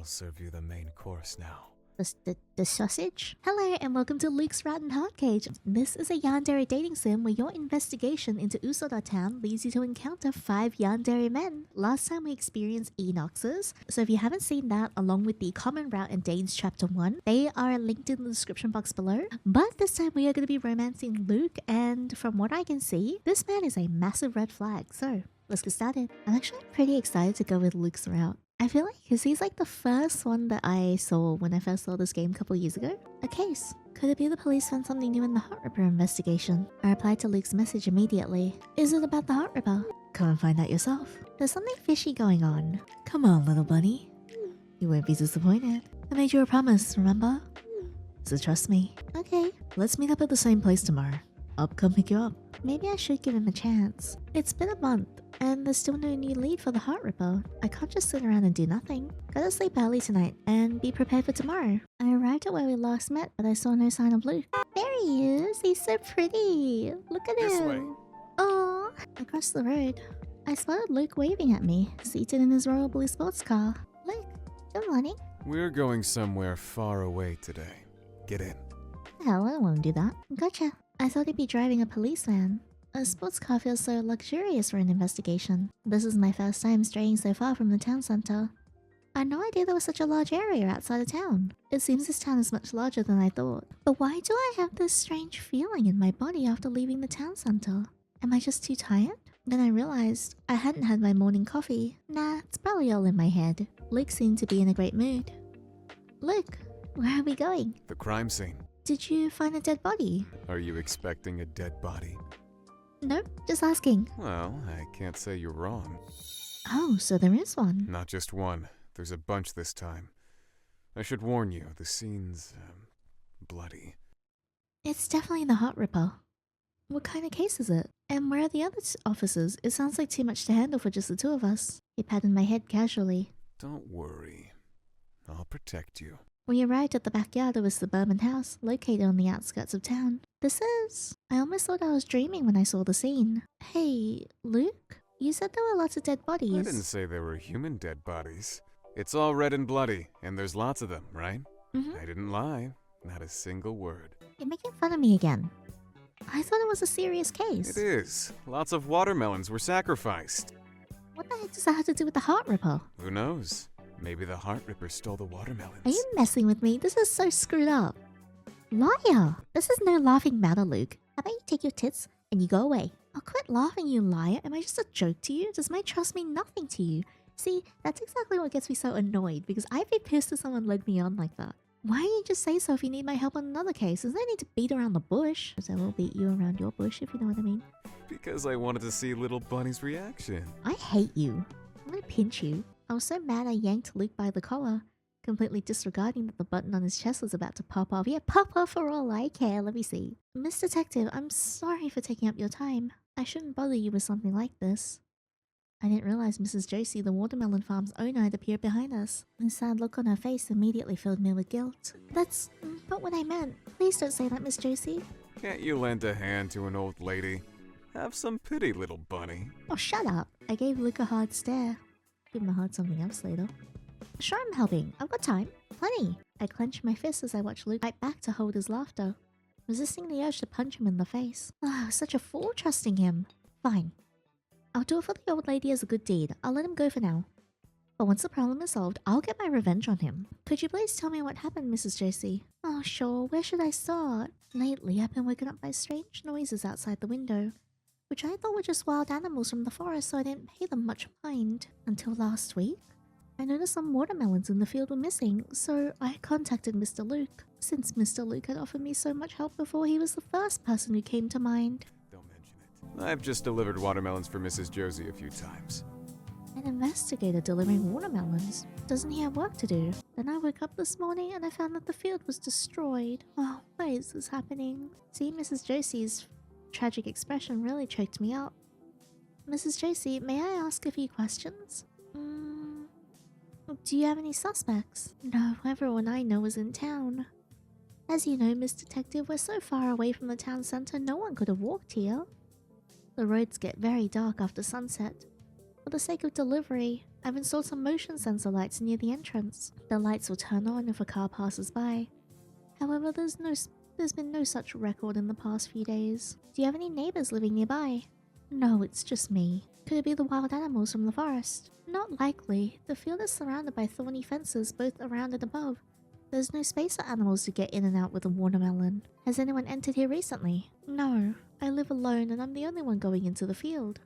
I'll serve you the main course now. The sausage? Hello and welcome to Luke's Rotten Heart Cage. This is a Yandere dating sim where your investigation into Usodar town leads you to encounter 5 Yandere men. Last time we experienced Enoxes, so if you haven't seen that along with the common route in Dane's chapter 1, they are linked in the description box below. But this time we are going to be romancing Luke, and from what I can see, this man is a massive red flag, so let's get started. I'm actually pretty excited to go with Luke's route. I feel like because he's like the first one that I saw when I first saw this game a couple years ago. A case. Could it be the police found something new in the Heart Ripper investigation? I replied to Luke's message immediately. Is it about the Heart Ripper? Come and find out yourself. There's something fishy going on. Come on, little bunny. You won't be disappointed. I made you a promise, remember? So trust me. Okay, let's meet up at the same place tomorrow. I'll come pick you up. Maybe I should give him a chance. It's been a month, and there's still no new lead for the Heart Ripper. I can't just sit around and do nothing. Gotta sleep early tonight, and be prepared for tomorrow. I arrived at where we last met, but I saw no sign of Luke. There he is! He's so pretty! Look at him! This way. Aww! Across the road, I spotted Luke waving at me, seated in his royal blue sports car. Luke, good morning. We're going somewhere far away today. Get in. Hell, I won't do that. Gotcha. I thought he'd be driving a police van. A sports car feels so luxurious for an investigation. This is my first time straying so far from the town center. I had no idea there was such a large area outside of town. It seems this town is much larger than I thought. But why do I have this strange feeling in my body after leaving the town center? Am I just too tired? Then I realized I hadn't had my morning coffee. Nah, it's probably all in my head. Luke seemed to be in a great mood. Luke, where are we going? The crime scene. Did you find a dead body? Are you expecting a dead body? Nope, just asking. Well, I can't say you're wrong. Oh, so there is one. Not just one. There's a bunch this time. I should warn you, the scene's bloody. It's definitely the Heart Ripper. What kind of case is it? And where are the other officers? It sounds like too much to handle for just the two of us. He patted my head casually. Don't worry. I'll protect you. We arrived at the backyard of a suburban house located on the outskirts of town. I almost thought I was dreaming when I saw the scene. Hey, Luke? You said there were lots of dead bodies. I didn't say there were human dead bodies. It's all red and bloody, and there's lots of them, right? I didn't lie. Not a single word. You're making fun of me again. I thought it was a serious case. It is. Lots of watermelons were sacrificed. What the heck does that have to do with the Heart Ripper? Who knows? Maybe the Heart Ripper stole the watermelons. Are you messing with me? This is so screwed up. Liar! This is no laughing matter, Luke. How about you take your tits and you go away? I'll quit laughing, you liar. Am I just a joke to you? Does my trust mean nothing to you? See, that's exactly what gets me so annoyed, because I'd be pissed if someone led me on like that. Why don't you just say so if you need my help on another case? There's no need to beat around the bush. Because I will beat you around your bush, if you know what I mean. Because I wanted to see little Bunny's reaction. I hate you. I'm gonna pinch you. I was so mad I yanked Luke by the collar, completely disregarding that the button on his chest was about to pop off. Yeah, pop off for all I care. Let me see. Miss Detective, I'm sorry for taking up your time. I shouldn't bother you with something like this. I didn't realize Mrs. Josie, the watermelon farm's owner, had appeared behind us. The sad look on her face immediately filled me with guilt. That's not what I meant. Please don't say that, Miss Josie. Can't you lend a hand to an old lady? Have some pity, little bunny. Oh, shut up. I gave Luke a hard stare. Give him a hard something else later. Sure, I'm helping. I've got time. Plenty. I clenched my fists as I watched Luke fight back to hold his laughter, resisting the urge to punch him in the face. Ah, such a fool trusting him. Fine. I'll do it for the old lady as a good deed. I'll let him go for now. But once the problem is solved, I'll get my revenge on him. Could you please tell me what happened, Mrs. Josie? Oh, sure. Where should I start? Lately, I've been woken up by strange noises outside the window, which I thought were just wild animals from the forest, so I didn't pay them much mind. Until last week, I noticed some watermelons in the field were missing, so I contacted Mr. Luke. Since Mr. Luke had offered me so much help before, he was the first person who came to mind. Don't mention it. I've just delivered watermelons for Mrs. Josie a few times. An investigator delivering watermelons? Doesn't he have work to do? Then I woke up this morning and I found that the field was destroyed. Oh, why is this happening? See, Mrs. Josie's tragic expression really choked me up. Mrs. Josie, may I ask a few questions? Do you have any suspects? No, everyone I know is in town. As you know, Miss Detective, we're so far away from the town center, no one could have walked here. The roads get very dark after sunset, For the sake of delivery, I've installed some motion sensor lights near the entrance. The lights will turn on if a car passes by. However, there's been no such record in the past few days. Do you have any neighbors living nearby? No, it's just me. Could it be the wild animals from the forest? Not likely. The field is surrounded by thorny fences both around and above. There's no space for animals to get in and out with a watermelon. Has anyone entered here recently? No. I live alone and I'm the only one going into the field.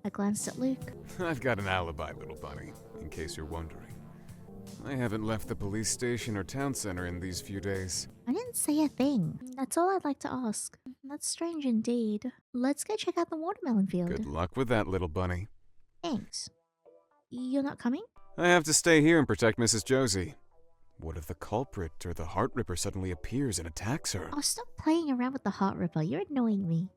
I glanced at Luke. I've got an alibi, little bunny, in case you're wondering. I haven't left the police station or town center in these few days. I didn't say a thing. That's all I'd like to ask. That's strange indeed. Let's go check out the watermelon field. Good luck with that, little bunny. Thanks. You're not coming? I have to stay here and protect Mrs. Josie. What if the culprit or the Heart Ripper suddenly appears and attacks her? Oh, stop playing around with the Heart Ripper. You're annoying me.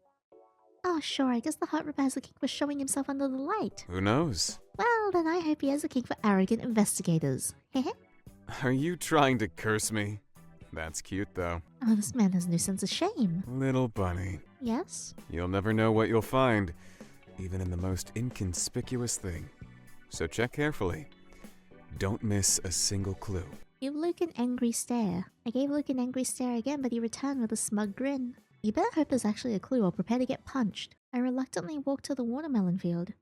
Oh, sure, I guess the Heart Ripper has a kink for showing himself under the light. Who knows? Well, then I hope he has a kink for arrogant investigators. Hehe. Are you trying to curse me? That's cute, though. Oh, this man has no sense of shame. Little bunny. Yes? You'll never know what you'll find, even in the most inconspicuous thing. So check carefully. Don't miss a single clue. Give Luke an angry stare. I gave Luke an angry stare again, but he returned with a smug grin. You better hope there's actually a clue or prepare to get punched. I reluctantly walked to the watermelon field.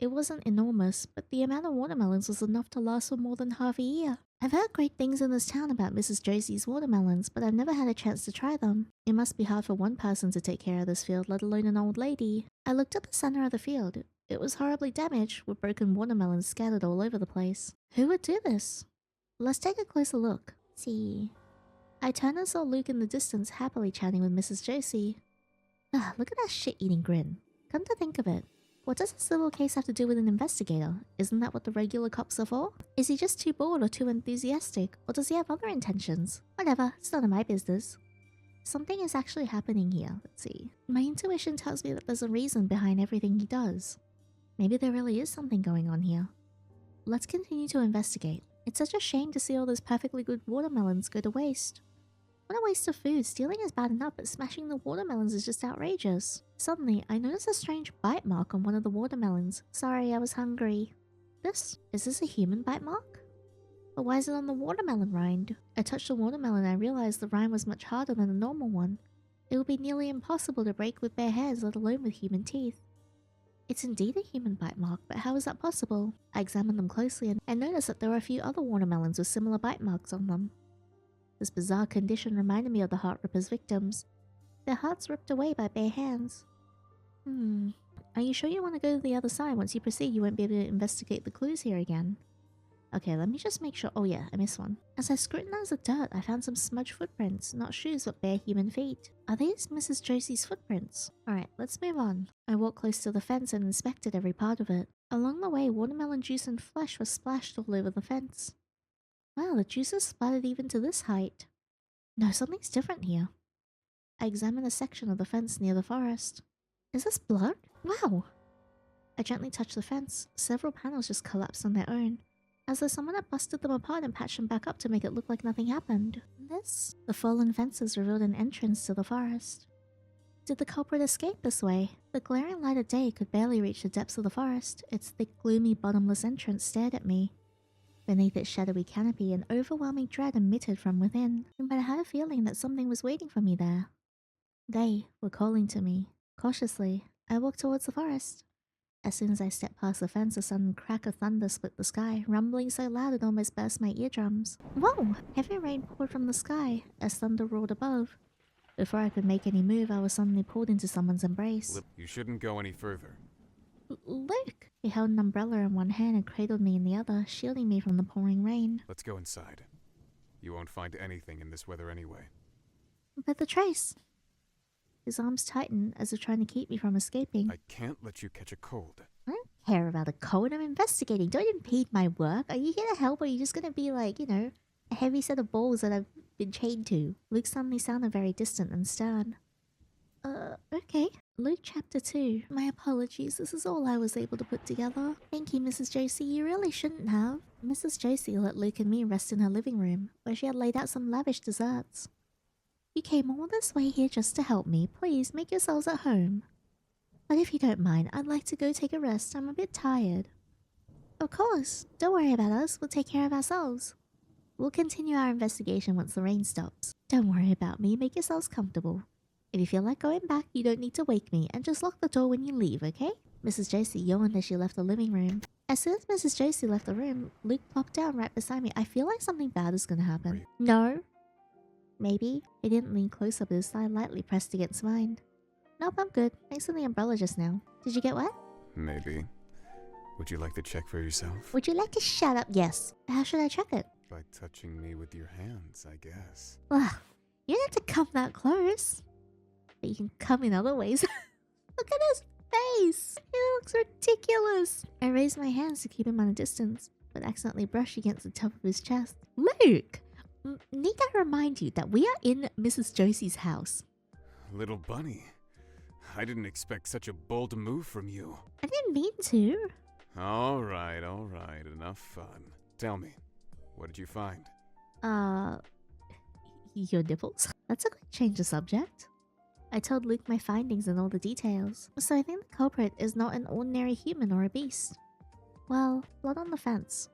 It wasn't enormous, but the amount of watermelons was enough to last for more than half a year. I've heard great things in this town about Mrs. Josie's watermelons, but I've never had a chance to try them. It must be hard for one person to take care of this field, let alone an old lady. I looked at the center of the field. It was horribly damaged, with broken watermelons scattered all over the place. Who would do this? Let's take a closer look. Let's see. I turned and saw Luke in the distance happily chatting with Mrs. Josie. Ah, look at that shit-eating grin. Come to think of it, what does this little case have to do with an investigator? Isn't that what the regular cops are for? Is he just too bored or too enthusiastic? Or does he have other intentions? Whatever, it's none of my business. Something is actually happening here. Let's see. My intuition tells me that there's a reason behind everything he does. Maybe there really is something going on here. Let's continue to investigate. It's such a shame to see all those perfectly good watermelons go to waste. What a waste of food. Stealing is bad enough, but smashing the watermelons is just outrageous. Suddenly, I noticed a strange bite mark on one of the watermelons. Sorry, I was hungry. Is this a human bite mark? But why is it on the watermelon rind? I touched the watermelon and I realized the rind was much harder than a normal one. It would be nearly impossible to break with bare hands, let alone with human teeth. It's indeed a human bite mark, but how is that possible? I examined them closely and noticed that there were a few other watermelons with similar bite marks on them. This bizarre condition reminded me of the Heart Ripper's victims. Their hearts ripped away by bare hands. Are you sure you want to go to the other side? Once you proceed, you won't be able to investigate the clues here again. Okay, let me just make sure. Oh yeah, I missed one. As I scrutinized the dirt, I found some smudged footprints, not shoes but bare human feet. Are these Mrs. Josie's footprints? Alright, let's move on. I walked close to the fence and inspected every part of it. Along the way, watermelon juice and flesh were splashed all over the fence. Wow, the juice is splattered even to this height. No, something's different here. I examined a section of the fence near the forest. Is this blood? Wow! I gently touched the fence. Several panels just collapsed on their own, as though someone had busted them apart and patched them back up to make it look like nothing happened. The fallen fences revealed an entrance to the forest. Did the culprit escape this way? The glaring light of day could barely reach the depths of the forest. Its thick, gloomy, bottomless entrance stared at me. Beneath its shadowy canopy, an overwhelming dread emitted from within, but I had a feeling that something was waiting for me there. They were calling to me. Cautiously, I walked towards the forest. As soon as I stepped past the fence, a sudden crack of thunder split the sky, rumbling so loud it almost burst my eardrums. Whoa! Heavy rain poured from the sky, as thunder roared above. Before I could make any move, I was suddenly pulled into someone's embrace. You shouldn't go any further. Luke! He held an umbrella in one hand and cradled me in the other, shielding me from the pouring rain. Let's go inside. You won't find anything in this weather anyway. But the trace... His arms tightened as if trying to keep me from escaping. I can't let you catch a cold. I don't care about a cold. I'm investigating. Don't impede my work. Are you here to help or are you just going to be like, you know, a heavy set of balls that I've been chained to? Luke suddenly sounded very distant and stern. Okay. Luke Chapter 2. My apologies. This is all I was able to put together. Thank you, Mrs. Josie. You really shouldn't have. Mrs. Josie let Luke and me rest in her living room, where she had laid out some lavish desserts. You came all this way here just to help me. Please, make yourselves at home. But if you don't mind, I'd like to go take a rest. I'm a bit tired. Of course. Don't worry about us. We'll take care of ourselves. We'll continue our investigation once the rain stops. Don't worry about me. Make yourselves comfortable. If you feel like going back, you don't need to wake me, and just lock the door when you leave, okay? Mrs. Josie yawned as she left the living room. As soon as Mrs. Josie left the room, Luke plopped down right beside me. I feel like something bad is gonna happen. No. Maybe. He didn't lean closer, but his side lightly pressed against mine. Nope, I'm good. Thanks for the umbrella just now. Did you get wet? Maybe. Would you like to check for yourself? Would you like to shut up? Yes. How should I check it? By touching me with your hands, I guess. Ugh. You don't have to come that close. But you can come in other ways. Look at his face. It looks ridiculous. I raised my hands to keep him on a distance, but accidentally brushed against the top of his chest. Luke! Need I remind you that we are in Mrs. Josie's house? Little bunny. I didn't expect such a bold move from you. I didn't mean to. All right. Enough fun. Tell me, what did you find? Your nipples? That's a good change of subject. I told Luke my findings and all the details, so I think the culprit is not an ordinary human or a beast. Well, blood on the fence.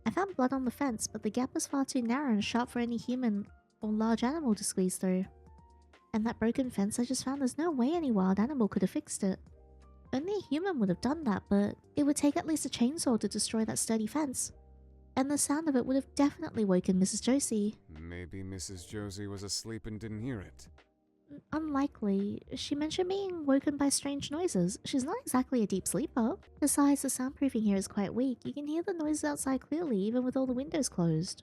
I found blood on the fence, but the gap was far too narrow and sharp for any human or large animal to squeeze through. And that broken fence I just found, there's no way any wild animal could have fixed it. Only a human would have done that, but it would take at least a chainsaw to destroy that sturdy fence. And the sound of it would have definitely woken Mrs. Josie. Maybe Mrs. Josie was asleep and didn't hear it. Unlikely. She mentioned being woken by strange noises. She's not exactly a deep sleeper. Besides, the soundproofing here is quite weak. You can hear the noises outside clearly, even with all the windows closed.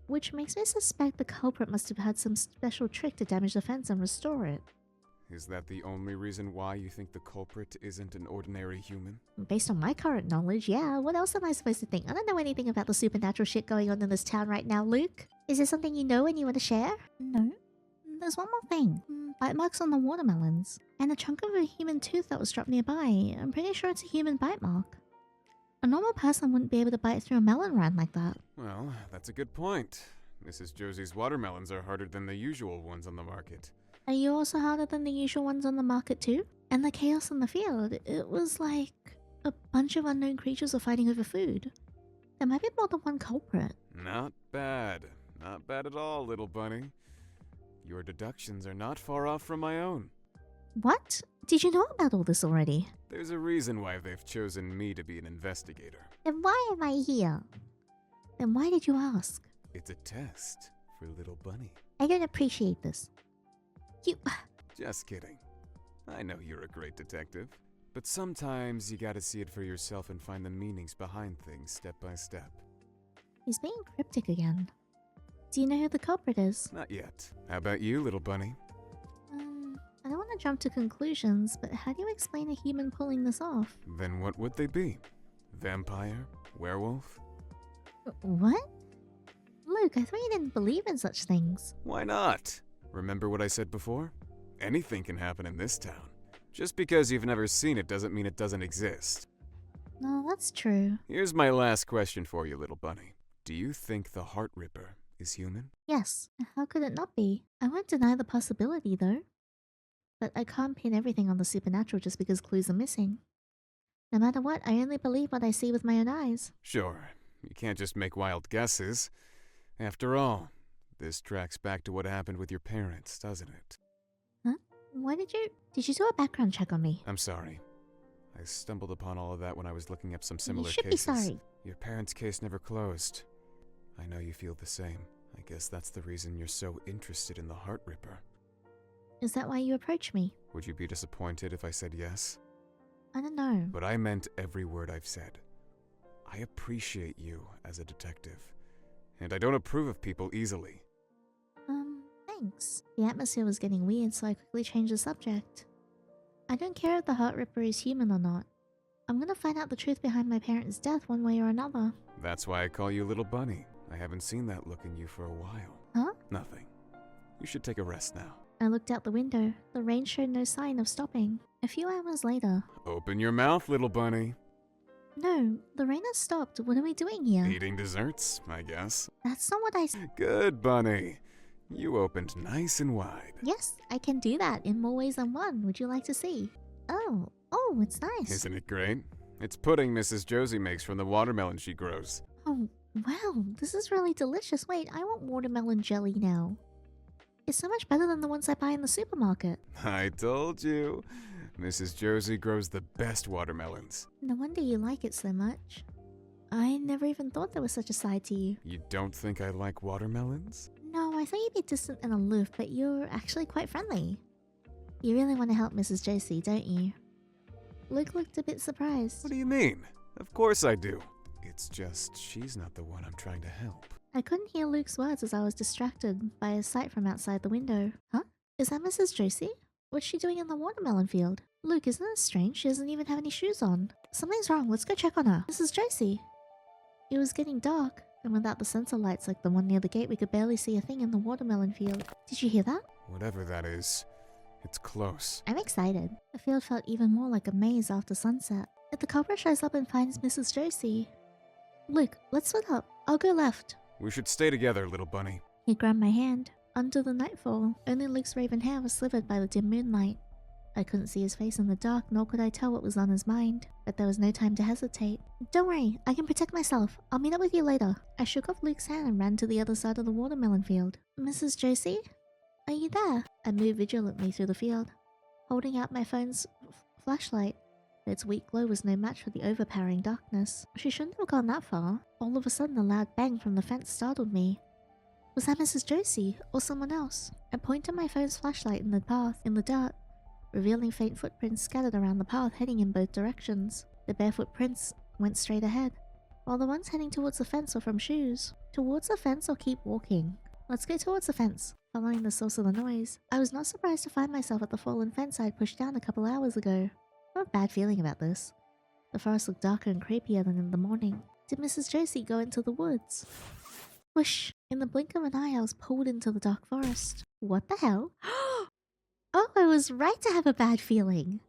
Which makes me suspect the culprit must have had some special trick to damage the fence and restore it. Is that the only reason why you think the culprit isn't an ordinary human? Based on my current knowledge, yeah. What else am I supposed to think? I don't know anything about the supernatural shit going on in this town right now, Luke. Is there something you know and you want to share? No. There's one more thing. Bite marks on the watermelons. And a chunk of a human tooth that was dropped nearby. I'm pretty sure it's a human bite mark. A normal person wouldn't be able to bite through a melon rind like that. Well, that's a good point. Mrs. Josie's watermelons are harder than the usual ones on the market. Are you also harder than the usual ones on the market too? And the chaos in the field, it was like a bunch of unknown creatures are fighting over food. There might be more than one culprit. Not bad. Not bad at all, little bunny. Your deductions are not far off from my own. What? Did you know about all this already? There's a reason why they've chosen me to be an investigator. Then why am I here? Then why did you ask? It's a test for little bunny. I don't appreciate this. You... Just kidding. I know you're a great detective. But sometimes you gotta see it for yourself and find the meanings behind things step by step. He's being cryptic again. Do you know who the culprit is? Not yet. How about you, little bunny? I don't want to jump to conclusions, but how do you explain a human pulling this off? Then what would they be? Vampire? Werewolf? What? Luke, I thought you didn't believe in such things. Why not? Remember what I said before? Anything can happen in this town. Just because you've never seen it doesn't mean it doesn't exist. No, that's true. Here's my last question for you, little bunny. Do you think the Heart Ripper is human? Yes. How could it not be? I won't deny the possibility, though. But I can't pin everything on the supernatural just because clues are missing. No matter what, I only believe what I see with my own eyes. Sure. You can't just make wild guesses. After all, this tracks back to what happened with your parents, doesn't it? Huh? Why did you do a background check on me? I'm sorry. I stumbled upon all of that when I was looking up some similar cases. You should be sorry. Your parents' case never closed. I know you feel the same. I guess that's the reason you're so interested in the Heart Ripper. Is that why you approached me? Would you be disappointed if I said yes? I don't know. But I meant every word I've said. I appreciate you as a detective. And I don't approve of people easily. Thanks. The atmosphere was getting weird, so I quickly changed the subject. I don't care if the Heart Ripper is human or not. I'm gonna find out the truth behind my parents' death one way or another. That's why I call you Little Bunny. I haven't seen that look in you for a while. Huh? Nothing. You should take a rest now. I looked out the window. The rain showed no sign of stopping. A few hours later... Open your mouth, Little Bunny. No, the rain has stopped. What are we doing here? Eating desserts, I guess. That's not what I said. Good, Bunny. You opened nice and wide. Yes, I can do that in more ways than one. Would you like to see? Oh, it's nice. Isn't it great? It's pudding Mrs. Josie makes from the watermelon she grows. Oh, wow, this is really delicious. Wait, I want watermelon jelly now. It's so much better than the ones I buy in the supermarket. I told you. Mrs. Josie grows the best watermelons. No wonder you like it so much. I never even thought there was such a side to you. You don't think I like watermelons? No, I thought you'd be distant and aloof, but you're actually quite friendly. You really want to help Mrs. Josie, don't you? Luke looked a bit surprised. What do you mean? Of course I do. It's just she's not the one I'm trying to help. I couldn't hear Luke's words as I was distracted by a sight from outside the window. Huh? Is that Mrs. Josie? What's she doing in the watermelon field? Luke, isn't it strange? She doesn't even have any shoes on. Something's wrong. Let's go check on her. Mrs. Josie. It was getting dark, and without the sensor lights like the one near the gate, we could barely see a thing in the watermelon field. Did you hear that? Whatever that is, it's close. I'm excited. The field felt even more like a maze after sunset. If the culprit shows up and finds Mrs. Josie... Luke, let's split up. I'll go left. We should stay together, little bunny. He grabbed my hand. Under the nightfall, only Luke's raven hair was slivered by the dim moonlight. I couldn't see his face in the dark, nor could I tell what was on his mind, but there was no time to hesitate. Don't worry, I can protect myself. I'll meet up with you later. I shook off Luke's hand and ran to the other side of the watermelon field. Mrs. Josie? Are you there? I moved vigilantly through the field, holding out my phone's flashlight. Its weak glow was no match for the overpowering darkness. She shouldn't have gone that far. All of a sudden, a loud bang from the fence startled me. Was that Mrs. Josie, or someone else? I pointed my phone's flashlight in the path, in the dirt, revealing faint footprints scattered around the path heading in both directions. The barefoot prints went straight ahead, while the ones heading towards the fence were from shoes. Towards the fence or keep walking? Let's go towards the fence. Following the source of the noise, I was not surprised to find myself at the fallen fence I had pushed down a couple hours ago. I have a bad feeling about this. The forest looked darker and creepier than in the morning. Did Mrs. Josie go into the woods? Whoosh! In the blink of an eye, I was pulled into the dark forest. What the hell? Oh, I was right to have a bad feeling.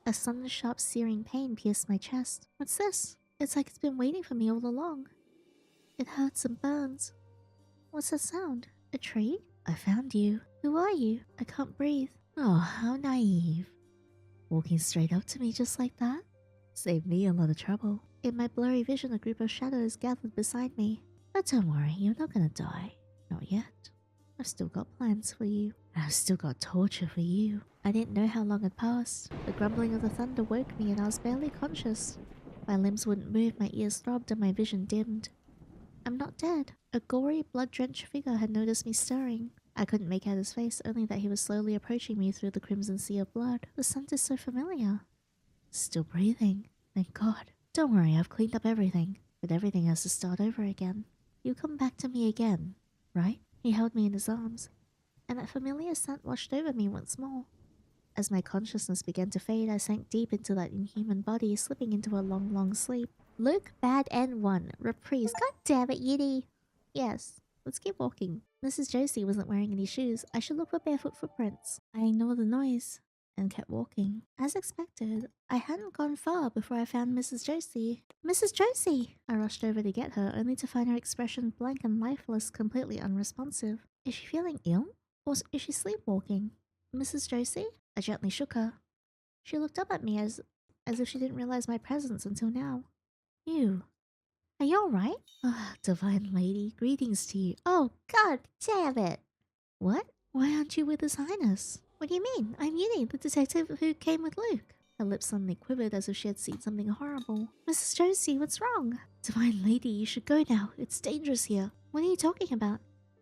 A sudden sharp searing pain pierced my chest. What's this? It's like it's been waiting for me all along. It hurts and burns. What's that sound? A tree? I found you. Who are you? I can't breathe. Oh, how naive. Walking straight up to me just like that? Saved me a lot of trouble. In my blurry vision, a group of shadows gathered beside me. But don't worry, you're not gonna die. Not yet. I've still got plans for you. I've still got torture for you. I didn't know how long had passed. The grumbling of the thunder woke me and I was barely conscious. My limbs wouldn't move, my ears throbbed and my vision dimmed. I'm not dead. A gory, blood-drenched figure had noticed me stirring. I couldn't make out his face, only that he was slowly approaching me through the crimson sea of blood. The scent is so familiar. Still breathing. Thank God. Don't worry, I've cleaned up everything. But everything has to start over again. You come back to me again, right? He held me in his arms, and that familiar scent washed over me once more. As my consciousness began to fade, I sank deep into that inhuman body, slipping into a long, long sleep. Luke, bad end 1. Reprise. God damn it, Yiddy. Yes, let's keep walking. Mrs. Josie wasn't wearing any shoes. I should look for barefoot footprints. I ignored the noise and kept walking. As expected, I hadn't gone far before I found Mrs. Josie. Mrs. Josie! I rushed over to get her, only to find her expression blank and lifeless, completely unresponsive. Is she feeling ill? Or is she sleepwalking? Mrs. Josie? I gently shook her. She looked up at me as if she didn't realize my presence until now. You. Are you alright? Ah, divine lady, greetings to you. Oh, god damn it! What? Why aren't you with His Highness? What do you mean? I'm Yandere, the detective who came with Luke. Her lips suddenly quivered as if she had seen something horrible. Mrs. Josie, what's wrong? Divine lady, you should go now. It's dangerous here. What are you talking about?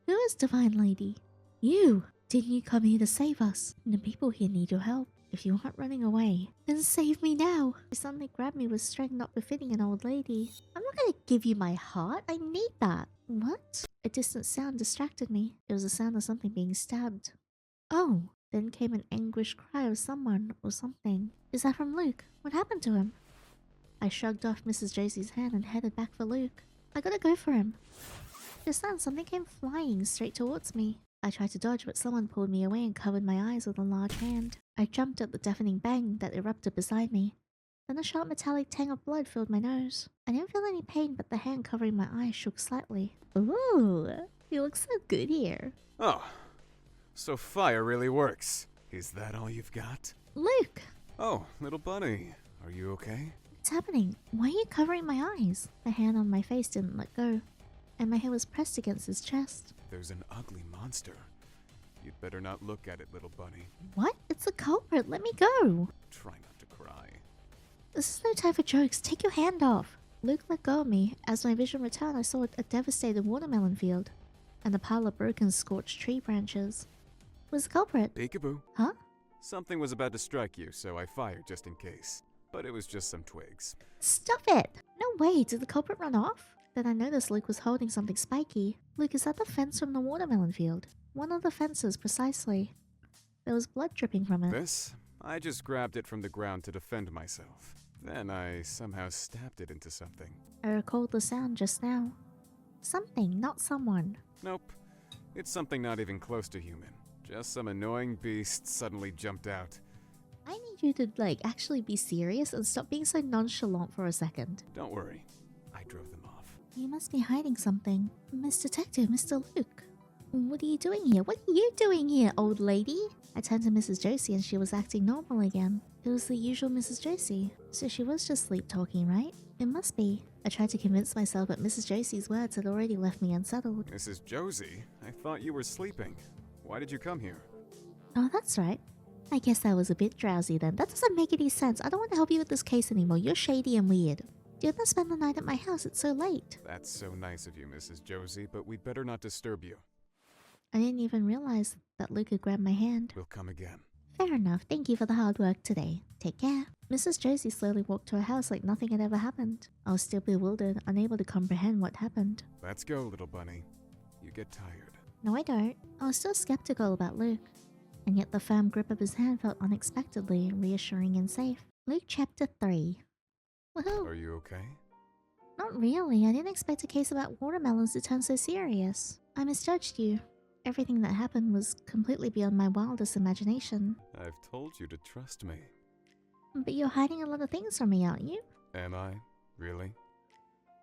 Who is Divine lady? You! Didn't you come here to save us? The people here need your help. If you aren't running away, then save me now. She suddenly grabbed me with strength not befitting an old lady. I'm not gonna give you my heart. I need that. What? A distant sound distracted me. It was the sound of something being stabbed. Oh, then came an anguished cry of someone or something. Is that from Luke? What happened to him? I shrugged off Mrs. Josie's hand and headed back for Luke. I gotta go for him. Just then, something came flying straight towards me. I tried to dodge, but someone pulled me away and covered my eyes with a large hand. I jumped at the deafening bang that erupted beside me. Then a sharp metallic tang of blood filled my nose. I didn't feel any pain, but the hand covering my eyes shook slightly. Ooh, you look so good here. Oh, so fire really works. Is that all you've got? Luke! Oh, little bunny. Are you okay? What's happening? Why are you covering my eyes? The hand on my face didn't let go, and my head was pressed against his chest. There's an ugly monster. You'd better not look at it, little bunny. What? It's the culprit. Let me go. Try not to cry. This is no time for jokes. Take your hand off. Luke let go of me. As my vision returned, I saw a devastated watermelon field and a pile of broken, scorched tree branches. Was the culprit? Peekaboo. Huh? Something was about to strike you, so I fired just in case. But it was just some twigs. Stop it! No way. Did the culprit run off? Then I noticed Luke was holding something spiky. Luke, is that the fence from the watermelon field? One of the fences, precisely. There was blood dripping from it. This? I just grabbed it from the ground to defend myself. Then I somehow stabbed it into something. I recalled the sound just now. Something, not someone. Nope. It's something not even close to human. Just some annoying beast suddenly jumped out. I need you to, actually be serious and stop being so nonchalant for a second. Don't worry. I drove them off. You must be hiding something. Miss Detective, Mr. Luke. What are you doing here? What are you doing here, old lady? I turned to Mrs. Josie and she was acting normal again. It was the usual Mrs. Josie. So she was just sleep talking, right? It must be. I tried to convince myself, but Mrs. Josie's words had already left me unsettled. Mrs. Josie? I thought you were sleeping. Why did you come here? Oh, that's right. I guess I was a bit drowsy then. That doesn't make any sense. I don't want to help you with this case anymore. You're shady and weird. You're gonna spend the night at my house. It's so late. That's so nice of you, Mrs. Josie, but we'd better not disturb you. I didn't even realize that Luke had grabbed my hand. We'll come again. Fair enough. Thank you for the hard work today. Take care. Mrs. Josie slowly walked to her house like nothing had ever happened. I was still bewildered, unable to comprehend what happened. Let's go, little bunny. You get tired. No, I don't. I was still skeptical about Luke. And yet the firm grip of his hand felt unexpectedly reassuring and safe. Luke Chapter 3. Woohoo! Are you okay? Not really. I didn't expect a case about watermelons to turn so serious. I misjudged you. Everything that happened was completely beyond my wildest imagination. I've told you to trust me. But you're hiding a lot of things from me, aren't you? Am I? Really?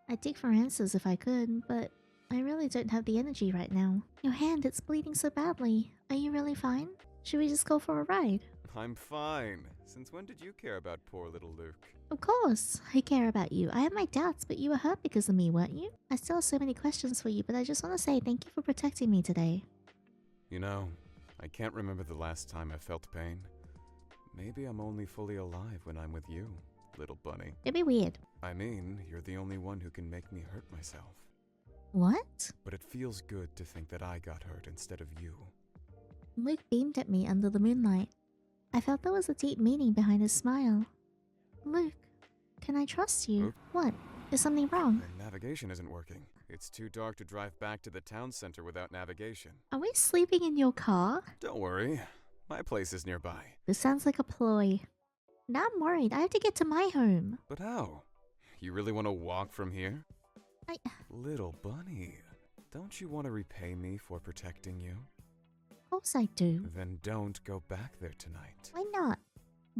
I'd dig for answers if I could, but I really don't have the energy right now. Your hand, it's bleeding so badly. Are you really fine? Should we just go for a ride? I'm fine. Since when did you care about poor little Luke? Of course, I care about you. I have my doubts, but you were hurt because of me, weren't you? I still have so many questions for you, but I just want to say thank you for protecting me today. You know, I can't remember the last time I felt pain. Maybe I'm only fully alive when I'm with you, little bunny. It'd be weird. I mean, you're the only one who can make me hurt myself. What? But it feels good to think that I got hurt instead of you. Luke beamed at me under the moonlight. I felt there was a deep meaning behind his smile. Luke, can I trust you? What? Is something wrong? My navigation isn't working. It's too dark to drive back to the town center without navigation. Are we sleeping in your car? Don't worry. My place is nearby. This sounds like a ploy. Now I'm worried. I have to get to my home. But how? You really want to walk from here? I... Little bunny, don't you want to repay me for protecting you? Of course I do. Then don't go back there tonight. Why not?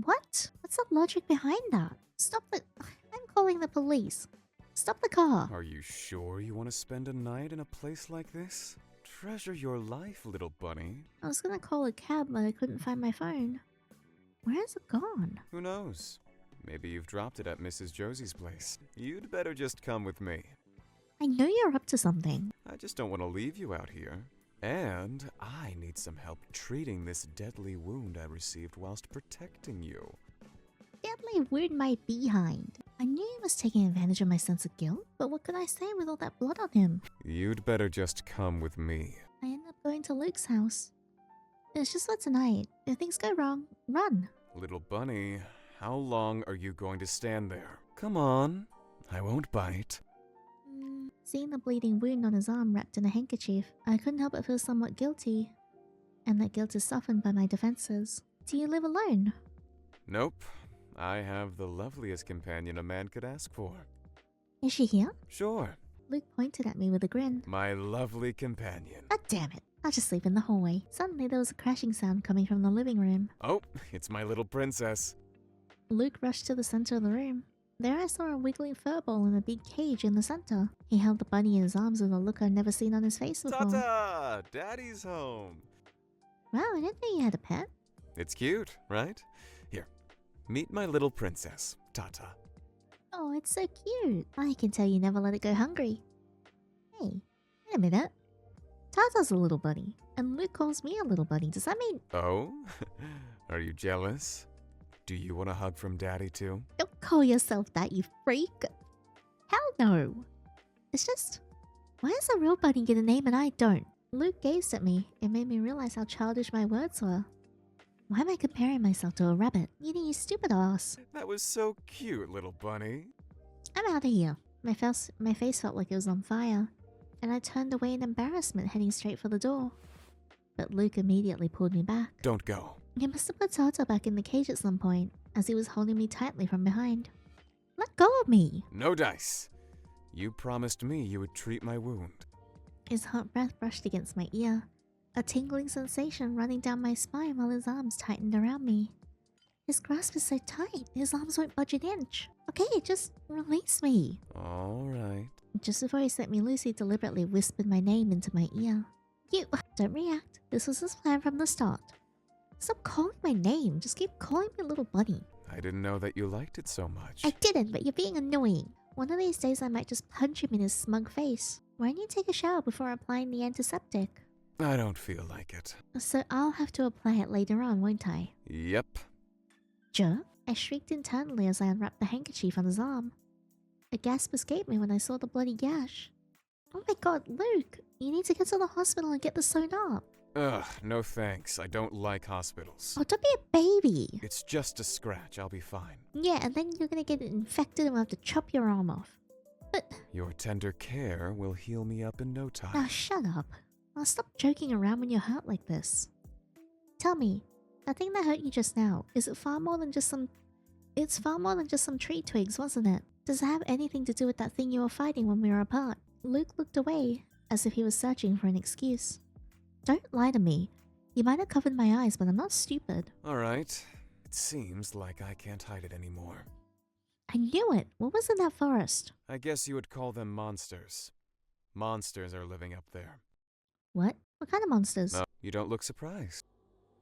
What? What's the logic behind that? Stop the... I'm calling the police. Stop the car. Are you sure you want to spend a night in a place like this? Treasure your life, little bunny. I was gonna call a cab, but I couldn't find my phone. Where has it gone? Who knows? Maybe you've dropped it at Mrs. Josie's place. You'd better just come with me. I know you're up to something. I just don't want to leave you out here. And I need some help treating this deadly wound I received whilst protecting you. Deadly wound my behind. I knew he was taking advantage of my sense of guilt, but what could I say with all that blood on him? You'd better just come with me. I ended up going to Luke's house. It's just for tonight. If things go wrong, run. Little bunny, how long are you going to stand there? Come on, I won't bite. Seeing the bleeding wound on his arm wrapped in a handkerchief, I couldn't help but feel somewhat guilty. And that guilt is softened by my defenses. Do you live alone? Nope. I have the loveliest companion a man could ask for. Is she here? Sure. Luke pointed at me with a grin. My lovely companion. God damn it. I'll just sleep in the hallway. Suddenly there was a crashing sound coming from the living room. Oh, it's my little princess. Luke rushed to the center of the room. There I saw a wiggling furball in a big cage in the center. He held the bunny in his arms with a look I'd never seen on his face before. Tata! Daddy's home. Wow, I didn't know you had a pet. It's cute, right? Here, meet my little princess, Tata. Oh, it's so cute. I can tell you never let it go hungry. Hey, wait a minute. Tata's a little bunny, and Luke calls me a little bunny. Does that mean... Oh? Are you jealous? Do you want a hug from Daddy too? Don't call yourself that, you freak. Hell no. It's just... Why does a real bunny get a name and I don't? Luke gazed at me. It made me realize how childish my words were. Why am I comparing myself to a rabbit? You stupid ass. That was so cute, little bunny. I'm out of here. My face felt like it was on fire, and I turned away in embarrassment, heading straight for the door. But Luke immediately pulled me back. Don't go. He must have put Tata back in the cage at some point, as he was holding me tightly from behind. Let go of me! No dice. You promised me you would treat my wound. His hot breath brushed against my ear, a tingling sensation running down my spine while his arms tightened around me. His grasp is so tight, his arms won't budge an inch. Okay, just release me. All right. Just before he set me loose, he deliberately whispered my name into my ear. You, don't react. This was his plan from the start. Stop calling my name. Just keep calling me little bunny. I didn't know that you liked it so much. I didn't, but you're being annoying. One of these days I might just punch him in his smug face. Why don't you take a shower before applying the antiseptic? I don't feel like it. So I'll have to apply it later on, won't I? Yep. Jerk! I shrieked internally as I unwrapped the handkerchief on his arm. A gasp escaped me when I saw the bloody gash. Oh my god, Luke! You need to get to the hospital and get this sewn up. Ugh, no thanks. I don't like hospitals. Oh, don't be a baby! It's just a scratch. I'll be fine. Yeah, and then you're gonna get infected and we'll have to chop your arm off. But... Your tender care will heal me up in no time. Now shut up. I'll stop joking around when you're hurt like this. Tell me, that thing that hurt you just now, is it far more than just some... It's far more than just some tree twigs, wasn't it? Does it have anything to do with that thing you were fighting when we were apart? Luke looked away, as if he was searching for an excuse. Don't lie to me. You might have covered my eyes, but I'm not stupid. Alright. It seems like I can't hide it anymore. I knew it! What was in that forest? I guess you would call them monsters. Monsters are living up there. What? What kind of monsters? No, you don't look surprised.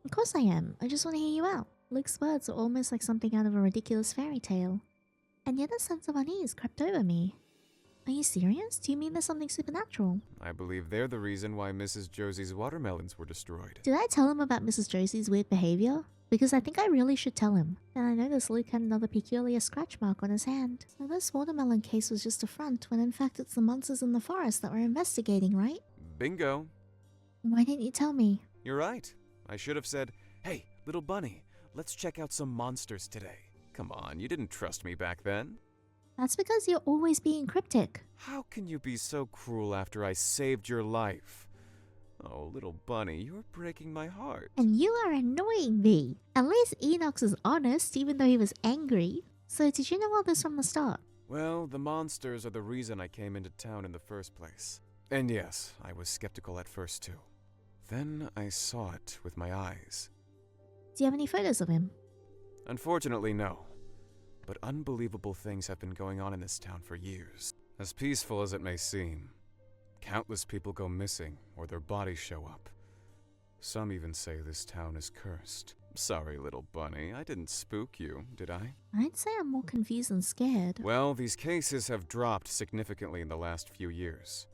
Of course I am. I just want to hear you out. Luke's words are almost like something out of a ridiculous fairy tale. And yet a sense of unease crept over me. Are you serious? Do you mean there's something supernatural? I believe they're the reason why Mrs. Josie's watermelons were destroyed. Did I tell him about Mrs. Josie's weird behavior? Because I think I really should tell him. And I noticed Luke had another peculiar scratch mark on his hand. So this watermelon case was just a front, when in fact it's the monsters in the forest that we're investigating, right? Bingo. Why didn't you tell me? You're right. I should have said, hey, little bunny, let's check out some monsters today. Come on, you didn't trust me back then. That's because you're always being cryptic. How can you be so cruel after I saved your life? Oh, little bunny, you're breaking my heart. And you are annoying me. At least Enox is honest, even though he was angry. So did you know all this from the start? Well, the monsters are the reason I came into town in the first place. And yes, I was skeptical at first too. Then I saw it with my eyes. Do you have any photos of him? Unfortunately, no. But unbelievable things have been going on in this town for years. As peaceful as it may seem, countless people go missing or their bodies show up. Some even say this town is cursed. Sorry, little bunny, I didn't spook you, did I? I'd say I'm more confused than scared. Well, these cases have dropped significantly in the last few years.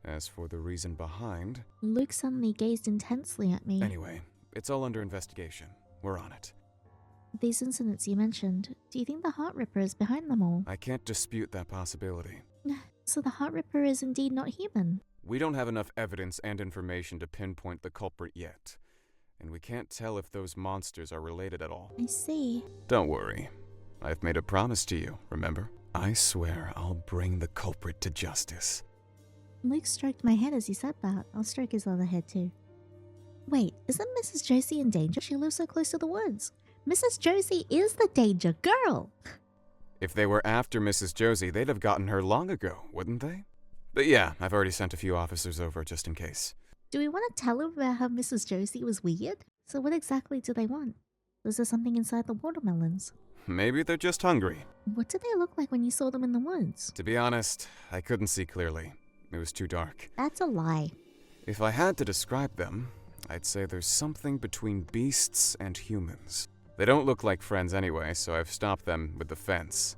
As for the reason behind... Luke suddenly gazed intensely at me. Anyway, it's all under investigation. We're on it. These incidents you mentioned, do you think the Heart Ripper is behind them all? I can't dispute that possibility. So the Heart Ripper is indeed not human? We don't have enough evidence and information to pinpoint the culprit yet. And we can't tell if those monsters are related at all. I see. Don't worry. I've made a promise to you, remember? I swear I'll bring the culprit to justice. Luke stroked my head as he said that. I'll stroke his other head too. Wait, isn't Mrs. Josie in danger? She lives so close to the woods. Mrs. Josie is the danger girl! If they were after Mrs. Josie, they'd have gotten her long ago, wouldn't they? But yeah, I've already sent a few officers over just in case. Do we want to tell them about how Mrs. Josie was weird? So what exactly do they want? Was there something inside the watermelons? Maybe they're just hungry. What did they look like when you saw them in the woods? To be honest, I couldn't see clearly. It was too dark. That's a lie. If I had to describe them, I'd say there's something between beasts and humans. They don't look like friends anyway, so I've stopped them with the fence.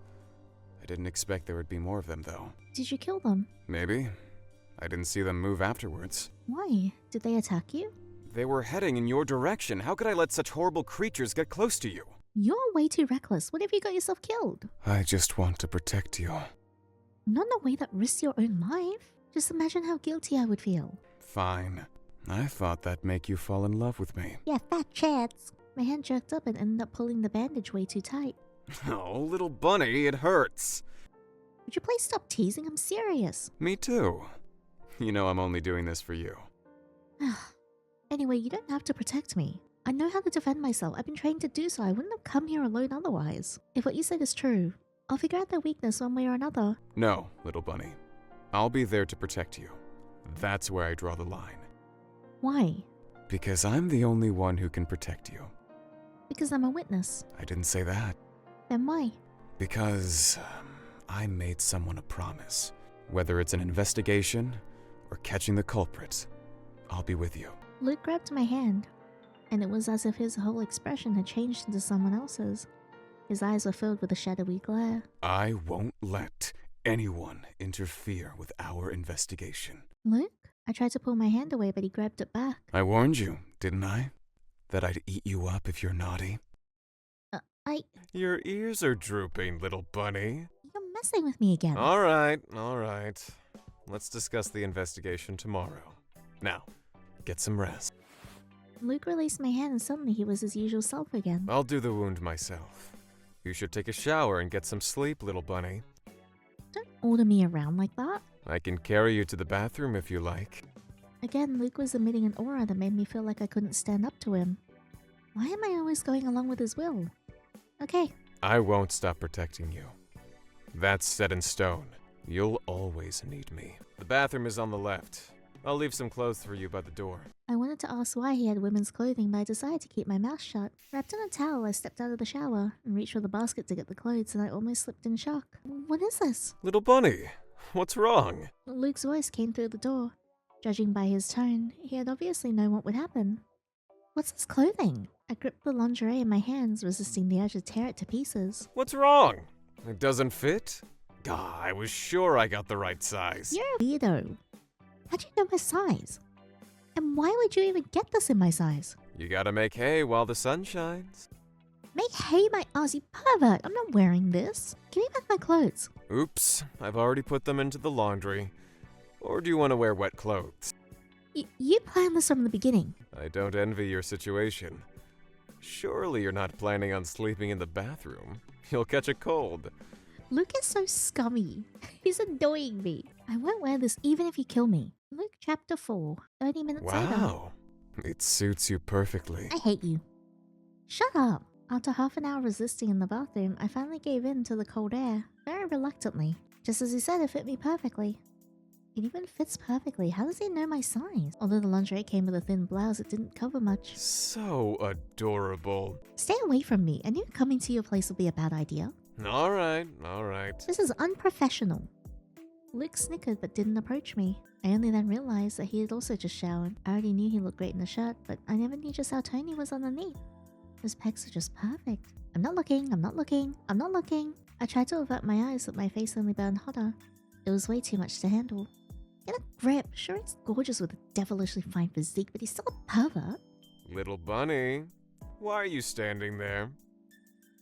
I didn't expect there would be more of them, though. Did you kill them? Maybe. I didn't see them move afterwards. Why? Did they attack you? They were heading in your direction. How could I let such horrible creatures get close to you? You're way too reckless. What if you got yourself killed? I just want to protect you. Not in a way that risks your own life. Just imagine how guilty I would feel. Fine. I thought that'd make you fall in love with me. Yeah, fat chance. My hand jerked up and ended up pulling the bandage way too tight. Oh, little bunny, it hurts. Would you please stop teasing? I'm serious. Me too. You know I'm only doing this for you. Anyway, you don't have to protect me. I know how to defend myself. I've been trained to do so. I wouldn't have come here alone otherwise. If what you said is true, I'll figure out their weakness one way or another. No, little bunny. I'll be there to protect you. That's where I draw the line. Why? Because I'm the only one who can protect you. Because I'm a witness. I didn't say that. Then why? Because I made someone a promise. Whether it's an investigation or catching the culprits, I'll be with you. Luke grabbed my hand, and it was as if his whole expression had changed into someone else's. His eyes were filled with a shadowy glare. I won't let anyone interfere with our investigation. Luke? I tried to pull my hand away, but he grabbed it back. I warned you, didn't I? That I'd eat you up if you're naughty. Your ears are drooping, little bunny. You're messing with me again. All right. Let's discuss the investigation tomorrow. Now, get some rest. Luke released my hand and suddenly he was his usual self again. I'll do the wound myself. You should take a shower and get some sleep, little bunny. Don't order me around like that. I can carry you to the bathroom if you like. Again, Luke was emitting an aura that made me feel like I couldn't stand up to him. Why am I always going along with his will? Okay. I won't stop protecting you. That's set in stone. You'll always need me. The bathroom is on the left. I'll leave some clothes for you by the door. I wanted to ask why he had women's clothing, but I decided to keep my mouth shut. Wrapped in a towel, I stepped out of the shower and reached for the basket to get the clothes, and I almost slipped in shock. What is this? Little bunny, what's wrong? Luke's voice came through the door. Judging by his tone, he had obviously known what would happen. What's this clothing? I gripped the lingerie in my hands, resisting the urge to tear it to pieces. What's wrong? It doesn't fit? Gah, I was sure I got the right size. You're a weirdo. How'd you know my size? And why would you even get this in my size? You gotta make hay while the sun shines. Make hay my ass, you pervert! I'm not wearing this. Give me back my clothes. Oops, I've already put them into the laundry. Or do you want to wear wet clothes? You planned this from the beginning. I don't envy your situation. Surely you're not planning on sleeping in the bathroom. You'll catch a cold. Luke is so scummy. He's annoying me. I won't wear this even if you kill me. Luke chapter 4, 30 minutes later. Wow, it suits you perfectly. I hate you. Shut up. After half an hour resisting in the bathroom, I finally gave in to the cold air, very reluctantly. Just as he said, it fit me perfectly. It even fits perfectly. How does he know my size? Although the lingerie came with a thin blouse, it didn't cover much. So adorable. Stay away from me. I knew coming to your place would be a bad idea. All right. This is unprofessional. Luke snickered but didn't approach me. I only then realized that he had also just showered. I already knew he looked great in the shirt, but I never knew just how tiny he was underneath. His pecs are just perfect. I'm not looking. I tried to avert my eyes, but my face only burned hotter. It was way too much to handle. Get a grip. Sure, he's gorgeous with a devilishly fine physique, but he's still a pervert. Little bunny, why are you standing there?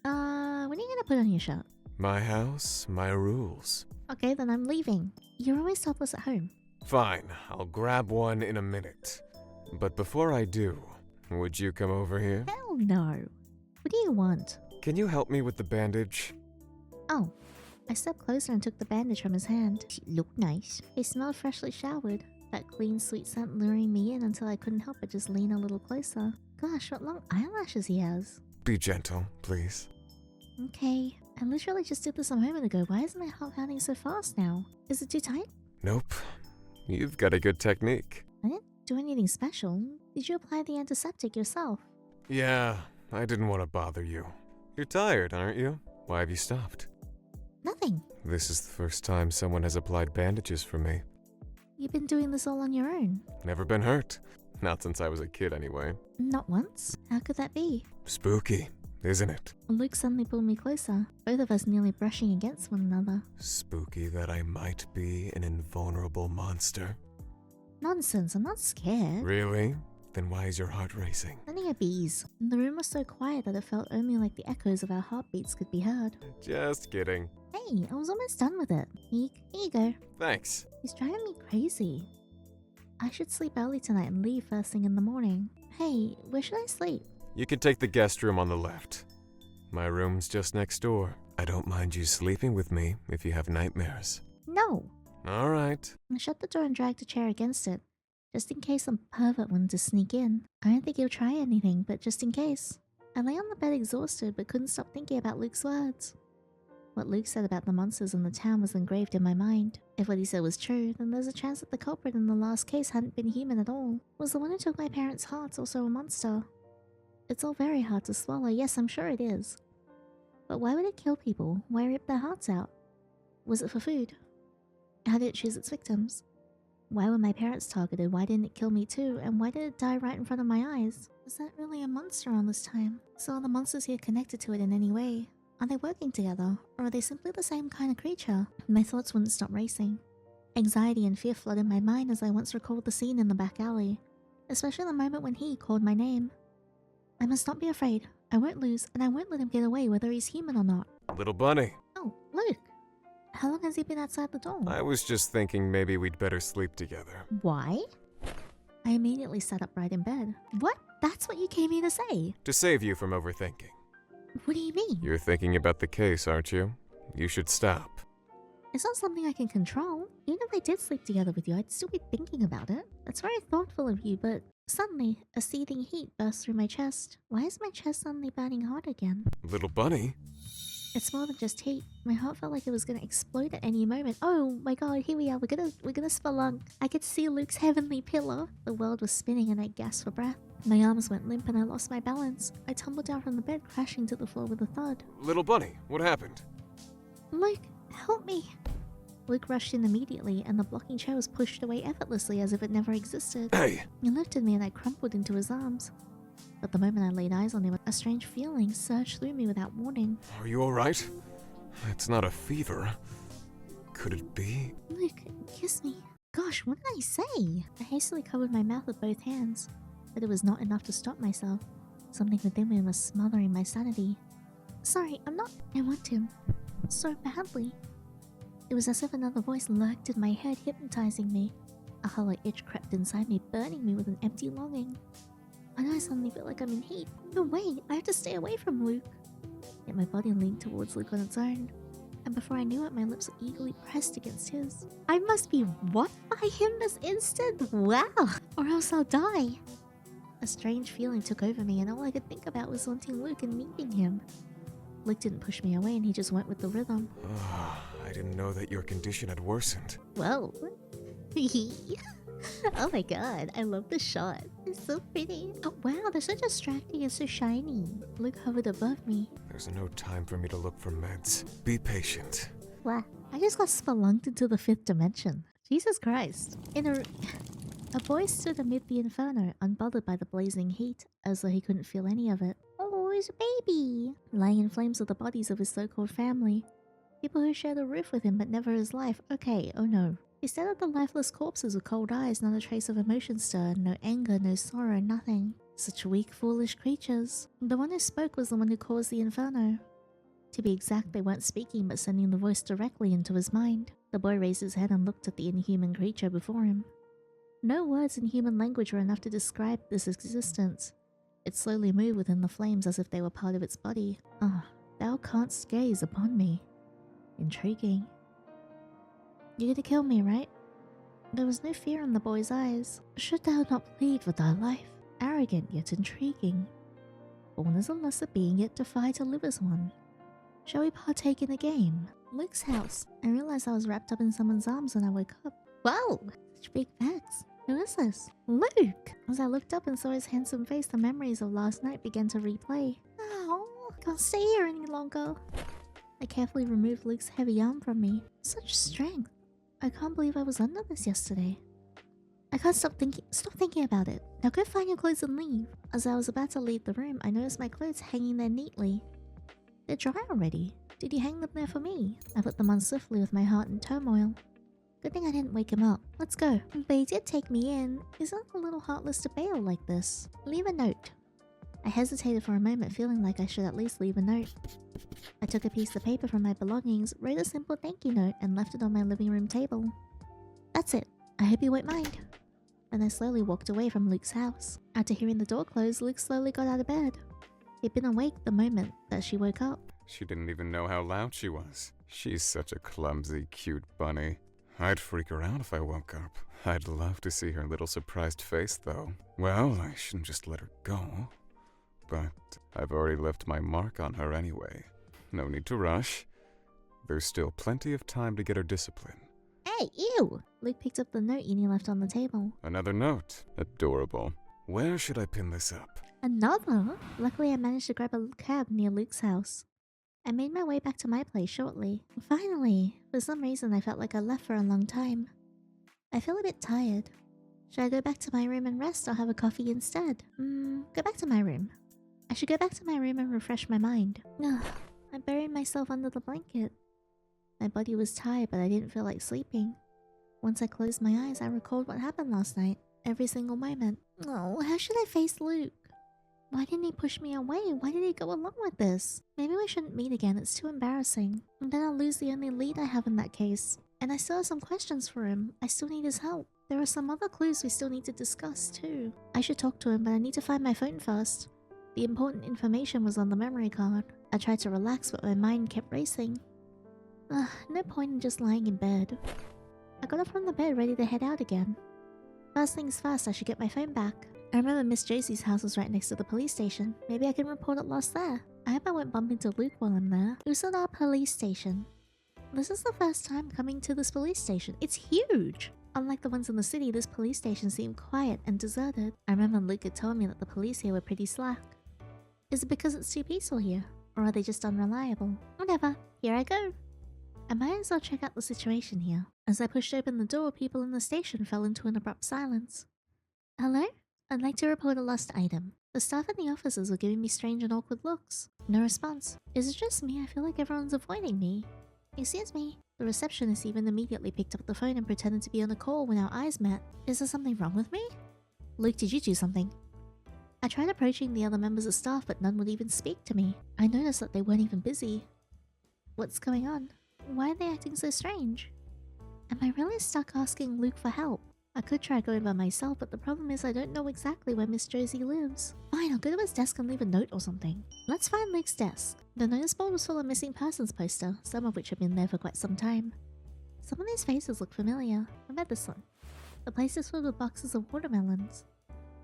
When are you gonna put on your shirt? My house, my rules. Okay, then I'm leaving. You're always topless at home. Fine, I'll grab one in a minute. But before I do, would you come over here? Hell no. What do you want? Can you help me with the bandage? Oh. I stepped closer and took the bandage from his hand. He looked nice. He smelled freshly showered. That clean, sweet scent luring me in until I couldn't help but just lean a little closer. Gosh, what long eyelashes he has. Be gentle, please. Okay. I literally just did this a moment ago. Why isn't my heart pounding so fast now? Is it too tight? Nope. You've got a good technique. I didn't do anything special. Did you apply the antiseptic yourself? Yeah, I didn't want to bother you. You're tired, aren't you? Why have you stopped? Nothing. This is the first time someone has applied bandages for me. You've been doing this all on your own? Never been hurt. Not since I was a kid, anyway. Not once? How could that be? Spooky. isn't it? Luke suddenly pulled me closer, both of us nearly brushing against one another. Spooky that I might be an invulnerable monster. Nonsense, I'm not scared. Really? Then why is your heart racing? None of bees. The room was so quiet that it felt only like the echoes of our heartbeats could be heard. Just kidding. Hey, I was almost done with it. Here you go. Thanks. He's driving me crazy. I should sleep early tonight and leave first thing in the morning. Hey, where should I sleep? You can take the guest room on the left. My room's just next door. I don't mind you sleeping with me if you have nightmares. No. All right. I shut the door and dragged a chair against it, just in case some pervert wanted to sneak in. I don't think he'll try anything, but just in case. I lay on the bed exhausted, but couldn't stop thinking about Luke's words. What Luke said about the monsters in the town was engraved in my mind. If what he said was true, then there's a chance that the culprit in the last case hadn't been human at all. Was the one who took my parents' hearts also a monster? It's all very hard to swallow, yes, I'm sure it is. But why would it kill people? Why rip their hearts out? Was it for food? How did it choose its victims? Why were my parents targeted? Why didn't it kill me too? And why did it die right in front of my eyes? Was that really a monster all this time? So are the monsters here connected to it in any way? Are they working together? Or are they simply the same kind of creature? My thoughts wouldn't stop racing. Anxiety and fear flooded my mind as I once recalled the scene in the back alley, especially the moment when he called my name. I must not be afraid. I won't lose, and I won't let him get away whether he's human or not. Little bunny. Oh, Luke. How long has he been outside the door? I was just thinking maybe we'd better sleep together. Why? I immediately sat upright in bed. What? That's what you came here to say? To save you from overthinking. What do you mean? You're thinking about the case, aren't you? You should stop. It's not something I can control. Even if I did sleep together with you, I'd still be thinking about it. That's very thoughtful of you, but suddenly, a seething heat burst through my chest. Why is my chest suddenly burning hot again? Little bunny? It's more than just heat. My heart felt like it was gonna explode at any moment. Oh my god, here we are. We're gonna spelunk. I could see Luke's heavenly pillar. The world was spinning and I gasped for breath. My arms went limp and I lost my balance. I tumbled down from the bed, crashing to the floor with a thud. Little bunny, what happened? Luke, help me. Luke rushed in immediately, and the blocking chair was pushed away effortlessly as if it never existed. Hey! He lifted me and I crumpled into his arms. But the moment I laid eyes on him, a strange feeling surged through me without warning. Are you alright? It's not a fever. Could it be? Luke, kiss me. Gosh, what did I say? I hastily covered my mouth with both hands, but it was not enough to stop myself. Something within me was smothering my sanity. Sorry, I'm not. I want him. So badly. It was as if another voice lurked in my head, hypnotizing me. A hollow itch crept inside me, burning me with an empty longing. And I suddenly feel like I'm in heat. No way, I have to stay away from Luke. Yet my body leaned towards Luke on its own. And before I knew it, my lips were eagerly pressed against his. I must be what by him this instant? Wow! Or else I'll die. A strange feeling took over me, and all I could think about was wanting Luke and meeting him. Luke didn't push me away, and he just went with the rhythm. I didn't know that your condition had worsened. Whoa. Oh my god, I love the shot. It's so pretty. Oh wow, they're so distracting and so shiny. Luke hovered above me. There's no time for me to look for meds. Be patient. Wow, I just got spelunked into the 5th dimension. Jesus Christ. A boy stood amid the inferno, unbothered by the blazing heat, as though he couldn't feel any of it. Oh, he's a baby! Lying in flames are the bodies of his so-called family. People who shared a roof with him but never his life. Okay, oh no. He stared at the lifeless corpses with cold eyes, not a trace of emotion stirred, no anger, no sorrow, nothing. Such weak, foolish creatures. The one who spoke was the one who caused the inferno. To be exact, they weren't speaking but sending the voice directly into his mind. The boy raised his head and looked at the inhuman creature before him. No words in human language were enough to describe this existence. It slowly moved within the flames as if they were part of its body. Ah, thou canst gaze upon me. Intriguing. You're gonna kill me, right? There was no fear in the boy's eyes. Should thou not plead for thy life? Arrogant yet intriguing. Born as a lesser being yet defied to live as one. Shall we partake in a game? Luke's house. I realized I was wrapped up in someone's arms when I woke up. Whoa! Such big facts. Who is this? Luke! As I looked up and saw his handsome face, the memories of last night began to replay. Oh, I can't stay here any longer. I carefully removed Luke's heavy arm from me. Such strength. I can't believe I was under this yesterday. I can't stop thinking about it. Now go find your clothes and leave. As I was about to leave the room, I noticed my clothes hanging there neatly. They're dry already. Did you hang them there for me? I put them on swiftly with my heart in turmoil. Good thing I didn't wake him up. Let's go. But he did take me in. Isn't it a little heartless to bail like this? Leave a note. I hesitated for a moment, feeling like I should at least leave a note. I took a piece of paper from my belongings, wrote a simple thank you note, and left it on my living room table. That's it. I hope you won't mind. And I slowly walked away from Luke's house. After hearing the door close, Luke slowly got out of bed. He'd been awake the moment that she woke up. She didn't even know how loud she was. She's such a clumsy, cute bunny. I'd freak her out if I woke up. I'd love to see her little surprised face, though. Well, I shouldn't just let her go. But I've already left my mark on her anyway. No need to rush. There's still plenty of time to get her discipline. Hey, ew! Luke picked up the note Yandere left on the table. Another note. Adorable. Where should I pin this up? Another? Luckily, I managed to grab a cab near Luke's house. I made my way back to my place shortly. Finally! For some reason, I felt like I left for a long time. I feel a bit tired. Should I go back to my room and rest or have a coffee instead? Go back to my room. I should go back to my room and refresh my mind. Ugh, I buried myself under the blanket. My body was tired, but I didn't feel like sleeping. Once I closed my eyes, I recalled what happened last night. Every single moment. Oh, how should I face Luke? Why didn't he push me away? Why did he go along with this? Maybe we shouldn't meet again, it's too embarrassing. And then I'll lose the only lead I have in that case. And I still have some questions for him. I still need his help. There are some other clues we still need to discuss too. I should talk to him, but I need to find my phone first. The important information was on the memory card. I tried to relax, but my mind kept racing. No point in just lying in bed. I got up from the bed ready to head out again. First things first, I should get my phone back. I remember Miss Josie's house was right next to the police station. Maybe I can report it lost there. I hope I won't bump into Luke while I'm there. Usodar police station. This is the first time coming to this police station. It's huge! Unlike the ones in the city, this police station seemed quiet and deserted. I remember Luke had told me that the police here were pretty slack. Is it because it's too peaceful here? Or are they just unreliable? Whatever, here I go. I might as well check out the situation here. As I pushed open the door, people in the station fell into an abrupt silence. Hello? I'd like to report a lost item. The staff and the officers were giving me strange and awkward looks. No response. Is it just me? I feel like everyone's avoiding me. Excuse me. The receptionist even immediately picked up the phone and pretended to be on a call when our eyes met. Is there something wrong with me? Luke, did you do something? I tried approaching the other members of staff, but none would even speak to me. I noticed that they weren't even busy. What's going on? Why are they acting so strange? Am I really stuck asking Luke for help? I could try going by myself, but the problem is I don't know exactly where Miss Josie lives. Fine, I'll go to his desk and leave a note or something. Let's find Luke's desk. The notice board was full of missing persons poster, some of which have been there for quite some time. Some of these faces look familiar. I bet this one. The place is filled with boxes of watermelons.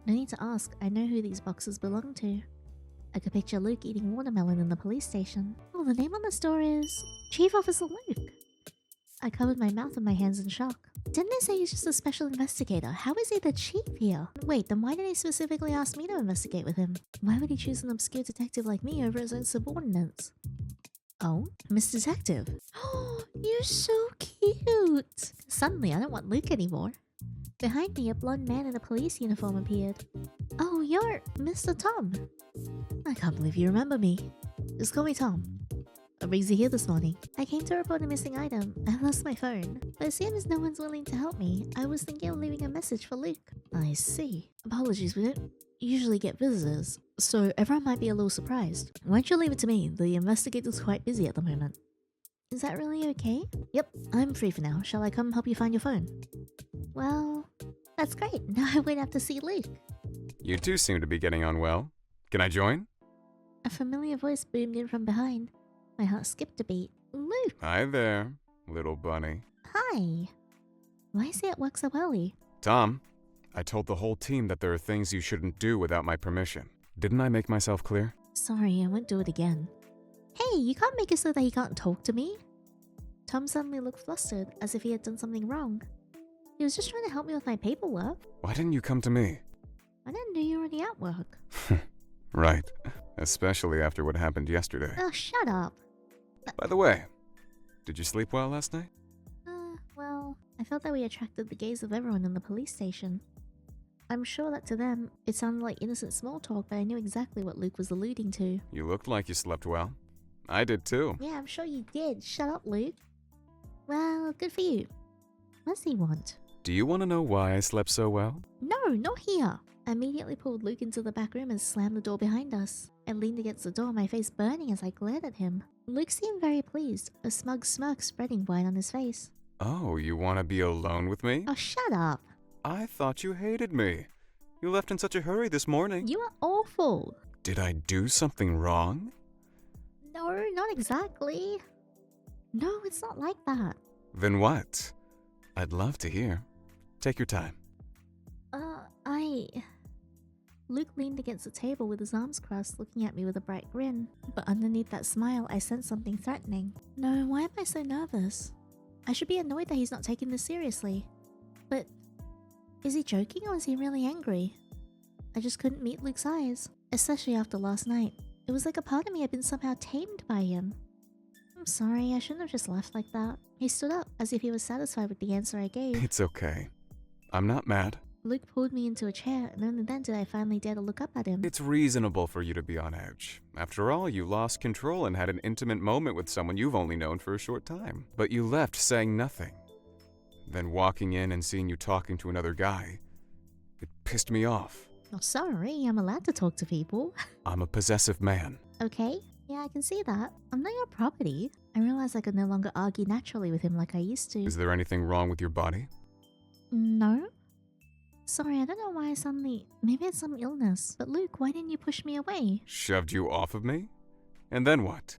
No need to ask, I know who these boxes belong to. I could picture Luke eating watermelon in the police station. Oh, the name on the store is Chief Officer Luke. I covered my mouth with my hands in shock. Didn't they say he's just a special investigator? How is he the chief here? Wait, then why did he specifically ask me to investigate with him? Why would he choose an obscure detective like me over his own subordinates? Oh, Miss Detective. Oh, you're so cute. Suddenly, I don't want Luke anymore. Behind me, a blonde man in a police uniform appeared. Oh, you're Mr. Tom. I can't believe you remember me. Just call me Tom. What brings you here this morning? I came to report a missing item. I lost my phone. But it seems no one's willing to help me. I was thinking of leaving a message for Luke. I see. Apologies, we don't usually get visitors, so everyone might be a little surprised. Why don't you leave it to me? The investigator's quite busy at the moment. Is that really okay? Yep, I'm free for now. Shall I come help you find your phone? Well, that's great. Now I won't have to see Luke. You two seem to be getting on well. Can I join? A familiar voice boomed in from behind. My heart skipped a beat. Luke! Hi there, little bunny. Hi! Why is he at work so early? Tom, I told the whole team that there are things you shouldn't do without my permission. Didn't I make myself clear? Sorry, I won't do it again. Hey, you can't make it so that he can't talk to me. Tom suddenly looked flustered, as if he had done something wrong. He was just trying to help me with my paperwork. Why didn't you come to me? I didn't know you were already at work. Right. Especially after what happened yesterday. Oh, shut up. By the way, did you sleep well last night? Well, I felt that we attracted the gaze of everyone in the police station. I'm sure that to them, it sounded like innocent small talk, but I knew exactly what Luke was alluding to. You looked like you slept well. I did too. Yeah, I'm sure you did. Shut up, Luke. Well, good for you. What does he want? Do you want to know why I slept so well? No, not here. I immediately pulled Luke into the back room and slammed the door behind us. I leaned against the door, my face burning as I glared at him. Luke seemed very pleased, a smug smirk spreading wide on his face. Oh, you want to be alone with me? Oh, shut up. I thought you hated me. You left in such a hurry this morning. You are awful. Did I do something wrong? No, not exactly. No, it's not like that. Then what? I'd love to hear. Take your time. Luke leaned against the table with his arms crossed, looking at me with a bright grin. But underneath that smile, I sensed something threatening. No, why am I so nervous? I should be annoyed that he's not taking this seriously. But is he joking or is he really angry? I just couldn't meet Luke's eyes, especially after last night. It was like a part of me had been somehow tamed by him. I'm sorry, I shouldn't have just laughed like that. He stood up, as if he was satisfied with the answer I gave. It's okay. I'm not mad. Luke pulled me into a chair, and only then did I finally dare to look up at him. It's reasonable for you to be on edge. After all, you lost control and had an intimate moment with someone you've only known for a short time. But you left saying nothing. Then walking in and seeing you talking to another guy, it pissed me off. Oh, sorry, I'm allowed to talk to people. I'm a possessive man. Okay, yeah, I can see that. I'm not your property. I realized I could no longer argue naturally with him like I used to. Is there anything wrong with your body? No? Sorry, I don't know why I suddenly... Maybe it's some illness. But Luke, why didn't you push me away? Shoved you off of me? And then what?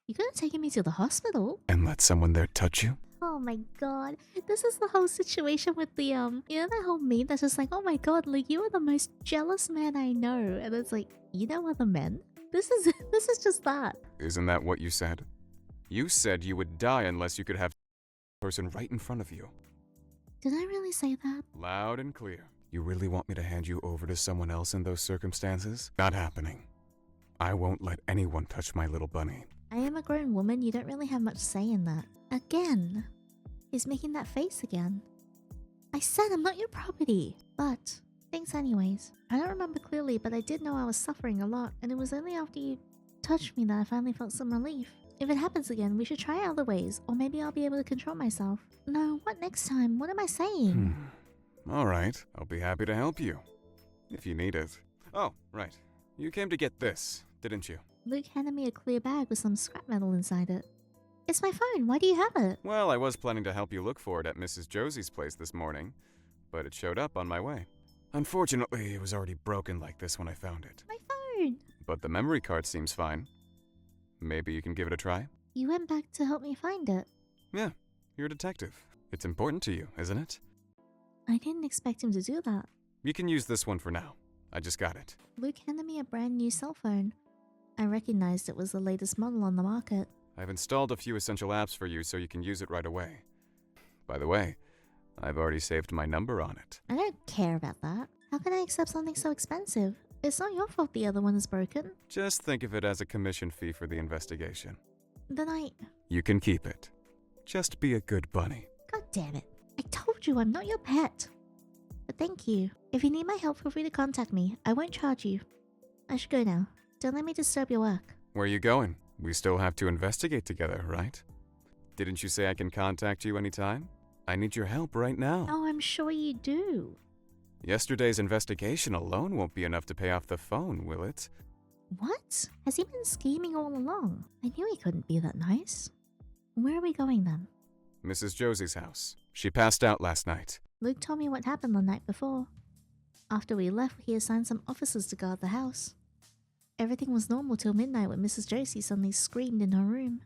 You could have taken me to the hospital. And let someone there touch you? Oh my god. This is the whole situation with the, you know that whole meme that's just like, oh my god, Luke, you are the most jealous man I know. And it's like, you know other men? This is just that. Isn't that what you said? You said you would die unless you could have a person right in front of you. Did I really say that? Loud and clear. You really want me to hand you over to someone else in those circumstances? Not happening. I won't let anyone touch my little bunny. I am a grown woman, you don't really have much say in that. Again. He's making that face again. I said I'm not your property. But, thanks anyways. I don't remember clearly, but I did know I was suffering a lot, and it was only after you touched me that I finally felt some relief. If it happens again, we should try other ways, or maybe I'll be able to control myself. No, what next time? What am I saying? Alright, I'll be happy to help you. If you need it. Oh, right. You came to get this, didn't you? Luke handed me a clear bag with some scrap metal inside it. It's my phone, why do you have it? Well, I was planning to help you look for it at Mrs. Josie's place this morning, but it showed up on my way. Unfortunately, it was already broken like this when I found it. My phone! But the memory card seems fine. Maybe you can give it a try? You went back to help me find it. Yeah, you're a detective. It's important to you, isn't it? I didn't expect him to do that. You can use this one for now. I just got it. Luke handed me a brand new cell phone. I recognized it was the latest model on the market. I've installed a few essential apps for you so you can use it right away. By the way, I've already saved my number on it. I don't care about that. How can I accept something so expensive? It's not your fault the other one is broken. Just think of it as a commission fee for the investigation. Then You can keep it. Just be a good bunny. God damn it. I told you I'm not your pet. But thank you. If you need my help, feel free to contact me. I won't charge you. I should go now. Don't let me disturb your work. Where are you going? We still have to investigate together, right? Didn't you say I can contact you anytime? I need your help right now. Oh, I'm sure you do. Yesterday's investigation alone won't be enough to pay off the phone, will it? What? Has he been scheming all along? I knew he couldn't be that nice. Where are we going then? Mrs. Josie's house. She passed out last night. Luke told me what happened the night before. After we left, he assigned some officers to guard the house. Everything was normal till midnight when Mrs. Josie suddenly screamed in her room.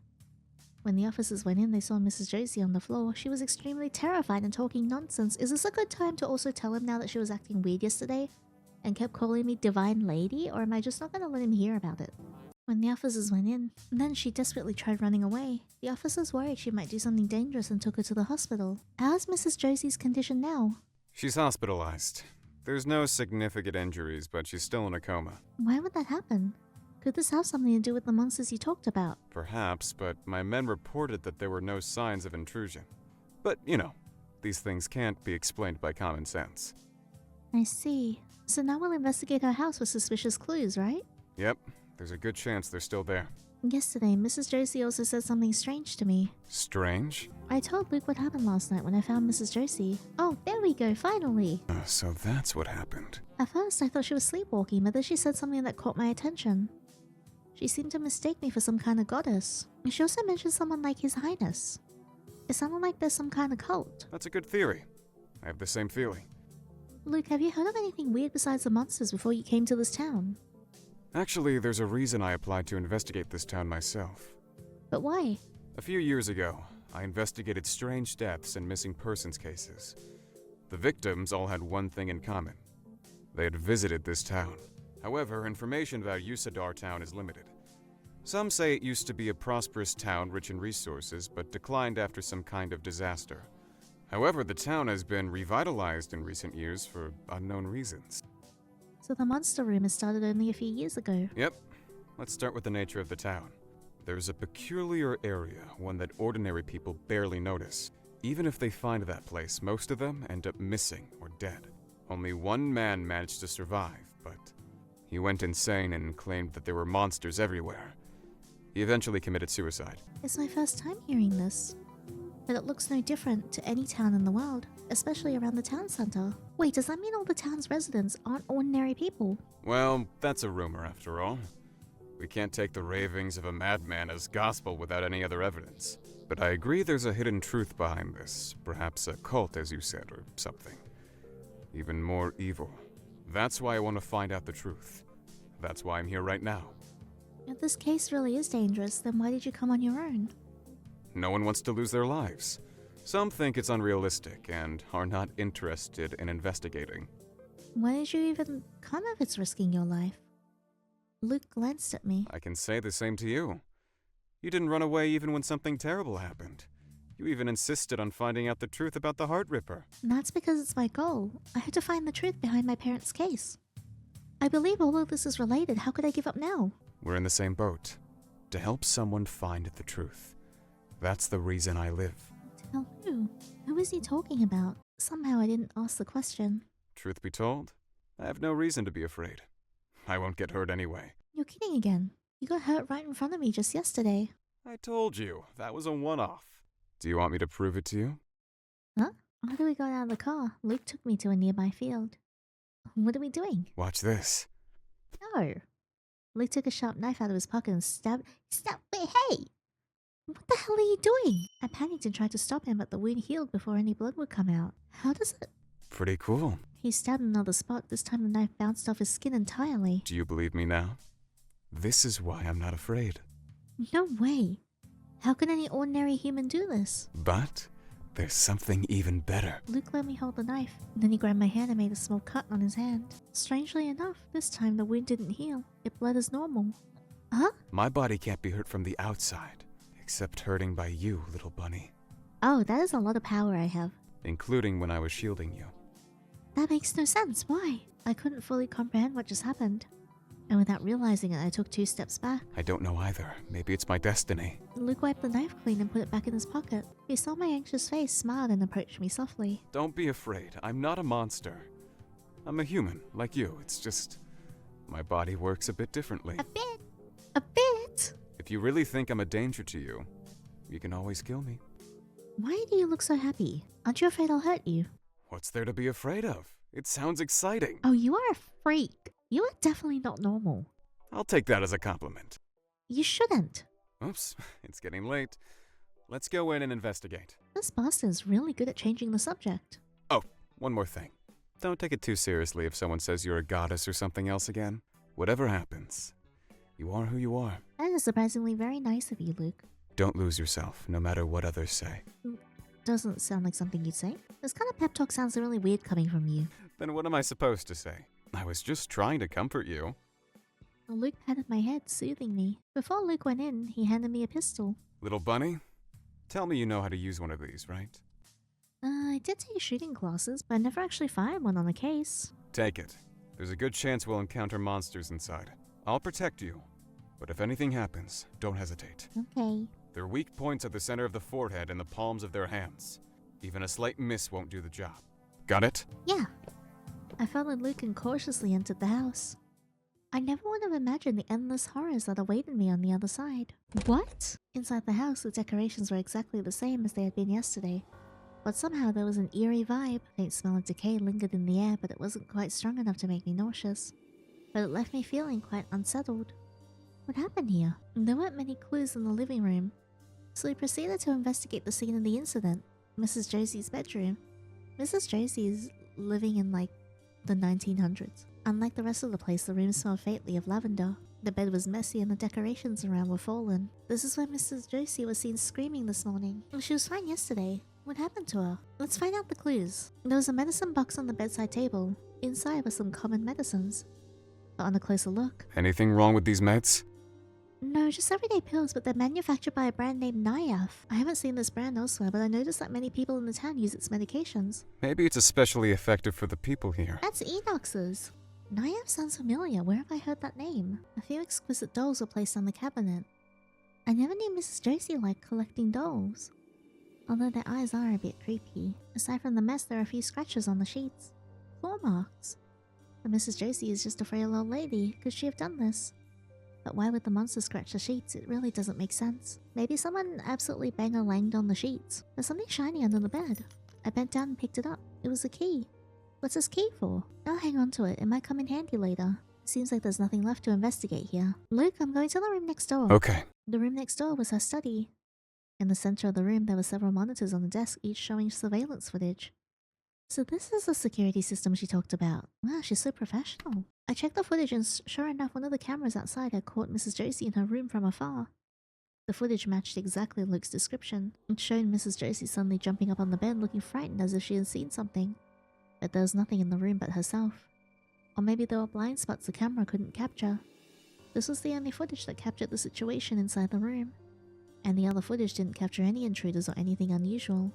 When the officers went in, they saw Mrs. Josie on the floor. She was extremely terrified and talking nonsense. Is this a good time to also tell him now that she was acting weird yesterday? And kept calling me Divine Lady? Or am I just not going to let him hear about it? When the officers went in, then she desperately tried running away. The officers worried she might do something dangerous and took her to the hospital. How's Mrs. Josie's condition now? She's hospitalized. There's no significant injuries, but she's still in a coma. Why would that happen? Could this have something to do with the monsters you talked about? Perhaps, but my men reported that there were no signs of intrusion. But, you know, these things can't be explained by common sense. I see. So now we'll investigate her house for suspicious clues, right? Yep, there's a good chance they're still there. Yesterday, Mrs. Josie also said something strange to me. Strange? I told Luke what happened last night when I found Mrs. Josie. Oh, there we go, finally! So that's what happened. At first, I thought she was sleepwalking, but then she said something that caught my attention. She seemed to mistake me for some kind of goddess. She also mentioned someone like His Highness. It sounded like there's some kind of cult. That's a good theory. I have the same feeling. Luke, have you heard of anything weird besides the monsters before you came to this town? Actually, there's a reason I applied to investigate this town myself. But why? A few years ago, I investigated strange deaths and missing persons cases. The victims all had one thing in common. They had visited this town. However, information about Usodar town is limited. Some say it used to be a prosperous town rich in resources, but declined after some kind of disaster. However, the town has been revitalized in recent years for unknown reasons. So the monster rumor started only a few years ago. Yep. Let's start with the nature of the town. There's a peculiar area, one that ordinary people barely notice. Even if they find that place, most of them end up missing or dead. Only one man managed to survive, but he went insane and claimed that there were monsters everywhere. He eventually committed suicide. It's my first time hearing this. But it looks no different to any town in the world, especially around the town center. Wait, does that mean all the town's residents aren't ordinary people? Well, that's a rumor after all. We can't take the ravings of a madman as gospel without any other evidence. But I agree there's a hidden truth behind this, perhaps a cult as you said, or something. Even more evil. That's why I want to find out the truth. That's why I'm here right now. If this case really is dangerous, then why did you come on your own? No one wants to lose their lives. Some think it's unrealistic and are not interested in investigating. Why did you even come if it's risking your life? Luke glanced at me. I can say the same to you. You didn't run away even when something terrible happened. You even insisted on finding out the truth about the Heart Ripper. That's because it's my goal. I had to find the truth behind my parents' case. I believe all of this is related. How could I give up now? We're in the same boat. To help someone find the truth. That's the reason I live. Tell who? Who is he talking about? Somehow I didn't ask the question. Truth be told, I have no reason to be afraid. I won't get hurt anyway. You're kidding again. You got hurt right in front of me just yesterday. I told you, that was a one-off. Do you want me to prove it to you? Huh? After we got out of the car, Luke took me to a nearby field. What are we doing? Watch this. No. Luke took a sharp knife out of his pocket and stabbed. Wait, hey! What the hell are you doing? I panicked and tried to stop him, but the wound healed before any blood would come out. How does it? Pretty cool. He stabbed another spot. This time the knife bounced off his skin entirely. Do you believe me now? This is why I'm not afraid. No way. How can any ordinary human do this? But there's something even better. Luke let me hold the knife, and then he grabbed my hand and made a small cut on his hand. Strangely enough, this time the wound didn't heal. It bled as normal. Huh? My body can't be hurt from the outside, except hurting by you, little bunny. Oh, that is a lot of power I have. Including when I was shielding you. That makes no sense. Why? I couldn't fully comprehend what just happened. And without realizing it, I took 2 steps back. I don't know either. Maybe it's my destiny. Luke wiped the knife clean and put it back in his pocket. He saw my anxious face, smiled, and approached me softly. Don't be afraid. I'm not a monster. I'm a human, like you. It's just... my body works a bit differently. A bit? A bit? If you really think I'm a danger to you, you can always kill me. Why do you look so happy? Aren't you afraid I'll hurt you? What's there to be afraid of? It sounds exciting. Oh, you are a freak. You are definitely not normal. I'll take that as a compliment. You shouldn't. Oops, it's getting late. Let's go in and investigate. This bastard is really good at changing the subject. Oh, one more thing. Don't take it too seriously if someone says you're a goddess or something else again. Whatever happens, you are who you are. That is surprisingly very nice of you, Luke. Don't lose yourself, no matter what others say. Doesn't sound like something you'd say. This kind of pep talk sounds really weird coming from you. Then what am I supposed to say? I was just trying to comfort you. Luke patted my head, soothing me. Before Luke went in, he handed me a pistol. Little bunny, tell me you know how to use one of these, right? I did take shooting classes, but I never actually fired one on a case. Take it. There's a good chance we'll encounter monsters inside. I'll protect you. But if anything happens, don't hesitate. Okay. Their weak points at the center of the forehead and the palms of their hands. Even a slight miss won't do the job. Got it? Yeah. I followed Luke and cautiously entered the house. I never would have imagined the endless horrors that awaited me on the other side. What? Inside the house, the decorations were exactly the same as they had been yesterday. But somehow there was an eerie vibe. A faint smell of decay lingered in the air, but it wasn't quite strong enough to make me nauseous. But it left me feeling quite unsettled. What happened here? There weren't many clues in the living room, so we proceeded to investigate the scene of the incident. Mrs. Josie's bedroom. Mrs. Josie is living in, like, the 1900s. Unlike the rest of the place, the room smelled faintly of lavender. The bed was messy and the decorations around were fallen. This is where Mrs. Josie was seen screaming this morning. She was fine yesterday. What happened to her? Let's find out the clues. There was a medicine box on the bedside table. Inside were some common medicines. But on a closer look... Anything wrong with these meds? No, just everyday pills, but they're manufactured by a brand named Nayaf. I haven't seen this brand elsewhere, but I noticed that many people in the town use its medications. Maybe it's especially effective for the people here. That's Enox's. Nayaf sounds familiar. Where have I heard that name? A few exquisite dolls were placed on the cabinet. I never knew Mrs. Josie liked collecting dolls. Although their eyes are a bit creepy. Aside from the mess, there are a few scratches on the sheets. Claw marks. But Mrs. Josie is just a frail old lady. Could she have done this? But why would the monster scratch the sheets? It really doesn't make sense. Maybe someone absolutely bang-a-langed on the sheets. There's something shiny under the bed. I bent down and picked it up. It was a key. What's this key for? I'll hang on to it. It might come in handy later. Seems like there's nothing left to investigate here. Luke, I'm going to the room next door. Okay. The room next door was her study. In the center of the room, there were several monitors on the desk, each showing surveillance footage. So this is the security system she talked about. Wow, she's so professional. I checked the footage and sure enough, one of the cameras outside had caught Mrs. Josie in her room from afar. The footage matched exactly Luke's description. It showed Mrs. Josie suddenly jumping up on the bed, looking frightened as if she had seen something. But there was nothing in the room but herself. Or maybe there were blind spots the camera couldn't capture. This was the only footage that captured the situation inside the room. And the other footage didn't capture any intruders or anything unusual.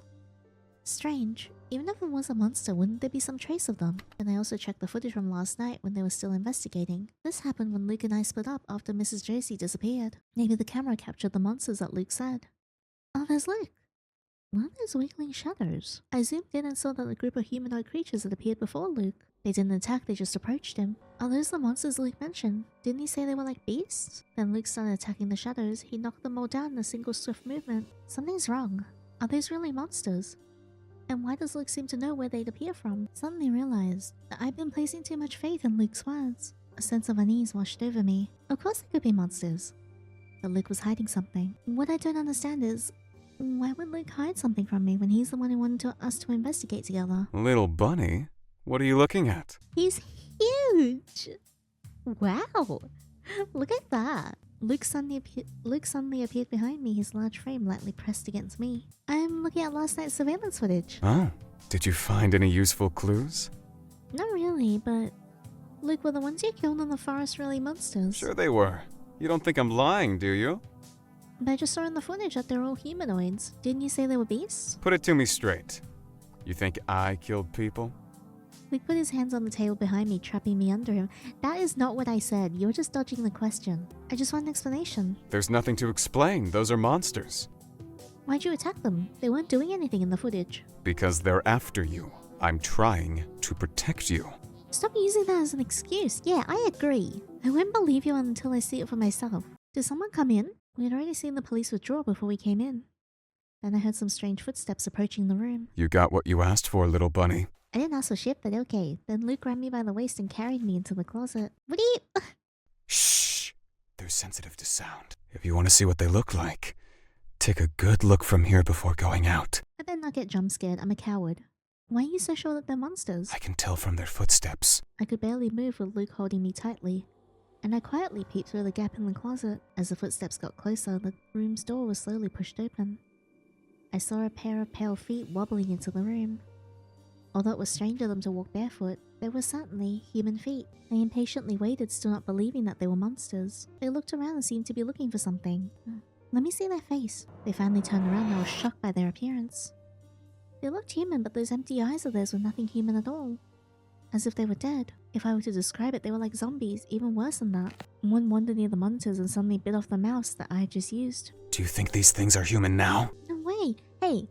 Strange. Even if it was a monster, wouldn't there be some trace of them? And I also checked the footage from last night when they were still investigating. This happened when Luke and I split up after Mrs. Josie disappeared. Maybe the camera captured the monsters that Luke said. Oh, there's Luke. What are those wiggling shadows? I zoomed in and saw that a group of humanoid creatures had appeared before Luke. They didn't attack, they just approached him. Are those the monsters Luke mentioned? Didn't he say they were like beasts? Then Luke started attacking the shadows. He knocked them all down in a single swift movement. Something's wrong. Are those really monsters? And why does Luke seem to know where they'd appear from? Suddenly realized that I'd been placing too much faith in Luke's words. A sense of unease washed over me. Of course they could be monsters. But Luke was hiding something. What I don't understand is, why would Luke hide something from me when he's the one who wanted us to investigate together? Little bunny? What are you looking at? He's huge! Wow! Look at that! Luke suddenly appeared behind me, his large frame lightly pressed against me. I'm looking at last night's surveillance footage. Oh, did you find any useful clues? Not really, but... Luke, were the ones you killed in the forest really monsters? Sure they were. You don't think I'm lying, do you? But I just saw in the footage that they're all humanoids. Didn't you say they were beasts? Put it to me straight. You think I killed people? Luke put his hands on the table behind me, trapping me under him. That is not what I said. You're just dodging the question. I just want an explanation. There's nothing to explain. Those are monsters. Why'd you attack them? They weren't doing anything in the footage. Because they're after you. I'm trying to protect you. Stop using that as an excuse. Yeah, I agree. I wouldn't believe you until I see it for myself. Did someone come in? We had already seen the police withdraw before we came in. Then I heard some strange footsteps approaching the room. You got what you asked for, little bunny. I didn't ask for shit, but okay. Then Luke grabbed me by the waist and carried me into the closet. What are you... Shh! They're sensitive to sound. If you want to see what they look like, take a good look from here before going out. I better not get jump scared. I'm a coward. Why are you so sure that they're monsters? I can tell from their footsteps. I could barely move with Luke holding me tightly, and I quietly peeped through the gap in the closet. As the footsteps got closer, the room's door was slowly pushed open. I saw a pair of pale feet wobbling into the room. Although it was strange of them to walk barefoot, they were certainly human feet. I impatiently waited, still not believing that they were monsters. They looked around and seemed to be looking for something. Let me see their face. They finally turned around and I was shocked by their appearance. They looked human, but those empty eyes of theirs were nothing human at all. As if they were dead. If I were to describe it, they were like zombies, even worse than that. One wandered near the monitors and suddenly bit off the mouse that I had just used. Do you think these things are human now? No way! Hey,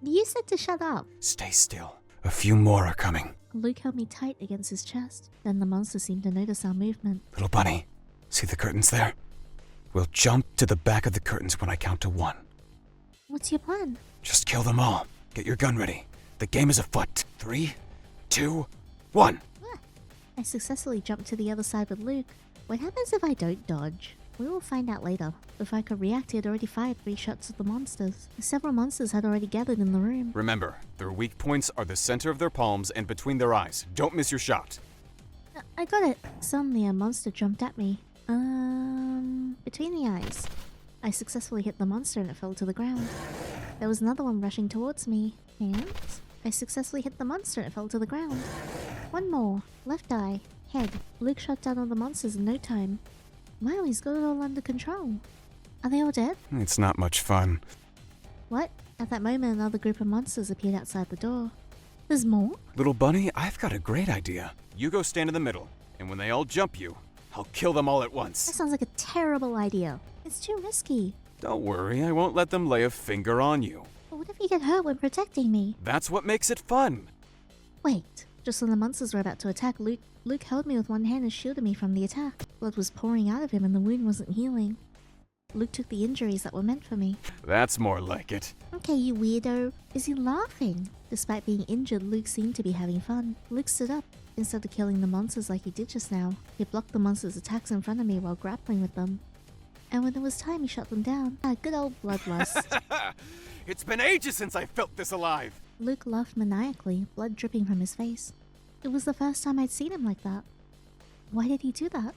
You said to shut up. Stay still. A few more are coming. Luke held me tight against his chest. Then the monster seemed to notice our movement. Little bunny, see the curtains there? We'll jump to the back of the curtains when I count to 1. What's your plan? Just kill them all. Get your gun ready. The game is afoot. 3, 2, 1. I successfully jumped to the other side with Luke. What happens if I don't dodge? We will find out later. Before I could react, he had already fired 3 shots at the monsters. Several monsters had already gathered in the room. Remember, their weak points are the center of their palms and between their eyes. Don't miss your shot. I got it. Suddenly a monster jumped at me. Between the eyes. I successfully hit the monster and it fell to the ground. There was another one rushing towards me. Hands? I successfully hit the monster and it fell to the ground. One more. Left eye. Head. Luke shot down all the monsters in no time. Wow, he's got it all under control. Are they all dead? It's not much fun. What? At that moment, another group of monsters appeared outside the door. There's more? Little bunny, I've got a great idea. You go stand in the middle, and when they all jump you, I'll kill them all at That once. sounds like a terrible idea. It's too risky. Don't worry, I won't let them lay a finger on you. But what if you get hurt when protecting me? That's what makes it fun. Wait. Just when the monsters were about to attack, Luke held me with one hand and shielded me from the attack. Blood was pouring out of him and the wound wasn't healing. Luke took the injuries that were meant for me. That's more like it. Okay, you weirdo. Is he laughing? Despite being injured, Luke seemed to be having fun. Luke stood up. Instead of killing the monsters like he did just now, he blocked the monsters' attacks in front of me while grappling with them. And when it was time, he shut them down. Good old bloodlust. It's been ages since I felt this alive. Luke laughed maniacally, blood dripping from his face. It was the first time I'd seen him like that. Why did he do that?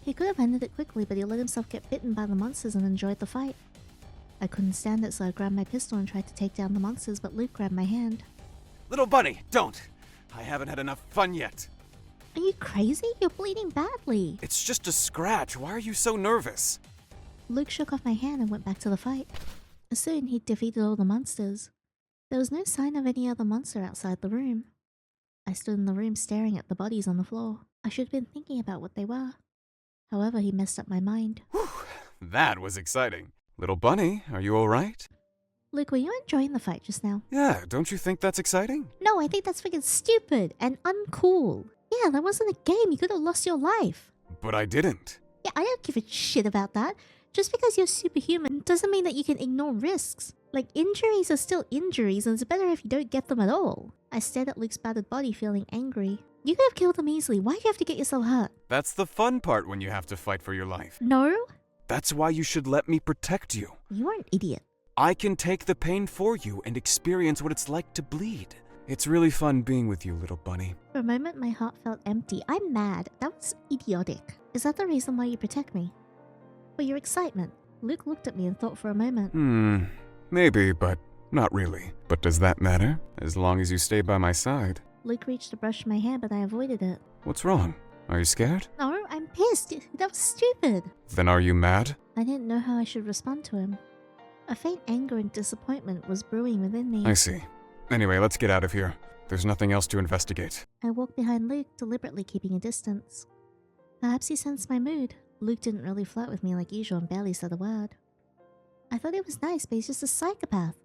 He could have ended it quickly, but he let himself get bitten by the monsters and enjoyed the fight. I couldn't stand it, so I grabbed my pistol and tried to take down the monsters, but Luke grabbed my hand. Little bunny, don't. I haven't had enough fun yet. Are you crazy? You're bleeding badly. It's just a scratch. Why are you so nervous? Luke shook off my hand and went back to the fight. Soon, he'd defeated all the monsters. There was no sign of any other monster outside the room. I stood in the room staring at the bodies on the floor. I should have been thinking about what they were. However, he messed up my mind. Whew, that was exciting. Little bunny, are you alright? Luke, were you enjoying the fight just now? Yeah, don't you think that's exciting? No, I think that's freaking stupid and uncool. Yeah, that wasn't a game. You could have lost your life. But I didn't. Yeah, I don't give a shit about that. Just because you're superhuman doesn't mean that you can ignore risks. Like, injuries are still injuries, and it's better if you don't get them at all. I stared at Luke's battered body, feeling angry. You could have killed him easily. Why'd you have to get yourself hurt? That's the fun part when you have to fight for your life. No? That's why you should let me protect you. You are an idiot. I can take the pain for you and experience what it's like to bleed. It's really fun being with you, little bunny. For a moment, my heart felt empty. I'm mad. That was idiotic. Is that the reason why you protect me? For your excitement? Luke looked at me and thought for a moment. Maybe, but not really. But does that matter? As long as you stay by my side. Luke reached to brush my hair, but I avoided it. What's wrong? Are you scared? No, I'm pissed. That was stupid. Then are you mad? I didn't know how I should respond to him. A faint anger and disappointment was brewing within me. I see. Anyway, let's get out of here. There's nothing else to investigate. I walked behind Luke, deliberately keeping a distance. Perhaps he sensed my mood. Luke didn't really flirt with me like usual and barely said a word. I thought he was nice, but he's just a psychopath.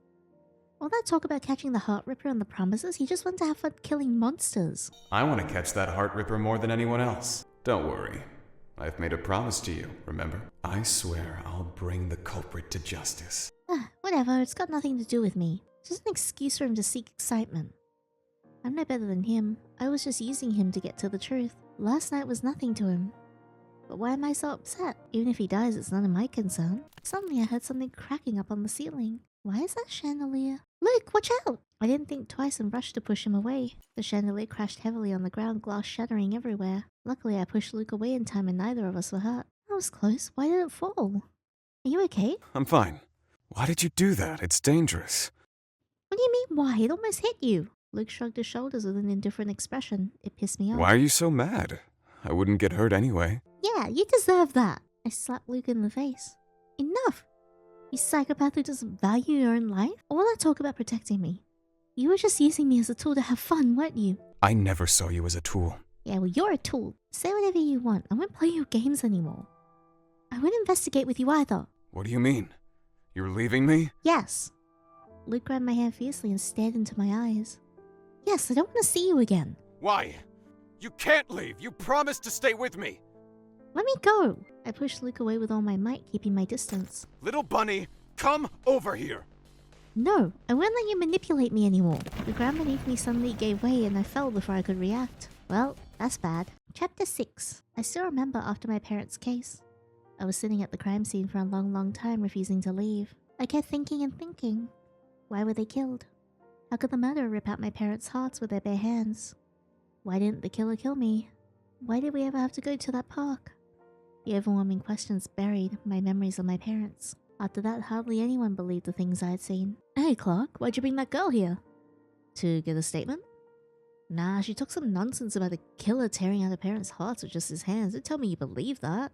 All that talk about catching the Heart Ripper and the promises, he just wanted to have fun killing monsters. I want to catch that Heart Ripper more than anyone else. Don't worry. I've made a promise to you, remember? I swear I'll bring the culprit to justice. Whatever, it's got nothing to do with me. It's just an excuse for him to seek excitement. I'm no better than him. I was just using him to get to the truth. Last night was nothing to him. But why am I so upset? Even if he dies, it's none of my concern. Suddenly I heard something cracking up on the ceiling. Why is that chandelier? Luke, watch out! I didn't think twice and rushed to push him away. The chandelier crashed heavily on the ground, glass shattering everywhere. Luckily, I pushed Luke away in time and neither of us were hurt. That was close. Why did it fall? Are you okay? I'm fine. Why did you do that? It's dangerous. What do you mean, why? It almost hit you. Luke shrugged his shoulders with an indifferent expression. It pissed me off. Why are you so mad? I wouldn't get hurt anyway. Yeah, you deserve that. I slapped Luke in the face. Enough! You psychopath who doesn't value your own life? All that talk about protecting me. You were just using me as a tool to have fun, weren't you? I never saw you as a tool. Yeah, well, you're a tool. Say whatever you want. I won't play your games anymore. I won't investigate with you either. What do you mean? You're leaving me? Yes. Luke grabbed my hand fiercely and stared into my eyes. Yes, I don't want to see you again. Why? You can't leave! You promised to stay with me! Let me go! I pushed Luke away with all my might, keeping my distance. Little bunny, come over here! No, I won't let you manipulate me anymore. The ground beneath me suddenly gave way and I fell before I could react. Well, that's bad. Chapter 6. I still remember after my parents' case. I was sitting at the crime scene for a long time, refusing to leave. I kept thinking and thinking. Why were they killed? How could the murderer rip out my parents' hearts with their bare hands? Why didn't the killer kill me? Why did we ever have to go to that park? The overwhelming questions buried my memories of my parents. After that, hardly anyone believed the things I had seen. Hey Clark, why'd you bring that girl here? To get a statement? Nah, she talked some nonsense about a killer tearing out her parents' hearts with just his hands. Don't tell me you believe that.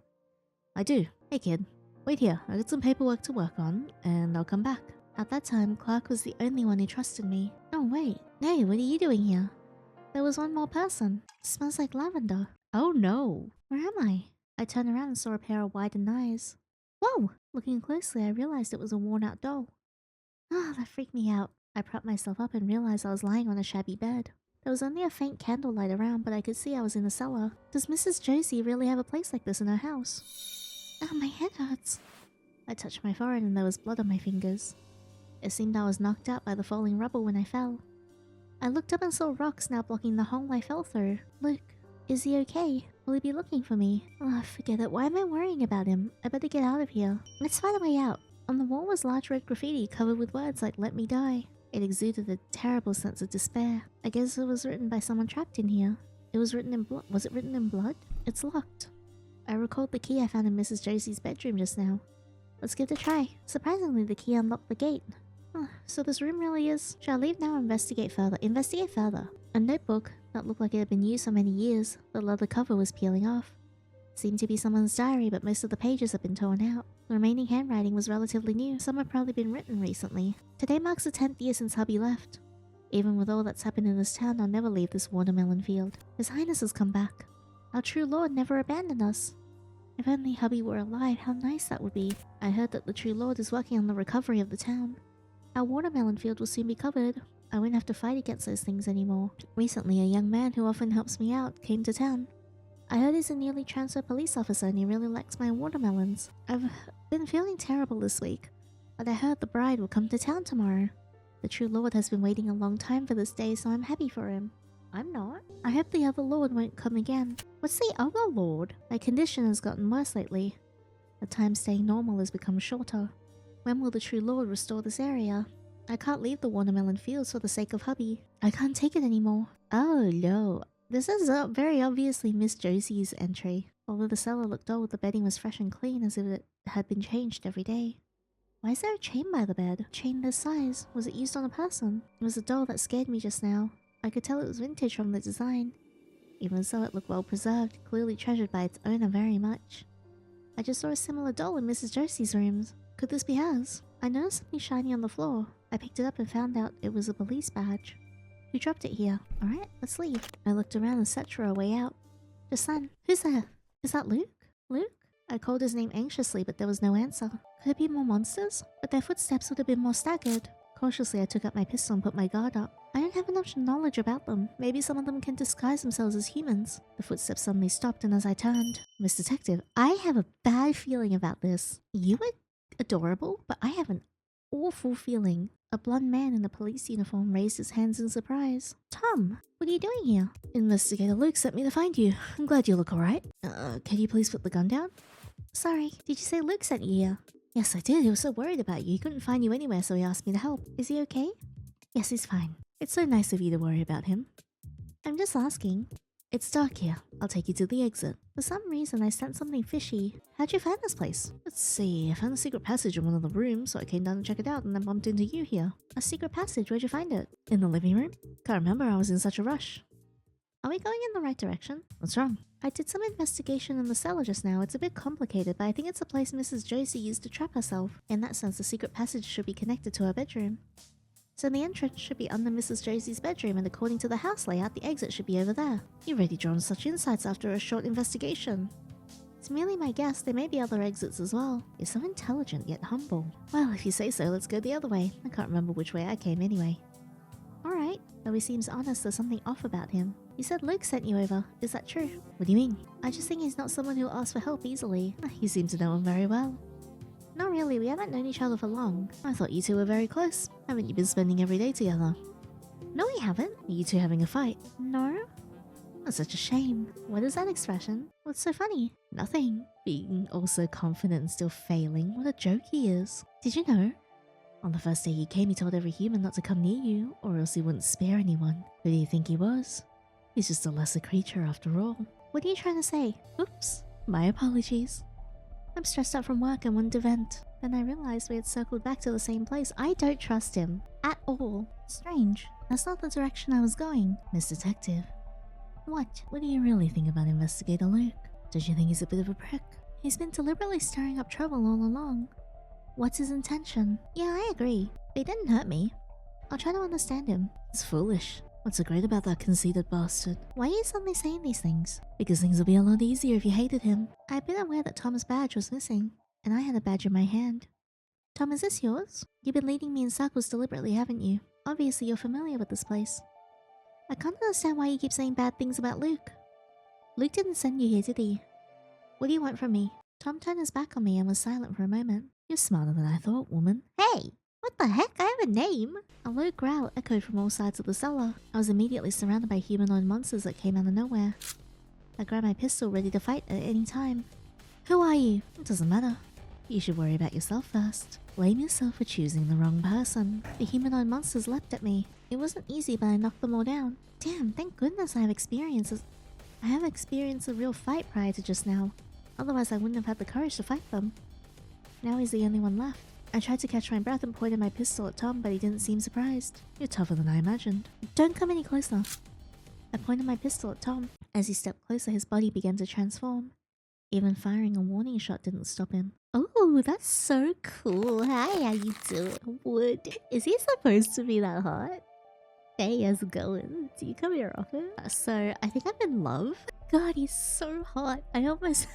I do. Hey kid, wait here. I got some paperwork to work on, and I'll come back. At that time, Clark was the only one who trusted me. Oh wait, hey, what are you doing here? There was one more person. Smells like lavender. Oh no, where am I? I turned around and saw a pair of widened eyes. Whoa! Looking closely, I realized it was a worn-out doll. Ah, that freaked me out. I propped myself up and realized I was lying on a shabby bed. There was only a faint candlelight around, but I could see I was in a cellar. Does Mrs. Josie really have a place like this in her house? Ah, my head hurts. I touched my forehead and there was blood on my fingers. It seemed I was knocked out by the falling rubble when I fell. I looked up and saw rocks now blocking the hole I fell through. Luke, is he okay? Will he be looking for me? Oh, forget it. Why am I worrying about him? I better get out of here. Let's find a way out. On the wall was large red graffiti covered with words like "Let me die." It exuded a terrible sense of despair. I guess it was written by someone trapped in here. It was written in blood. Was it written in blood? It's locked. I recalled the key I found in Mrs. Josie's bedroom just now. Let's give it a try. Surprisingly, the key unlocked the gate. So this room really is... Shall I leave now or investigate further? Investigate further. A notebook that looked like it had been used for many years. The leather cover was peeling off. Seemed to be someone's diary, but most of the pages had been torn out. The remaining handwriting was relatively new. Some had probably been written recently. Today marks the 10th year since hubby left. Even with all that's happened in this town, I'll never leave this watermelon field. His Highness has come back. Our true lord never abandoned us. If only hubby were alive, how nice that would be. I heard that the true lord is working on the recovery of the town. Our watermelon field will soon be covered. I won't have to fight against those things anymore. Recently, a young man who often helps me out came to town. I heard he's a newly transferred police officer and he really likes my watermelons. I've been feeling terrible this week, but I heard the bride will come to town tomorrow. The true lord has been waiting a long time for this day, so I'm happy for him. I'm not. I hope the other lord won't come again. What's the other lord? My condition has gotten worse lately. The time staying normal has become shorter. When will the true lord restore this area? I can't leave the watermelon fields for the sake of hubby. I can't take it anymore. Oh no. This is very obviously Miss Josie's entry. Although the cellar looked old, the bedding was fresh and clean as if it had been changed every day. Why is there a chain by the bed? A chain this size? Was it used on a person? It was a doll that scared me just now. I could tell it was vintage from the design. Even so, it looked well preserved, clearly treasured by its owner very much. I just saw a similar doll in Mrs. Josie's rooms. Could this be hers? I noticed something shiny on the floor. I picked it up and found out it was a police badge. Who dropped it here? Alright, let's leave. I looked around and searched for a way out. Just then, who's there? Is that Luke? Luke? I called his name anxiously, but there was no answer. Could it be more monsters? But their footsteps would have been more staggered. Cautiously, I took out my pistol and put my guard up. I don't have enough knowledge about them. Maybe some of them can disguise themselves as humans. The footsteps suddenly stopped, and as I turned... Miss Detective, I have a bad feeling about this. You are adorable, but I have an awful feeling. A blonde man in a police uniform raised his hands in surprise. Tom, what are you doing here? Investigator Luke sent me to find you. I'm glad you look alright. Can you please put the gun down? Sorry, did you say Luke sent you here? Yes, I did. He was so worried about you. He couldn't find you anywhere, so he asked me to help. Is he okay? Yes, he's fine. It's so nice of you to worry about him. I'm just asking. It's dark here. I'll take you to the exit. For some reason, I sensed something fishy. How'd you find this place? Let's see. I found a secret passage in one of the rooms, so I came down to check it out and then bumped into you here. A secret passage? Where'd you find it? In the living room? Can't remember. I was in such a rush. Are we going in the right direction? What's wrong? I did some investigation in the cellar just now. It's a bit complicated, but I think it's a place Mrs. Josie used to trap herself. In that sense, the secret passage should be connected to her bedroom. So the entrance should be under Mrs. Josie's bedroom, and according to the house layout, the exit should be over there. You've already drawn such insights after a short investigation. It's merely my guess, there may be other exits as well. You're so intelligent yet humble. Well, if you say so, let's go the other way. I can't remember which way I came anyway. Alright, though he seems honest, there's something off about him. You said Luke sent you over, is that true? What do you mean? I just think he's not someone who'll ask for help easily. You seem to know him very well. Not really, we haven't known each other for long. I thought you two were very close. Haven't you been spending every day together? No, we haven't. Are you two having a fight? No? That's such a shame. What is that expression? What's so funny? Nothing. Being also confident and still failing. What a joke he is. Did you know? On the first day you came, he told every human not to come near you, or else he wouldn't spare anyone. Who do you think he was? He's just a lesser creature after all. What are you trying to say? Oops. My apologies. I'm stressed out from work and wanted to vent. Then I realized we had circled back to the same place. I don't trust him. At all. Strange. That's not the direction I was going, Miss Detective. What? What do you really think about Investigator Luke? Don't you think he's a bit of a prick? He's been deliberately stirring up trouble all along. What's his intention? Yeah, I agree. But he didn't hurt me. I'll try to understand him. It's foolish. What's so great about that conceited bastard? Why are you suddenly saying these things? Because things would be a lot easier if you hated him. I've been aware that Tom's badge was missing, and I had a badge in my hand. Tom, is this yours? You've been leading me in circles deliberately, haven't you? Obviously, you're familiar with this place. I can't understand why you keep saying bad things about Luke. Luke didn't send you here, did he? What do you want from me? Tom turned his back on me and was silent for a moment. You're smarter than I thought, woman. Hey! What the heck? I have a name! A low growl echoed from all sides of the cellar. I was immediately surrounded by humanoid monsters that came out of nowhere. I grabbed my pistol, ready to fight at any time. Who are you? It doesn't matter. You should worry about yourself first. Blame yourself for choosing the wrong person. The humanoid monsters leapt at me. It wasn't easy, but I knocked them all down. Damn, thank goodness I have experienced a real fight prior to just now. Otherwise I wouldn't have had the courage to fight them. Now he's the only one left. I tried to catch my breath and pointed my pistol at Tom, but he didn't seem surprised. You're tougher than I imagined. Don't come any closer. I pointed my pistol at Tom. As he stepped closer, his body began to transform. Even firing a warning shot didn't stop him. Oh, that's so cool. Hi, how you doing? Wood. Is he supposed to be that hot? Hey, how's it going? Do you come here often? So, I think I'm in love. God, he's so hot. I almost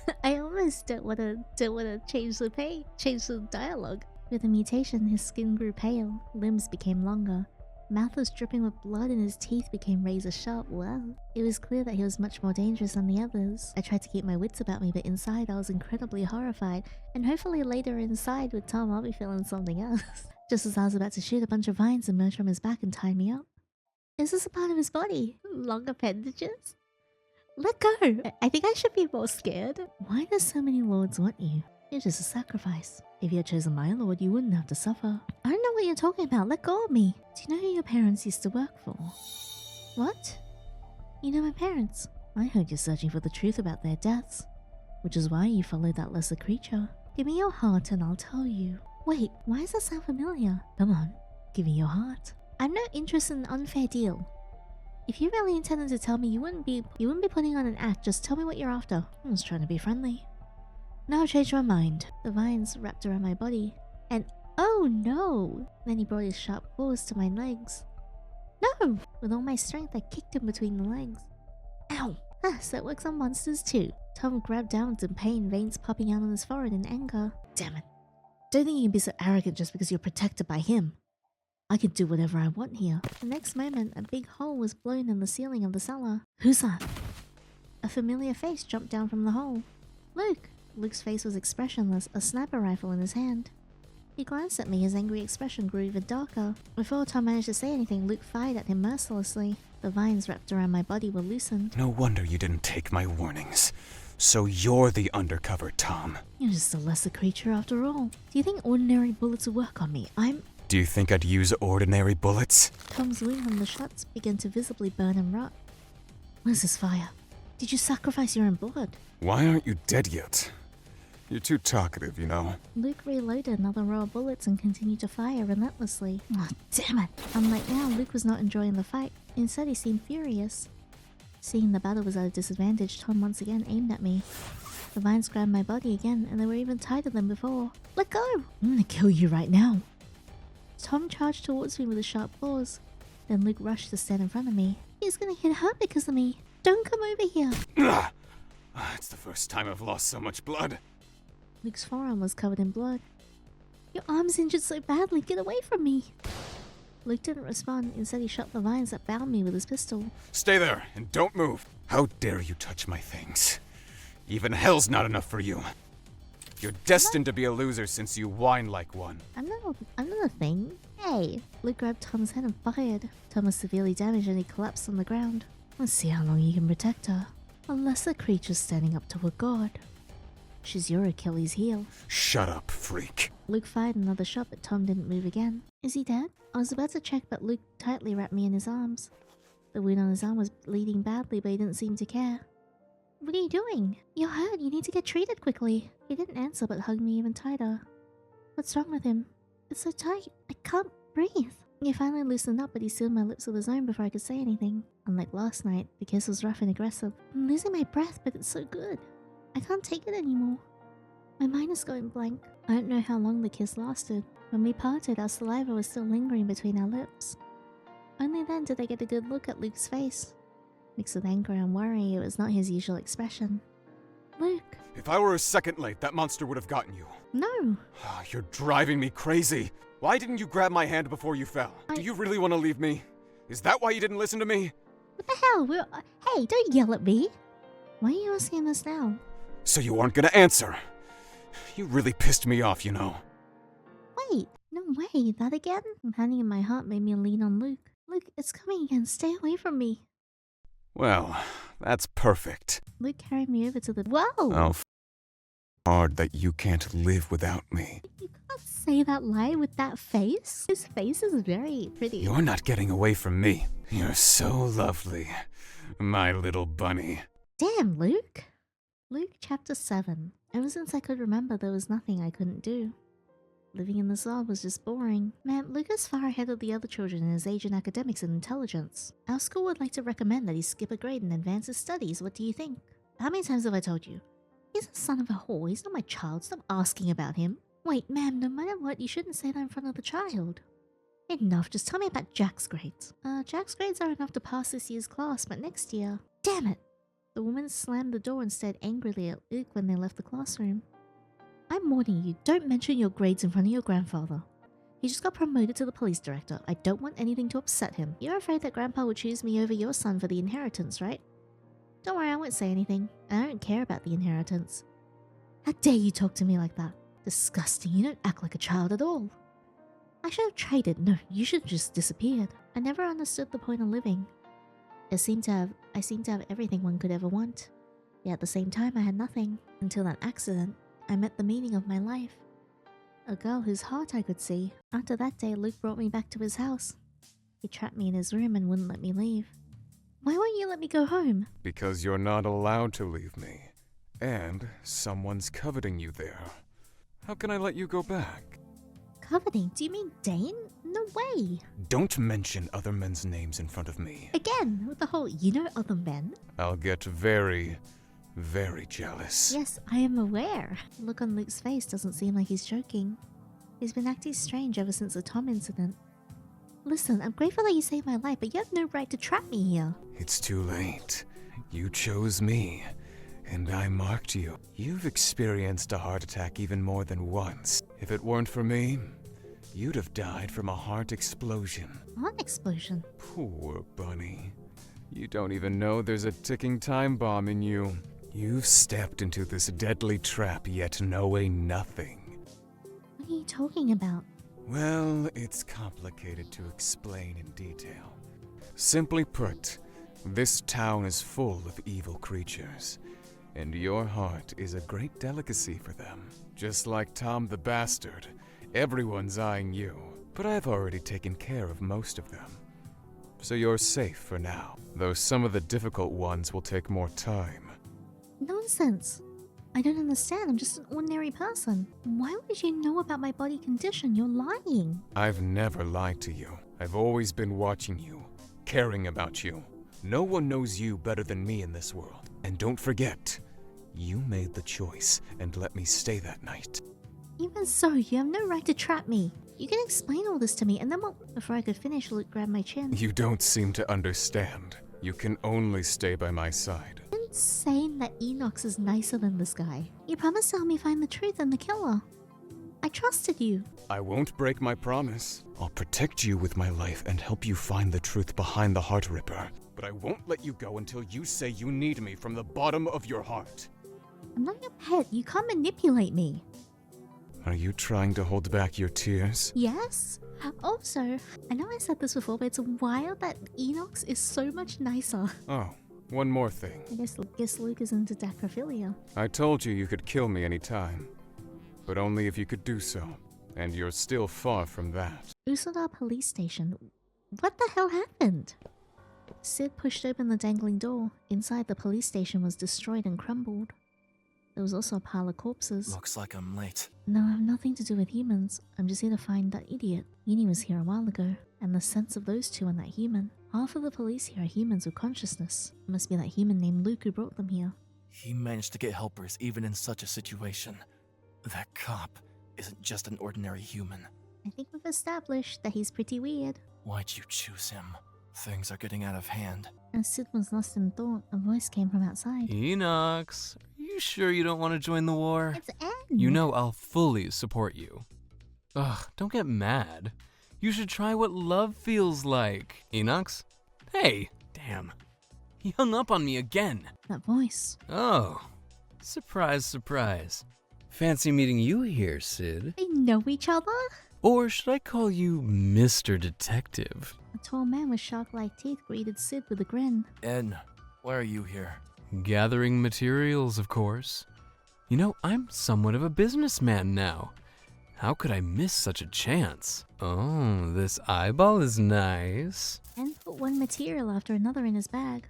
don't wanna change the dialogue. With the mutation, his skin grew pale, limbs became longer. Mouth was dripping with blood and his teeth became razor sharp. Wow. It was clear that he was much more dangerous than the others. I tried to keep my wits about me, but inside I was incredibly horrified. And hopefully later inside with Tom I'll be feeling something else. Just as I was about to shoot, a bunch of vines emerged from his back and tied me up. Is this a part of his body? Long appendages? Let go! I think I should be more scared. Why do so many lords want you? You're just a sacrifice. If you had chosen my lord, you wouldn't have to suffer. I don't know what you're talking about. Let go of me. Do you know who your parents used to work for? What? You know my parents? I heard you're searching for the truth about their deaths, which is why you followed that lesser creature. Give me your heart and I'll tell you. Wait, why does that sound familiar? Come on, give me your heart. I'm not interested in an unfair deal. If you really intended to tell me, you wouldn't be putting on an act. Just tell me what you're after. I was trying to be friendly. Now I've changed my mind. The vines wrapped around my body. And oh no! Then he brought his sharp claws to my legs. No! With all my strength, I kicked him between the legs. Ow! Ah, so it works on monsters too. Tom grabbed down in pain, veins popping out on his forehead in anger. Damn it. Don't think you can be so arrogant just because you're protected by him. I can do whatever I want here. The next moment, a big hole was blown in the ceiling of the cellar. Who's that? A familiar face jumped down from the hole. Luke! Luke's face was expressionless, a sniper rifle in his hand. He glanced at me, his angry expression grew even darker. Before Tom managed to say anything, Luke fired at him mercilessly. The vines wrapped around my body were loosened. No wonder you didn't take my warnings. So you're the undercover, Tom. You're just a lesser creature after all. Do you think ordinary bullets will work on me? Do you think I'd use ordinary bullets? Tom's wound on the shots began to visibly burn and rot. What is this fire? Did you sacrifice your own blood? Why aren't you dead yet? You're too talkative, you know. Luke reloaded another row of bullets and continued to fire relentlessly. Oh, damn it! Unlike now, Luke was not enjoying the fight. Instead, he seemed furious. Seeing the battle was at a disadvantage, Tom once again aimed at me. The vines grabbed my body again, and they were even tighter than before. Let go! I'm gonna kill you right now. Tom charged towards me with his sharp claws. Then Luke rushed to stand in front of me. He's gonna get hurt because of me. Don't come over here. It's the first time I've lost so much blood. Luke's forearm was covered in blood. Your arm's injured so badly, get away from me! Luke didn't respond, instead he shot the vines that bound me with his pistol. Stay there, and don't move. How dare you touch my things? Even hell's not enough for you. You're destined to be a loser since you whine like one. I'm not a thing. Hey! Luke grabbed Tom's head and fired. Tom was severely damaged and he collapsed on the ground. Let's see how long you can protect her. A lesser creature standing up to a god. She's your Achilles heel. Shut up, freak. Luke fired another shot, but Tom didn't move again. Is he dead? I was about to check, but Luke tightly wrapped me in his arms. The wound on his arm was bleeding badly, but he didn't seem to care. What are you doing? You're hurt. You need to get treated quickly. He didn't answer, but hugged me even tighter. What's wrong with him? It's so tight. I can't breathe. He finally loosened up, but he sealed my lips with his own before I could say anything. Unlike last night, the kiss was rough and aggressive. I'm losing my breath, but it's so good. I can't take it anymore. My mind is going blank. I don't know how long the kiss lasted. When we parted, our saliva was still lingering between our lips. Only then did I get a good look at Luke's face. Mixed with anger and worry, it was not his usual expression. Luke. If I were a second late, that monster would have gotten you. No. You're driving me crazy. Why didn't you grab my hand before you fell? Do you really want to leave me? Is that why you didn't listen to me? What the hell? Hey, don't yell at me. Why are you asking this now? So you aren't gonna answer. You really pissed me off, you know. Wait, no way, that again? Handing in my heart made me lean on Luke. Luke, it's coming again, stay away from me. Well, that's perfect. Luke carried me over to the— Whoa! Oh, hard that you can't live without me. You can't say that lie with that face. His face is very pretty. You're not getting away from me. You're so lovely, my little bunny. Damn, Luke. Luke chapter 7. Ever since I could remember, there was nothing I couldn't do. Living in this world was just boring. Man, Luke is far ahead of the other children in his age in academics and intelligence. Our school would like to recommend that he skip a grade and advance his studies. What do you think? How many times have I told you? He's a son of a whore. He's not my child. Stop asking about him. Wait, ma'am, no matter what, you shouldn't say that in front of the child. Enough. Just tell me about Jack's grades. Jack's grades are enough to pass this year's class, but next year... Damn it! The woman slammed the door and stared angrily at Luke when they left the classroom. I'm warning you, don't mention your grades in front of your grandfather. He just got promoted to the police director. I don't want anything to upset him. You're afraid that Grandpa would choose me over your son for the inheritance, right? Don't worry, I won't say anything. I don't care about the inheritance. How dare you talk to me like that? Disgusting, you don't act like a child at all. I should have traded. No, you should have just disappeared. I never understood the point of living. I seem to have everything one could ever want. Yet at the same time, I had nothing. Until that accident, I met the meaning of my life. A girl whose heart I could see. After that day, Luke brought me back to his house. He trapped me in his room and wouldn't let me leave. Why won't you let me go home? Because you're not allowed to leave me. And someone's coveting you there. How can I let you go back? Coveting? Do you mean Dane? No way! Don't mention other men's names in front of me. Again, with the whole, you know other men? I'll get very, very jealous. Yes, I am aware. The look on Luke's face doesn't seem like he's joking. He's been acting strange ever since the Tom incident. Listen, I'm grateful that you saved my life, but you have no right to trap me here. It's too late. You chose me, and I marked you. You've experienced a heart attack even more than once. If it weren't for me, you'd have died from a heart explosion. Heart explosion? Poor bunny. You don't even know there's a ticking time bomb in you. You've stepped into this deadly trap yet knowing nothing. What are you talking about? Well, it's complicated to explain in detail. Simply put, this town is full of evil creatures, and your heart is a great delicacy for them. Just like Tom the Bastard, everyone's eyeing you, but I've already taken care of most of them. So you're safe for now, though some of the difficult ones will take more time. Nonsense. I don't understand, I'm just an ordinary person. Why would you know about my body condition? You're lying. I've never lied to you. I've always been watching you, caring about you. No one knows you better than me in this world. And don't forget, you made the choice and let me stay that night. Even so, you have no right to trap me. You can explain all this to me and then Before I could finish, Luke grabbed my chin. You don't seem to understand. You can only stay by my side. I didn't saying that Enox is nicer than this guy. You promised to help me find the truth and the killer. I trusted you. I won't break my promise. I'll protect you with my life and help you find the truth behind the Heart Ripper. But I won't let you go until you say you need me from the bottom of your heart. I'm not your pet. You can't manipulate me. Are you trying to hold back your tears? Yes? Also, I know I said this before, but it's wild that Enox is so much nicer. Oh, one more thing. I guess Luke is into dacrophilia. I told you you could kill me anytime. But only if you could do so. And you're still far from that. Usodar police station. What the hell happened? Sid pushed open the dangling door. Inside, the police station was destroyed and crumbled. There was also a pile of corpses. Looks like I'm late. No, I have nothing to do with humans. I'm just here to find that idiot. Yinny was here a while ago, and the sense of those two and that human. Half of the police here are humans with consciousness. It must be that human named Luke who brought them here. He managed to get helpers even in such a situation. That cop isn't just an ordinary human. I think we've established that he's pretty weird. Why'd you choose him? Things are getting out of hand. As Sid was lost in thought, a voice came from outside. Enox, are you sure you don't want to join the war? It's Anne! You know I'll fully support you. Ugh, don't get mad. You should try what love feels like. Enox? Hey, damn. He hung up on me again. That voice. Oh, surprise, surprise. Fancy meeting you here, Sid. They know each other? Or should I call you Mr. Detective? A tall man with shark-like teeth greeted Sid with a grin. Ed, why are you here? Gathering materials, of course. You know, I'm somewhat of a businessman now. How could I miss such a chance? Oh, this eyeball is nice. And put one material after another in his bag,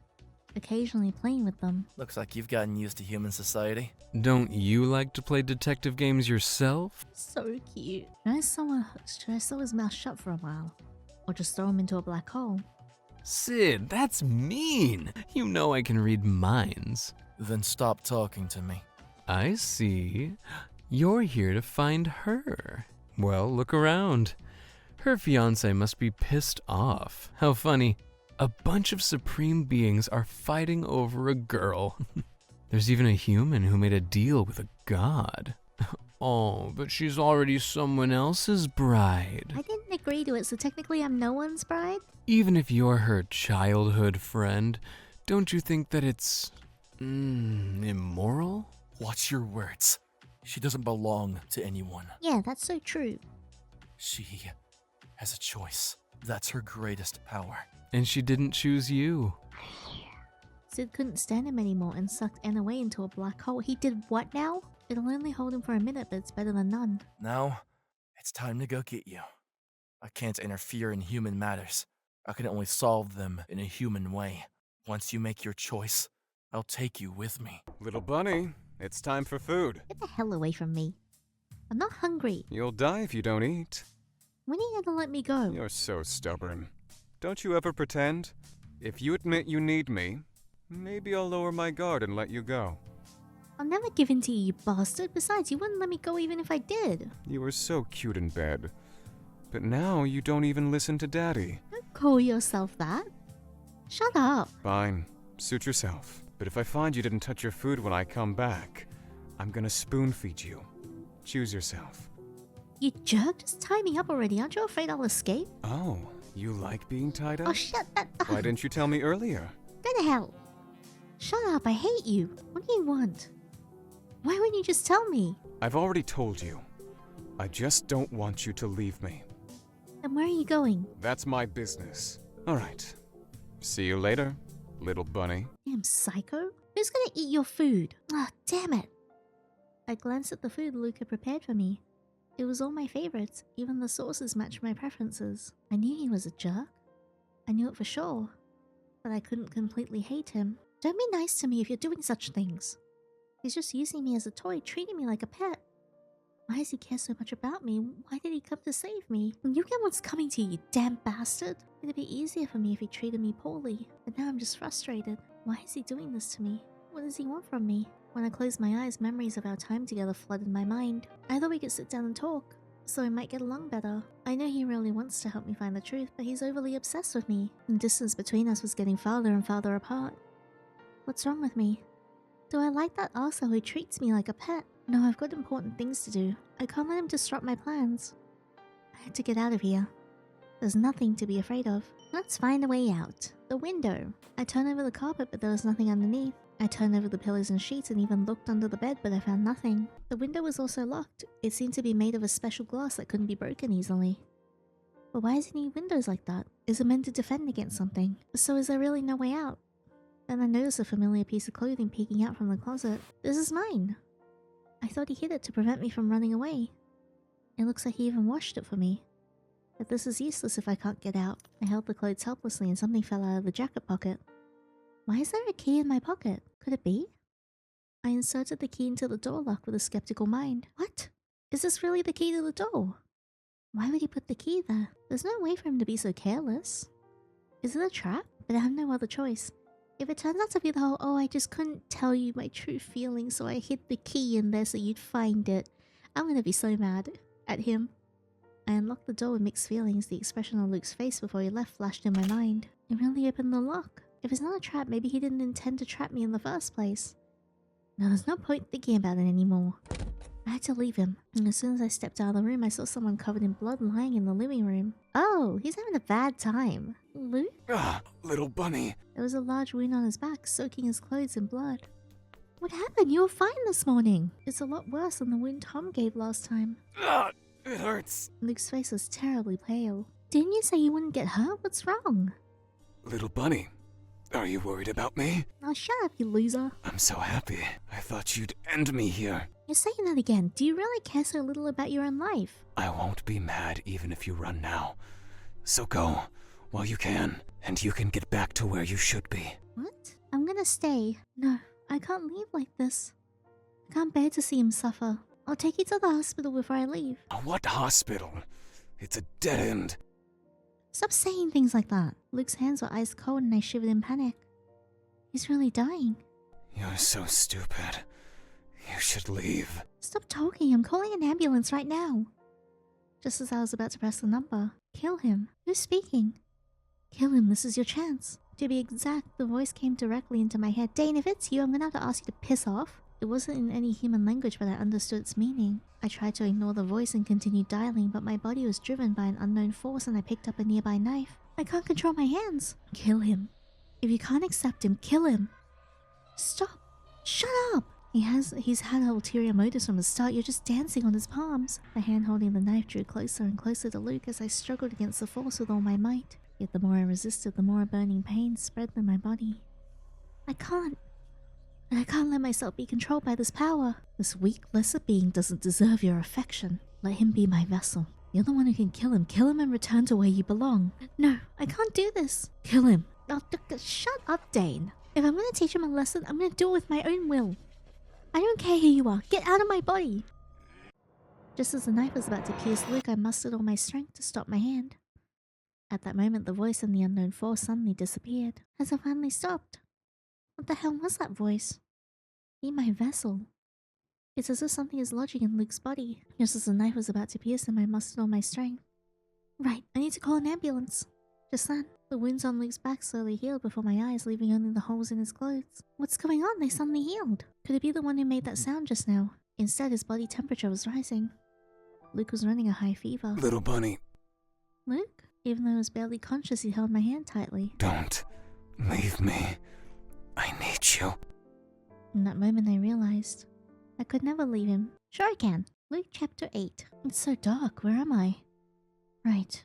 occasionally playing with them. Looks like you've gotten used to human society. Don't you like to play detective games yourself? So cute. Should I sew his mouth shut for a while? Or just throw him into a black hole? Sid, that's mean. You know I can read minds. Then stop talking to me. I see. You're here to find her. Well, look around. Her fiancé must be pissed off. How funny. A bunch of supreme beings are fighting over a girl. There's even a human who made a deal with a god. Oh, but she's already someone else's bride. I didn't agree to it, so technically I'm no one's bride? Even if you're her childhood friend, don't you think that it's... immoral? Watch your words. She doesn't belong to anyone. Yeah, that's so true. She has a choice. That's her greatest power. And she didn't choose you. Sid couldn't stand him anymore and sucked Anne away into a black hole. He did what now? It'll only hold him for a minute, but it's better than none. Now, it's time to go get you. I can't interfere in human matters. I can only solve them in a human way. Once you make your choice, I'll take you with me. Little bunny, it's time for food. Get the hell away from me. I'm not hungry. You'll die if you don't eat. When are you gonna let me go? You're so stubborn. Don't you ever pretend? If you admit you need me, maybe I'll lower my guard and let you go. I'll never give in to you, you bastard. Besides, you wouldn't let me go even if I did. You were so cute in bed. But now you don't even listen to Daddy. Don't call yourself that. Shut up. Fine. Suit yourself. But if I find you didn't touch your food when I come back, I'm gonna spoon feed you. Choose yourself. You jerk, just tie me up already. Aren't you afraid I'll escape? Oh, you like being tied up? Oh, shut that up. Why didn't you tell me earlier? Go to hell. Shut up, I hate you. What do you want? Why wouldn't you just tell me? I've already told you. I just don't want you to leave me. Then where are you going? That's my business. Alright. See you later, little bunny. Damn psycho. Who's gonna eat your food? Ah, damn it. I glanced at the food Luke had prepared for me. It was all my favorites. Even the sauces matched my preferences. I knew he was a jerk. I knew it for sure. But I couldn't completely hate him. Don't be nice to me if you're doing such things. He's just using me as a toy, treating me like a pet. Why does he care so much about me? Why did he come to save me? You get what's coming to you, you damn bastard. It'd be easier for me if he treated me poorly. But now I'm just frustrated. Why is he doing this to me? What does he want from me? When I closed my eyes, memories of our time together flooded my mind. I thought we could sit down and talk, so we might get along better. I know he really wants to help me find the truth, but he's overly obsessed with me. The distance between us was getting farther and farther apart. What's wrong with me? Do I like that arsehole who treats me like a pet? No, I've got important things to do. I can't let him disrupt my plans. I had to get out of here. There's nothing to be afraid of. Let's find a way out. The window. I turned over the carpet, but there was nothing underneath. I turned over the pillows and sheets and even looked under the bed, but I found nothing. The window was also locked. It seemed to be made of a special glass that couldn't be broken easily. But why does it need windows like that? Is it meant to defend against something? So is there really no way out? Then I noticed a familiar piece of clothing peeking out from the closet. This is mine. I thought he hid it to prevent me from running away. It looks like he even washed it for me. But this is useless if I can't get out. I held the clothes helplessly and something fell out of the jacket pocket. Why is there a key in my pocket? Could it be? I inserted the key into the door lock with a skeptical mind. What? Is this really the key to the door? Why would he put the key there? There's no way for him to be so careless. Is it a trap? But I have no other choice. If it turns out to be the whole, oh, I just couldn't tell you my true feelings, so I hid the key in there so you'd find it, I'm gonna be so mad at him. I unlocked the door with mixed feelings. The expression on Luke's face before he left flashed in my mind. It really opened the lock. If it's not a trap, maybe he didn't intend to trap me in the first place. No, there's no point thinking about it anymore. I had to leave him, and as soon as I stepped out of the room, I saw someone covered in blood lying in the living room. Oh, he's having a bad time. Luke? Ah, little bunny. There was a large wound on his back, soaking his clothes in blood. What happened? You were fine this morning. It's a lot worse than the wound Tom gave last time. Ah, it hurts. Luke's face was terribly pale. Didn't you say you wouldn't get hurt? What's wrong? Little bunny, are you worried about me? Oh, shut up, you loser. I'm so happy. I thought you'd end me here. You're saying that again. Do you really care so little about your own life? I won't be mad even if you run now. So go, while you can, and you can get back to where you should be. What? I'm gonna stay. No, I can't leave like this. I can't bear to see him suffer. I'll take you to the hospital before I leave. What hospital? It's a dead end. Stop saying things like that. Luke's hands were ice cold and I shivered in panic. He's really dying. You're so stupid. You should leave. Stop talking. I'm calling an ambulance right now. Just as I was about to press the number. Kill him. Who's speaking? Kill him. This is your chance. To be exact, the voice came directly into my head. Dane, if it's you, I'm gonna have to ask you to piss off. It wasn't in any human language, but I understood its meaning. I tried to ignore the voice and continued dialing, but my body was driven by an unknown force and I picked up a nearby knife. I can't control my hands. Kill him. If you can't accept him, kill him. Stop. Shut up. He's had ulterior motives from the start. You're just dancing on his palms. The hand holding the knife drew closer and closer to Luke as I struggled against the force with all my might. Yet the more I resisted, the more a burning pain spread through my body. I can't let myself be controlled by this power. This weak, lesser being doesn't deserve your affection. Let him be my vessel. You're the one who can kill him. Kill him and return to where you belong. No, I can't do this. Kill him. Oh, shut up, Dane. If I'm gonna teach him a lesson, I'm gonna do it with my own will. I don't care who you are. Get out of my body. Just as the knife was about to pierce Luke, I mustered all my strength to stop my hand. At that moment, the voice and the unknown force suddenly disappeared, as it finally stopped. What the hell was that voice? Be my vessel. It's as if something is lodging in Luke's body. Just as the knife was about to pierce him, I mustered all my strength. Right, I need to call an ambulance. Just then, the wounds on Luke's back slowly healed before my eyes, leaving only the holes in his clothes. What's going on? They suddenly healed. Could it be the one who made that sound just now? Instead, his body temperature was rising. Luke was running a high fever. Little bunny. Luke? Even though I was barely conscious, he held my hand tightly. Don't leave me. I need you. In that moment, I realized I could never leave him. Sure I can. Luke chapter 8. It's so dark. Where am I? Right.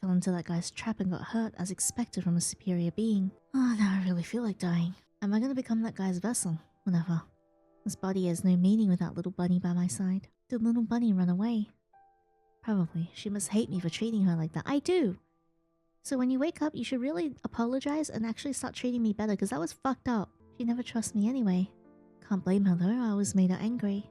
Fell into that guy's trap and got hurt as expected from a superior being. Oh, now I really feel like dying. Am I gonna become that guy's vessel? Whatever. This body has no meaning without little bunny by my side. Did little bunny run away? Probably. She must hate me for treating her like that. I do! So when you wake up, you should really apologize and actually start treating me better, because that was fucked up. She never trusts me anyway. Can't blame her though, I always made her angry.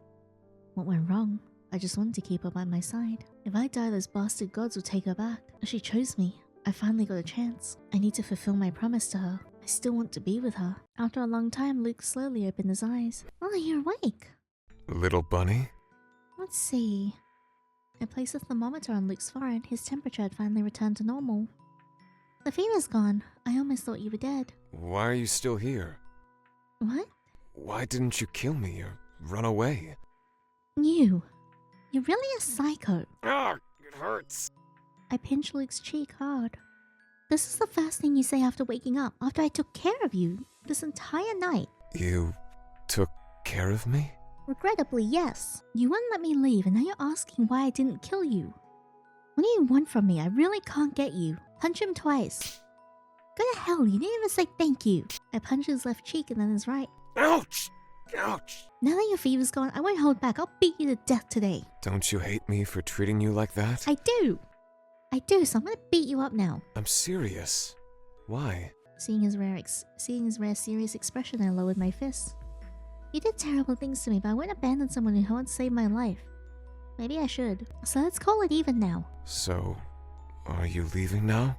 What went wrong? I just wanted to keep her by my side. If I die, those bastard gods will take her back. She chose me. I finally got a chance. I need to fulfill my promise to her. I still want to be with her. After a long time, Luke slowly opened his eyes. Oh, you're awake. Little bunny? Let's see. I placed a thermometer on Luke's forehead. His temperature had finally returned to normal. The fever's gone. I almost thought you were dead. Why are you still here? What? Why didn't you kill me or run away? You're really a psycho. Ah, it hurts. I pinched Luke's cheek hard. This is the first thing you say after waking up, after I took care of you this entire night. You took care of me? Regrettably, yes. You wouldn't let me leave, and now you're asking why I didn't kill you. What do you want from me? I really can't get you. Punch him twice. Go to hell, you didn't even say thank you. I punched his left cheek and then his right. Ouch! Ouch! Now that your fever's gone, I won't hold back. I'll beat you to death today. Don't you hate me for treating you like that? I do, so I'm gonna beat you up now. I'm serious. Why? Seeing his rare serious expression, I lowered my fist. You did terrible things to me, but I wouldn't abandon someone who once saved my life. Maybe I should. So let's call it even now. So, are you leaving now?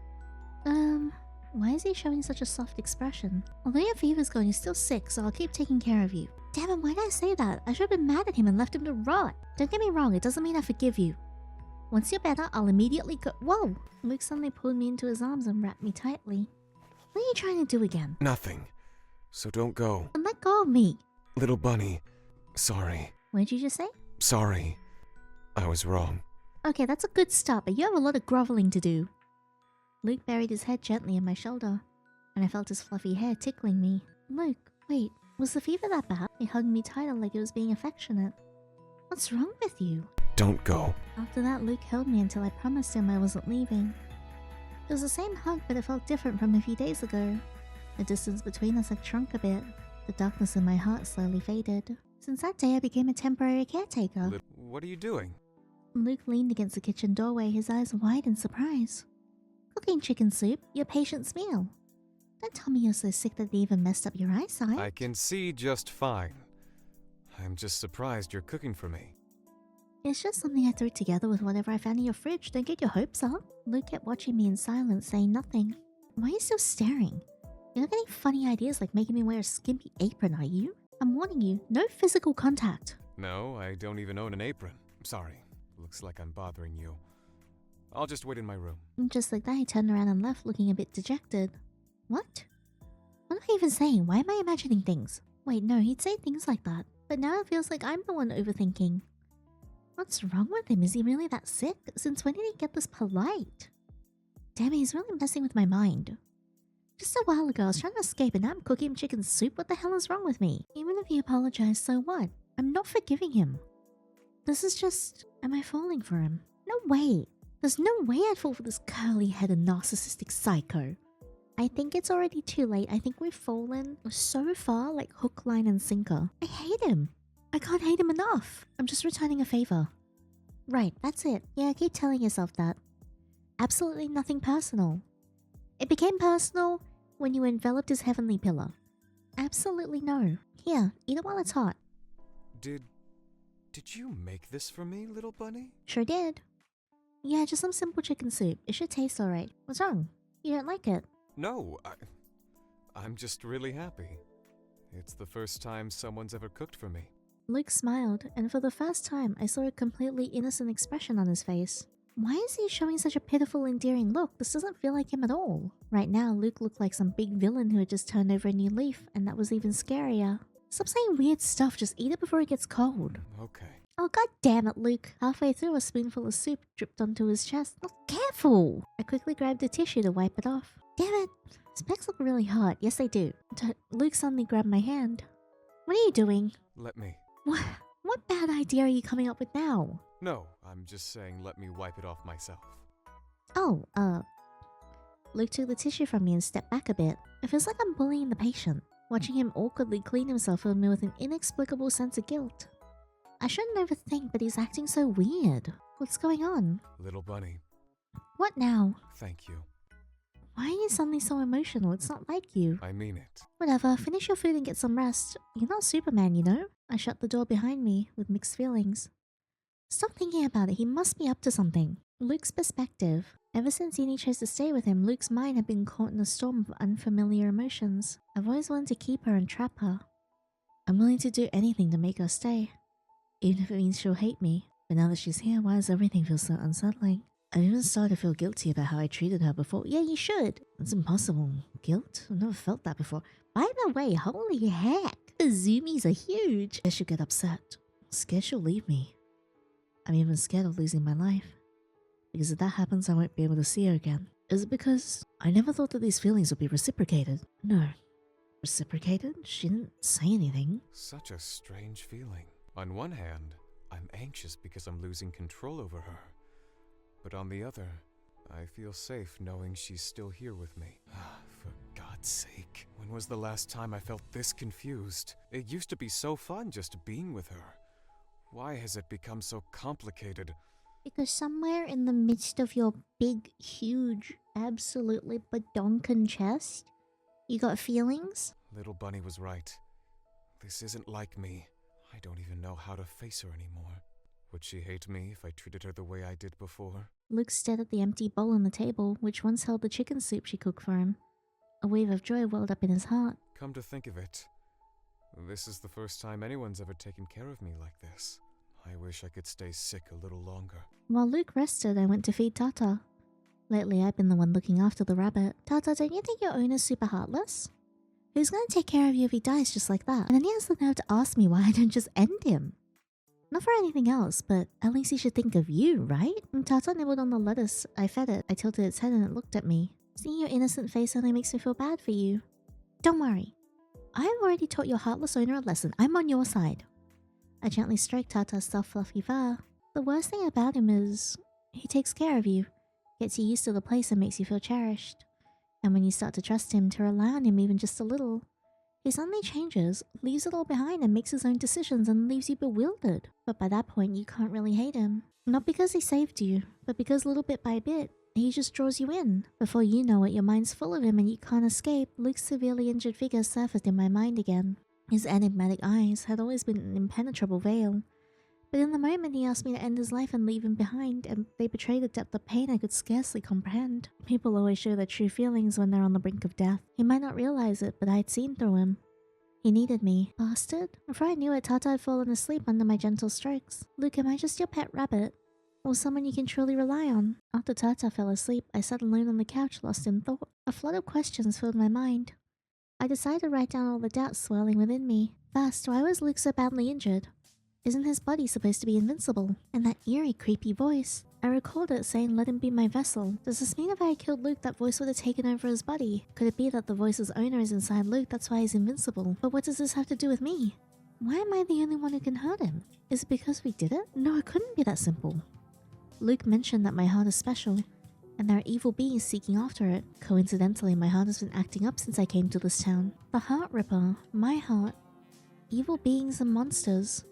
Why is he showing such a soft expression? Although your fever's gone, you're still sick, so I'll keep taking care of you. Damn it, why did I say that? I should have been mad at him and left him to rot. Don't get me wrong, it doesn't mean I forgive you. Once you're better, I'll immediately go— Whoa! Luke suddenly pulled me into his arms and wrapped me tightly. What are you trying to do again? Nothing. So don't go. And let go of me. Little bunny. Sorry. What did you just say? Sorry. I was wrong. Okay, that's a good start, but you have a lot of groveling to do. Luke buried his head gently on my shoulder, and I felt his fluffy hair tickling me. Luke, wait, was the fever that bad? He hugged me tighter like it was being affectionate. What's wrong with you? Don't go. After that, Luke held me until I promised him I wasn't leaving. It was the same hug, but it felt different from a few days ago. The distance between us had shrunk a bit. The darkness in my heart slowly faded. Since that day, I became a temporary caretaker. What are you doing? Luke leaned against the kitchen doorway, his eyes wide in surprise. Cooking chicken soup, your patient's meal. Don't tell me you're so sick that it even messed up your eyesight. I can see just fine. I'm just surprised you're cooking for me. It's just something I threw together with whatever I found in your fridge. Don't get your hopes up. Luke kept watching me in silence, saying nothing. Why are you still staring? You're not getting funny ideas like making me wear a skimpy apron, are you? I'm warning you, no physical contact. No, I don't even own an apron. Sorry. Looks like I'm bothering you. I'll just wait in my room. And just like that, he turned around and left, looking a bit dejected. What? What am I even saying? Why am I imagining things? Wait, no, he'd say things like that. But now it feels like I'm the one overthinking. What's wrong with him? Is he really that sick? Since when did he get this polite? Damn it, he's really messing with my mind. Just a while ago, I was trying to escape and now I'm cooking him chicken soup. What the hell is wrong with me? Even if he apologized, so what? I'm not forgiving him. This is just... Am I falling for him? No way. There's no way I'd fall for this curly-headed narcissistic psycho. I think it's already too late. I think we've fallen so far like hook, line, and sinker. I hate him. I can't hate him enough. I'm just returning a favor. Right, that's it. Yeah, keep telling yourself that. Absolutely nothing personal. It became personal when you enveloped his heavenly pillar. Absolutely no. Here, eat it while it's hot. Did you make this for me, little bunny? Sure did. Yeah, just some simple chicken soup. It should taste alright. What's wrong? You don't like it? No, I'm just really happy. It's the first time someone's ever cooked for me. Luke smiled, and for the first time, I saw a completely innocent expression on his face. Why is he showing such a pitiful, endearing look? This doesn't feel like him at all. Right now, Luke looked like some big villain who had just turned over a new leaf, and that was even scarier. Stop saying weird stuff, just eat it before it gets cold. Okay. Oh, god damn it, Luke. Halfway through, a spoonful of soup dripped onto his chest. Oh, careful! I quickly grabbed a tissue to wipe it off. Damn it! Specs look really hot. Yes, they do. Luke suddenly grabbed my hand. What are you doing? Let me. What bad idea are you coming up with now? No, I'm just saying let me wipe it off myself. Oh, Luke took the tissue from me and stepped back a bit. It feels like I'm bullying the patient. Watching him awkwardly clean himself filled me with an inexplicable sense of guilt. I shouldn't overthink, but he's acting so weird. What's going on? Little bunny. What now? Thank you. Why are you suddenly so emotional? It's not like you. I mean it. Whatever, finish your food and get some rest. You're not Superman, you know? I shut the door behind me with mixed feelings. Stop thinking about it, he must be up to something. Luke's perspective. Ever since Yandere chose to stay with him, Luke's mind had been caught in a storm of unfamiliar emotions. I've always wanted to keep her and trap her. I'm willing to do anything to make her stay. Even if it means she'll hate me. But now that she's here, why does everything feel so unsettling? I've even started to feel guilty about how I treated her before. Yeah, you should. It's impossible. Guilt? I've never felt that before. By the way, holy heck. The zoomies are huge. I should get upset. Scared she'll leave me. I'm even scared of losing my life. Because if that happens, I won't be able to see her again. Is it because I never thought that these feelings would be reciprocated? No. Reciprocated? She didn't say anything. Such a strange feeling. On one hand, I'm anxious because I'm losing control over her. But on the other, I feel safe knowing she's still here with me. For God's sake. When was the last time I felt this confused? It used to be so fun just being with her. Why has it become so complicated? Because somewhere in the midst of your big, huge, absolutely badonkin chest, you got feelings? Little Bunny was right. This isn't like me. I don't even know how to face her anymore. Would she hate me if I treated her the way I did before? Luke stared at the empty bowl on the table, which once held the chicken soup she cooked for him. A wave of joy welled up in his heart. Come to think of it, this is the first time anyone's ever taken care of me like this. I wish I could stay sick a little longer. While Luke rested, I went to feed Tata. Lately, I've been the one looking after the rabbit. Tata, don't you think your owner's super heartless? Who's gonna take care of you if he dies just like that? And then he has the nerve to ask me why I don't just end him. Not for anything else, but at least he should think of you, right? And Tata nibbled on the lettuce. I fed it. I tilted its head and it looked at me. Seeing your innocent face only makes me feel bad for you. Don't worry. I have already taught your heartless owner a lesson. I'm on your side. I gently stroked Tata's soft fluffy fur. The worst thing about him is he takes care of you, gets you used to the place and makes you feel cherished. And when you start to trust him, to rely on him even just a little, he suddenly changes, leaves it all behind and makes his own decisions and leaves you bewildered. But by that point, you can't really hate him. Not because he saved you, but because little bit by bit, he just draws you in. Before you know it, your mind's full of him and you can't escape. Luke's severely injured figure surfaced in my mind again. His enigmatic eyes had always been an impenetrable veil. But in the moment he asked me to end his life and leave him behind, and they betrayed a depth of pain I could scarcely comprehend. People always show their true feelings when they're on the brink of death. He might not realize it, but I had seen through him. He needed me. Bastard. Before I knew it, Tata had fallen asleep under my gentle strokes. Luke, am I just your pet rabbit? Or someone you can truly rely on? After Tata fell asleep, I sat alone on the couch, lost in thought. A flood of questions filled my mind. I decided to write down all the doubts swirling within me. First, why was Luke so badly injured? Isn't his body supposed to be invincible? And that eerie, creepy voice. I recalled it saying, let him be my vessel. Does this mean if I had killed Luke, that voice would have taken over his body? Could it be that the voice's owner is inside Luke, that's why he's invincible? But what does this have to do with me? Why am I the only one who can hurt him? Is it because we did it? No, it couldn't be that simple. Luke mentioned that my heart is special, and there are evil beings seeking after it. Coincidentally, my heart has been acting up since I came to this town. The Heart Ripper, my heart, evil beings and monsters.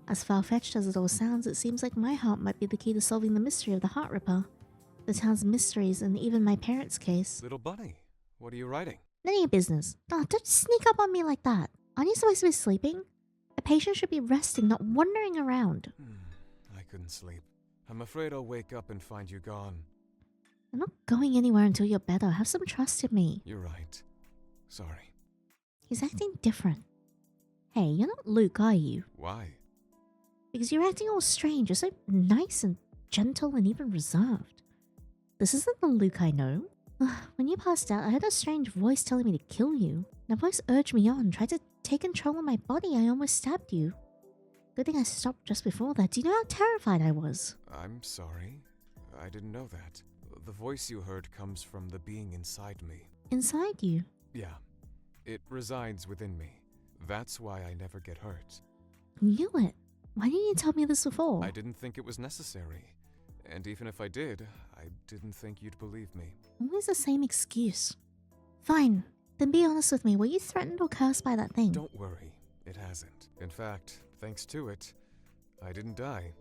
As far-fetched as it all sounds, it seems like my heart might be the key to solving the mystery of the Heart Ripper, the town's mysteries, and even my parents' case. Little Bunny, what are you writing? None of your business. Oh, don't sneak up on me like that. Aren't you supposed to be sleeping? A patient should be resting, not wandering around. I couldn't sleep. I'm afraid I'll wake up and find you gone. I'm not going anywhere until you're better. Have some trust in me. You're right. Sorry. He's acting different. Hey, you're not Luke, are you? Why? Because you're acting all strange. You're so nice and gentle and even reserved. This isn't the Luke I know. When you passed out, I heard a strange voice telling me to kill you. That voice urged me on, tried to take control of my body. I almost stabbed you. Good thing I stopped just before that. Do you know how terrified I was? I'm sorry. I didn't know that. The voice you heard comes from the being inside me. Inside you? Yeah. It resides within me. That's why I never get hurt. Knew it. Why didn't you tell me this before? I didn't think it was necessary. And even if I did, I didn't think you'd believe me. Always the same excuse. Fine. Then be honest with me. Were you threatened or cursed by that thing? Don't worry. It hasn't. In fact, thanks to it, I didn't die.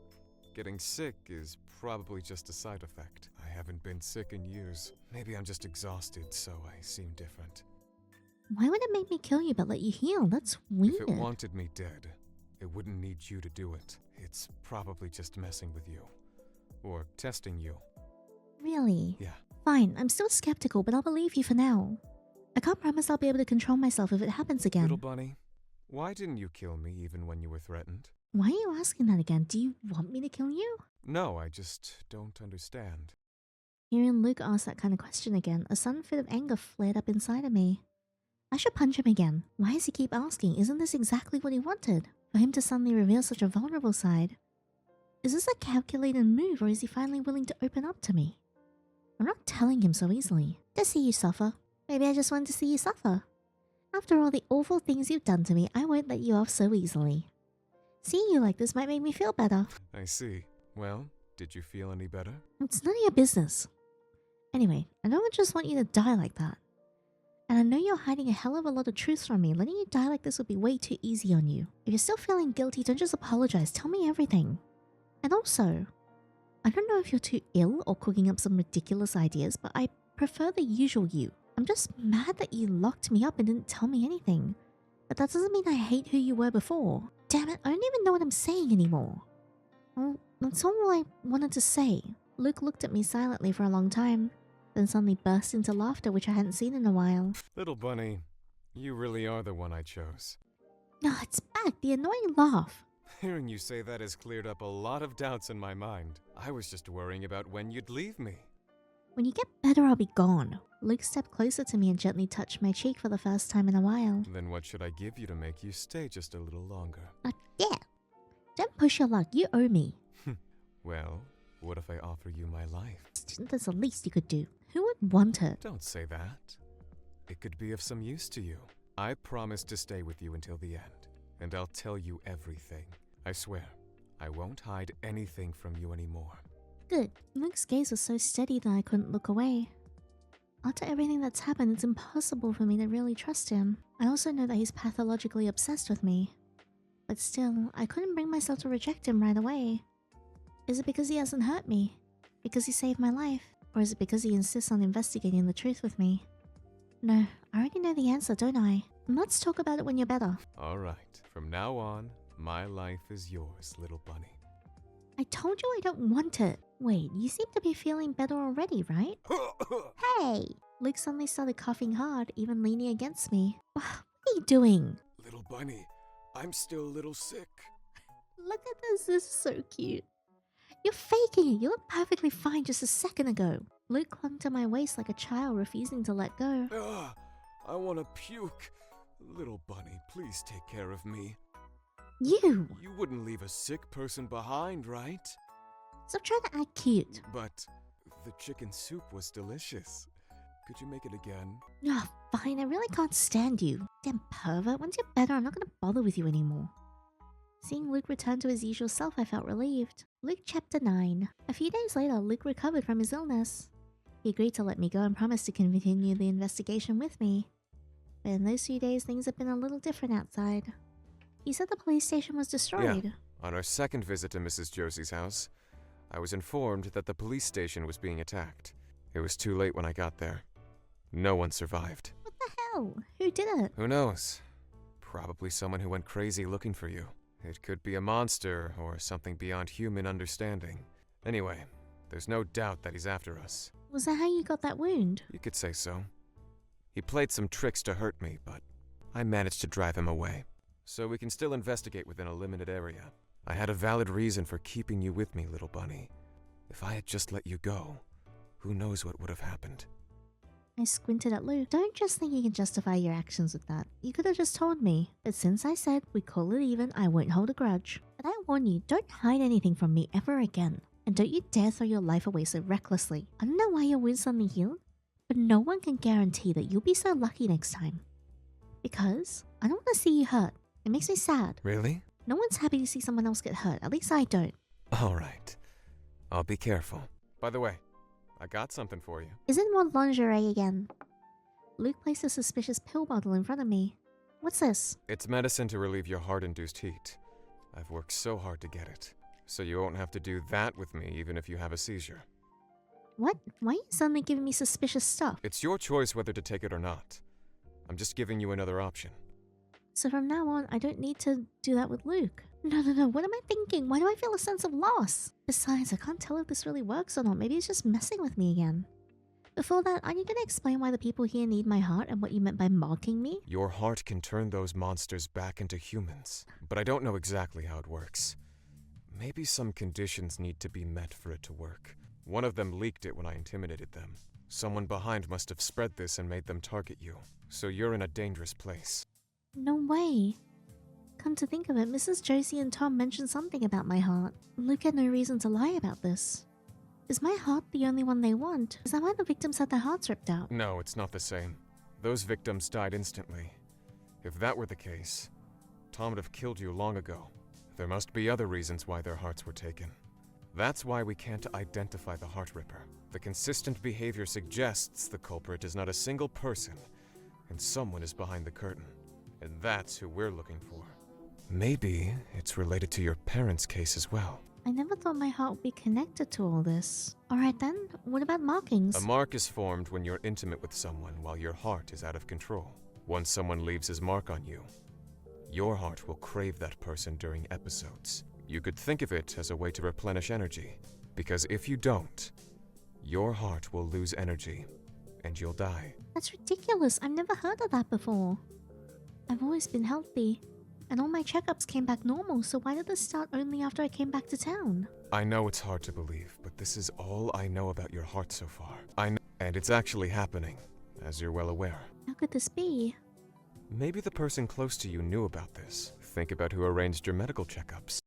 Getting sick is probably just a side effect. I haven't been sick in years. Maybe I'm just exhausted, so I seem different. Why would it make me kill you but let you heal? That's weird. If it wanted me dead, it wouldn't need you to do it. It's probably just messing with you. Or testing you. Really? Yeah. Fine, I'm still skeptical, but I'll believe you for now. I can't promise I'll be able to control myself if it happens again. Little Bunny, why didn't you kill me even when you were threatened? Why are you asking that again? Do you want me to kill you? No, I just don't understand. Hearing Luke ask that kind of question again, a sudden fit of anger flared up inside of me. I should punch him again. Why does he keep asking? Isn't this exactly what he wanted? For him to suddenly reveal such a vulnerable side? Is this a calculated move, or is he finally willing to open up to me? I'm not telling him so easily. To see you suffer. Maybe I just wanted to see you suffer. After all the awful things you've done to me, I won't let you off so easily. Seeing you like this might make me feel better. I see. Well, did you feel any better? It's none of your business. Anyway, I don't just want you to die like that. And I know you're hiding a hell of a lot of truth from me. Letting you die like this would be way too easy on you. If you're still feeling guilty, don't just apologize. Tell me everything. And also, I don't know if you're too ill or cooking up some ridiculous ideas, but I prefer the usual you. I'm just mad that you locked me up and didn't tell me anything. But that doesn't mean I hate who you were before. Damn it, I don't even know what I'm saying anymore. Well, that's all I wanted to say. Luke looked at me silently for a long time, then suddenly burst into laughter, which I hadn't seen in a while. Little bunny, you really are the one I chose. No, it's back, the annoying laugh. Hearing you say that has cleared up a lot of doubts in my mind. I was just worrying about when you'd leave me. When you get better, I'll be gone. Luke stepped closer to me and gently touched my cheek for the first time in a while. Then what should I give you to make you stay just a little longer? Yeah. Don't push your luck, you owe me. Well, what if I offer you my life? That's the least you could do. Who would want it? Don't say that. It could be of some use to you. I promise to stay with you until the end, and I'll tell you everything. I swear, I won't hide anything from you anymore. Good. Luke's gaze was so steady that I couldn't look away. After everything that's happened, it's impossible for me to really trust him. I also know that he's pathologically obsessed with me. But still, I couldn't bring myself to reject him right away. Is it because he hasn't hurt me? Because he saved my life? Or is it because he insists on investigating the truth with me? No, I already know the answer, don't I? Let's talk about it when you're better. All right, from now on, my life is yours, little bunny. I told you I don't want it. Wait, you seem to be feeling better already, right? Hey! Luke suddenly started coughing hard, even leaning against me. What are you doing? Little bunny, I'm still a little sick. Look at this is so cute. You're faking it. You looked perfectly fine just a second ago. Luke clung to my waist like a child, refusing to let go. I want to puke. Little bunny, please take care of me. You! You wouldn't leave a sick person behind, right? Stop trying to act cute. But the chicken soup was delicious. Could you make it again? Oh, fine. I really can't stand you. Damn pervert. Once you're better, I'm not going to bother with you anymore. Seeing Luke return to his usual self, I felt relieved. Luke Chapter 9. A few days later, Luke recovered from his illness. He agreed to let me go and promised to continue the investigation with me. But in those few days, things have been a little different outside. He said the police station was destroyed. Yeah. On our second visit to Mrs. Josie's house, I was informed that the police station was being attacked. It was too late when I got there. No one survived. What the hell? Who did it? Who knows? Probably someone who went crazy looking for you. It could be a monster or something beyond human understanding. Anyway, there's no doubt that he's after us. Was that how you got that wound? You could say so. He played some tricks to hurt me, but I managed to drive him away. So we can still investigate within a limited area. I had a valid reason for keeping you with me, little bunny. If I had just let you go, who knows what would have happened. I squinted at Luke. Don't just think you can justify your actions with that. You could have just told me. But since I said we call it even, I won't hold a grudge. But I warn you, don't hide anything from me ever again. And don't you dare throw your life away so recklessly. I don't know why your wound suddenly healed, but no one can guarantee that you'll be so lucky next time. Because I don't want to see you hurt. It makes me sad. Really? No one's happy to see someone else get hurt. At least I don't. All right. I'll be careful. By the way, I got something for you. Is it more lingerie again? Luke placed a suspicious pill bottle in front of me. What's this? It's medicine to relieve your heart-induced heat. I've worked so hard to get it, so you won't have to do that with me even if you have a seizure. What? Why are you suddenly giving me suspicious stuff? It's your choice whether to take it or not. I'm just giving you another option. So from now on, I don't need to do that with Luke. No, what am I thinking? Why do I feel a sense of loss? Besides, I can't tell if this really works or not. Maybe it's just messing with me again. Before that, are you going to explain why the people here need my heart and what you meant by mocking me? Your heart can turn those monsters back into humans, but I don't know exactly how it works. Maybe some conditions need to be met for it to work. One of them leaked it when I intimidated them, Someone behind must have spread this and made them target you, so you're in a dangerous place. No way. Come to think of it, Mrs. Josie and Tom mentioned something about my heart. Luke had no reason to lie about this. Is my heart the only one they want? Is that why the victims had their hearts ripped out? No, it's not the same. Those victims died instantly. If that were the case, Tom would have killed you long ago. There must be other reasons why their hearts were taken. That's why we can't identify the heart ripper. The consistent behavior suggests the culprit is not a single person, and someone is behind the curtain. And that's who we're looking for. Maybe it's related to your parents' case as well. I never thought my heart would be connected to all this. Alright then, what about markings? A mark is formed when you're intimate with someone while your heart is out of control. Once someone leaves his mark on you, your heart will crave that person during episodes. You could think of it as a way to replenish energy, because if you don't, your heart will lose energy, and you'll die. That's ridiculous. I've never heard of that before. I've always been healthy, and all my checkups came back normal, so why did this start only after I came back to town? I know it's hard to believe, but this is all I know about your heart so far. I know, and it's actually happening, as you're well aware. How could this be? Maybe the person close to you knew about this. Think about who arranged your medical checkups.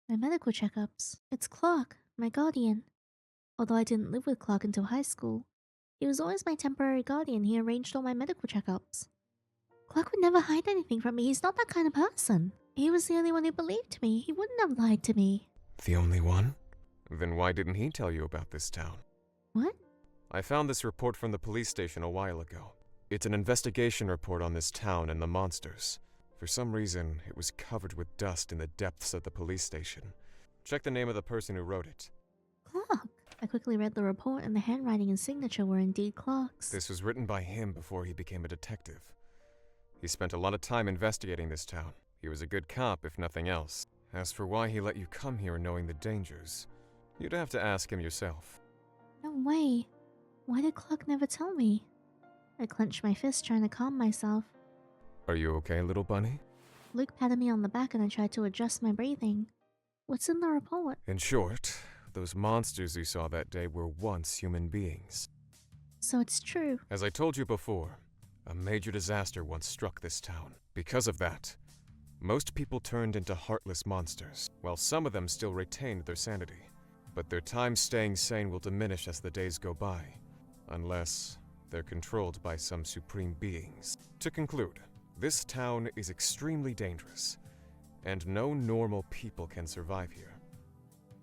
My medical checkups. It's Clark, my guardian. Although I didn't live with Clark until high school, he was always my temporary guardian. He arranged all my medical checkups. Clark would never hide anything from me. He's not that kind of person. He was the only one who believed me. He wouldn't have lied to me. The only one? Then why didn't he tell you about this town? What? I found this report from the police station a while ago. It's an investigation report on this town and the monsters. For some reason, it was covered with dust in the depths of the police station. Check the name of the person who wrote it. Clark. I quickly read the report, and the handwriting and signature were indeed Clark's. This was written by him before he became a detective. He spent a lot of time investigating this town. He was a good cop, if nothing else. As for why he let you come here knowing the dangers, you'd have to ask him yourself. No way. Why did Clark never tell me? I clenched my fist, trying to calm myself. Are you okay, little bunny? Luke patted me on the back, and I tried to adjust my breathing. What's in the report? In short, those monsters you saw that day were once human beings. So it's true. As I told you before, a major disaster once struck this town. Because of that, most people turned into heartless monsters, while some of them still retained their sanity. But their time staying sane will diminish as the days go by, unless they're controlled by some supreme beings. To conclude, this town is extremely dangerous, and no normal people can survive here.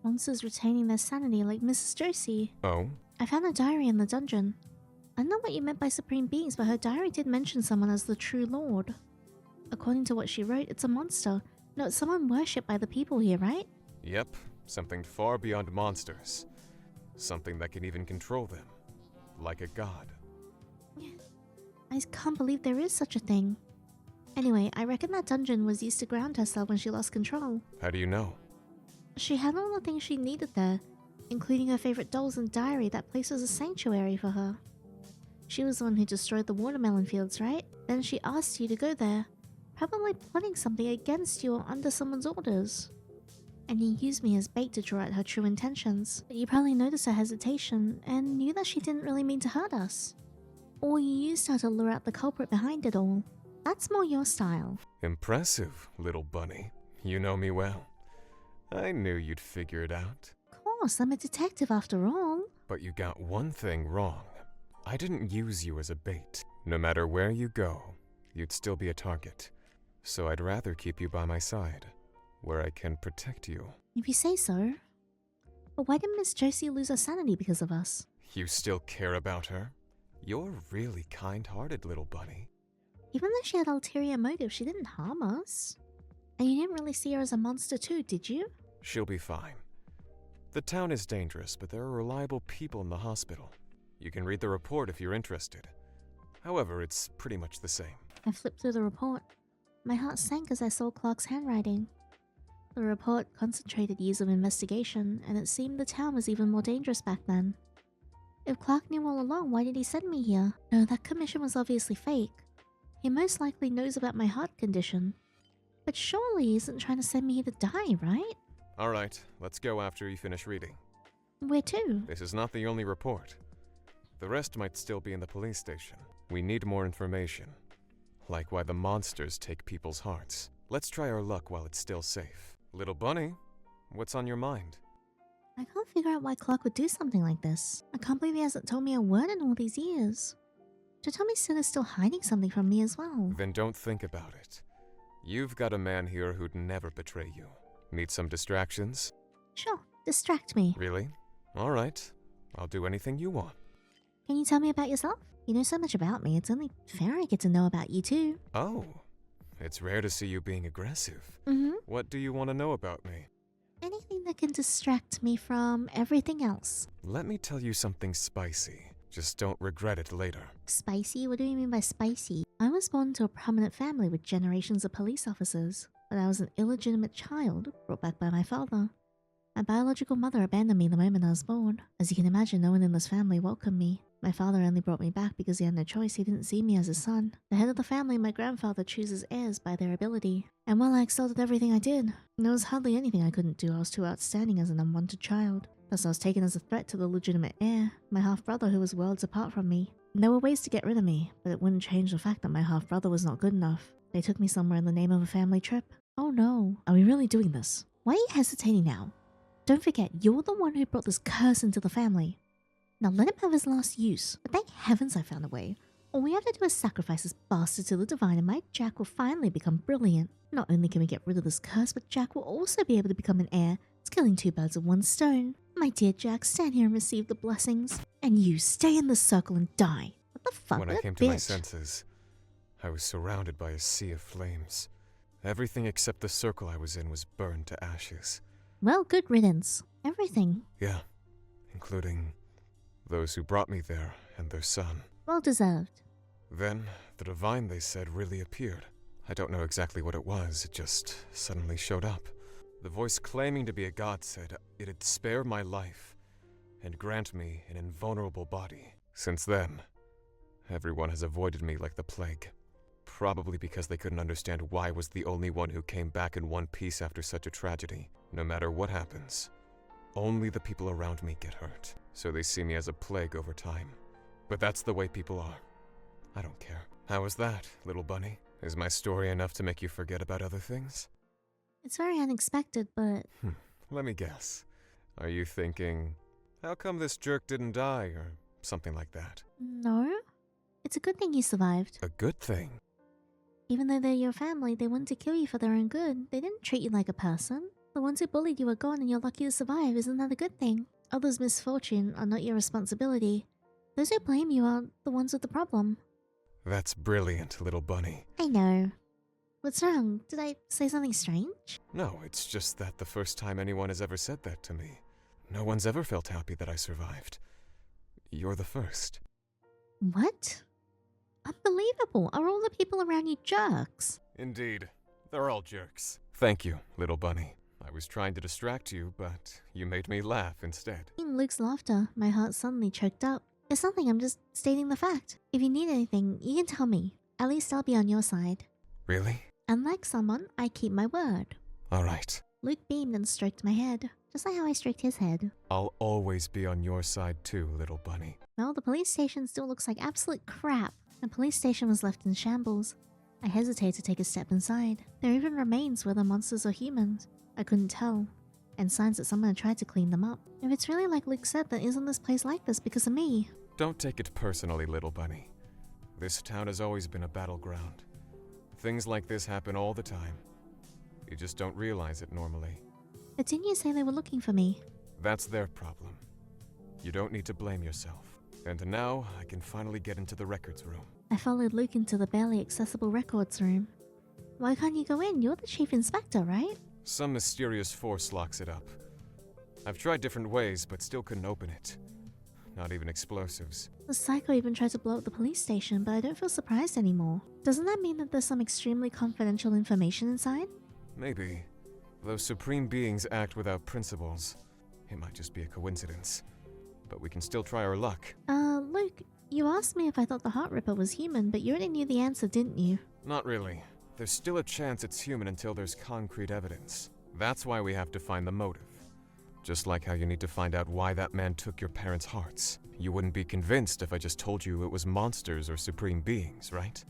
Monsters retaining their sanity like Mrs. Josie. Oh? I found a diary in the dungeon. I don't know what you meant by supreme beings, but her diary did mention someone as the true lord. According to what she wrote, it's a monster. No, it's someone worshipped by the people here, right? Yep, something far beyond monsters. Something that can even control them, like a god. I can't believe there is such a thing. Anyway, I reckon that dungeon was used to ground herself when she lost control. How do you know? She had all the things she needed there, including her favorite dolls and diary. That place was a sanctuary for her. She was the one who destroyed the watermelon fields, right? Then she asked you to go there, probably plotting something against you or under someone's orders. And you used me as bait to draw out her true intentions. But you probably noticed her hesitation and knew that she didn't really mean to hurt us. Or you used her to lure out the culprit behind it all. That's more your style. Impressive, little bunny. You know me well. I knew you'd figure it out. Of course, I'm a detective after all. But you got one thing wrong. I didn't use you as a bait. No matter where you go, you'd still be a target. So I'd rather keep you by my side, where I can protect you. If you say so. But why did Miss Josie lose her sanity because of us? You still care about her? You're really kind-hearted, little bunny. Even though she had ulterior motives, she didn't harm us. And you didn't really see her as a monster too, did you? She'll be fine. The town is dangerous, but there are reliable people in the hospital. You can read the report if you're interested. However, it's pretty much the same. I flipped through the report. My heart sank as I saw Clark's handwriting. The report concentrated years of investigation, and it seemed the town was even more dangerous back then. If Clark knew all along, why did he send me here? No, that commission was obviously fake. He most likely knows about my heart condition. But surely he isn't trying to send me here to die, right? Alright, let's go after you finish reading. Where to? This is not the only report. The rest might still be in the police station. We need more information, like why the monsters take people's hearts. Let's try our luck while it's still safe. Little bunny, what's on your mind? I can't figure out why Clark would do something like this. I can't believe he hasn't told me a word in all these years. To tell me Sid is still hiding something from me as well. Then don't think about it. You've got a man here who'd never betray you. Need some distractions? Sure, distract me. Really? All right. I'll do anything you want. Can you tell me about yourself? You know so much about me, it's only fair I get to know about you too. Oh, it's rare to see you being aggressive. Mm-hmm. What do you want to know about me? Anything that can distract me from everything else. Let me tell you something spicy. Just don't regret it later. Spicy? What do you mean by spicy? I was born to a prominent family with generations of police officers, but I was an illegitimate child brought back by my father. My biological mother abandoned me the moment I was born. As you can imagine, no one in this family welcomed me. My father only brought me back because he had no choice. He didn't see me as a son. The head of the family, my grandfather, chooses heirs by their ability. And while I excelled at everything I did, there was hardly anything I couldn't do. I was too outstanding as an unwanted child. Plus, I was taken as a threat to the legitimate heir, my half-brother who was worlds apart from me. There were ways to get rid of me, but it wouldn't change the fact that my half-brother was not good enough. They took me somewhere in the name of a family trip. Oh no, are we really doing this? Why are you hesitating now? Don't forget, you're the one who brought this curse into the family. Now let him have his last use, but thank heavens I found a way. All we have to do is sacrifice this bastard to the divine and my Jack will finally become brilliant. Not only can we get rid of this curse, but Jack will also be able to become an heir. It's killing two birds with one stone. My dear Jack, stand here and receive the blessings. And you, stay in the circle and die. What the fuck? When I came to my senses, I was surrounded by a sea of flames. Everything except the circle I was in was burned to ashes. Well, good riddance. Everything. Yeah, including those who brought me there and their son. Well deserved. Then, the divine, they said, really appeared. I don't know exactly what it was, it just suddenly showed up. The voice claiming to be a god said it'd spare my life and grant me an invulnerable body. Since then, everyone has avoided me like the plague. Probably because they couldn't understand why I was the only one who came back in one piece after such a tragedy. No matter what happens, only the people around me get hurt. So they see me as a plague over time. But that's the way people are. I don't care. How was that, little bunny? Is my story enough to make you forget about other things? It's very unexpected, but... Let me guess. Are you thinking, how come this jerk didn't die, or something like that? No. It's a good thing you survived. A good thing? Even though they're your family, they wanted to kill you for their own good. They didn't treat you like a person. The ones who bullied you are gone and you're lucky to survive. Isn't that a good thing? Others' misfortune are not your responsibility. Those who blame you are the ones with the problem. That's brilliant, little bunny. I know. What's wrong? Did I say something strange? No, it's just that the first time anyone has ever said that to me. No one's ever felt happy that I survived. You're the first. What? Unbelievable. Are all the people around you jerks? Indeed. They're all jerks. Thank you, little bunny. I was trying to distract you, but you made me laugh instead. In Luke's laughter, my heart suddenly choked up. It's nothing, I'm just stating the fact. If you need anything, you can tell me. At least I'll be on your side. Really? Unlike someone, I keep my word. All right. Luke beamed and stroked my head, just like how I stroked his head. I'll always be on your side too, little bunny. Well, the police station still looks like absolute crap. The police station was left in shambles. I hesitated to take a step inside. There are even remains, whether monsters or humans. I couldn't tell. And signs that someone had tried to clean them up. If it's really like Luke said, then isn't this place like this because of me? Don't take it personally, little bunny. This town has always been a battleground. Things like this happen all the time. You just don't realize it normally. But didn't you say they were looking for me? That's their problem. You don't need to blame yourself. And now, I can finally get into the records room. I followed Luke into the barely accessible records room. Why can't you go in? You're the chief inspector, right? Some mysterious force locks it up. I've tried different ways, but still couldn't open it. Not even explosives. The psycho even tried to blow up the police station, but I don't feel surprised anymore. Doesn't that mean that there's some extremely confidential information inside? Maybe. Those supreme beings act without principles. It might just be a coincidence. But we can still try our luck. Luke, you asked me if I thought the Heart Ripper was human, but you already knew the answer, didn't you? Not really. There's still a chance it's human until there's concrete evidence. That's why we have to find the motive. Just like how you need to find out why that man took your parents' hearts. You wouldn't be convinced if I just told you it was monsters or supreme beings, right?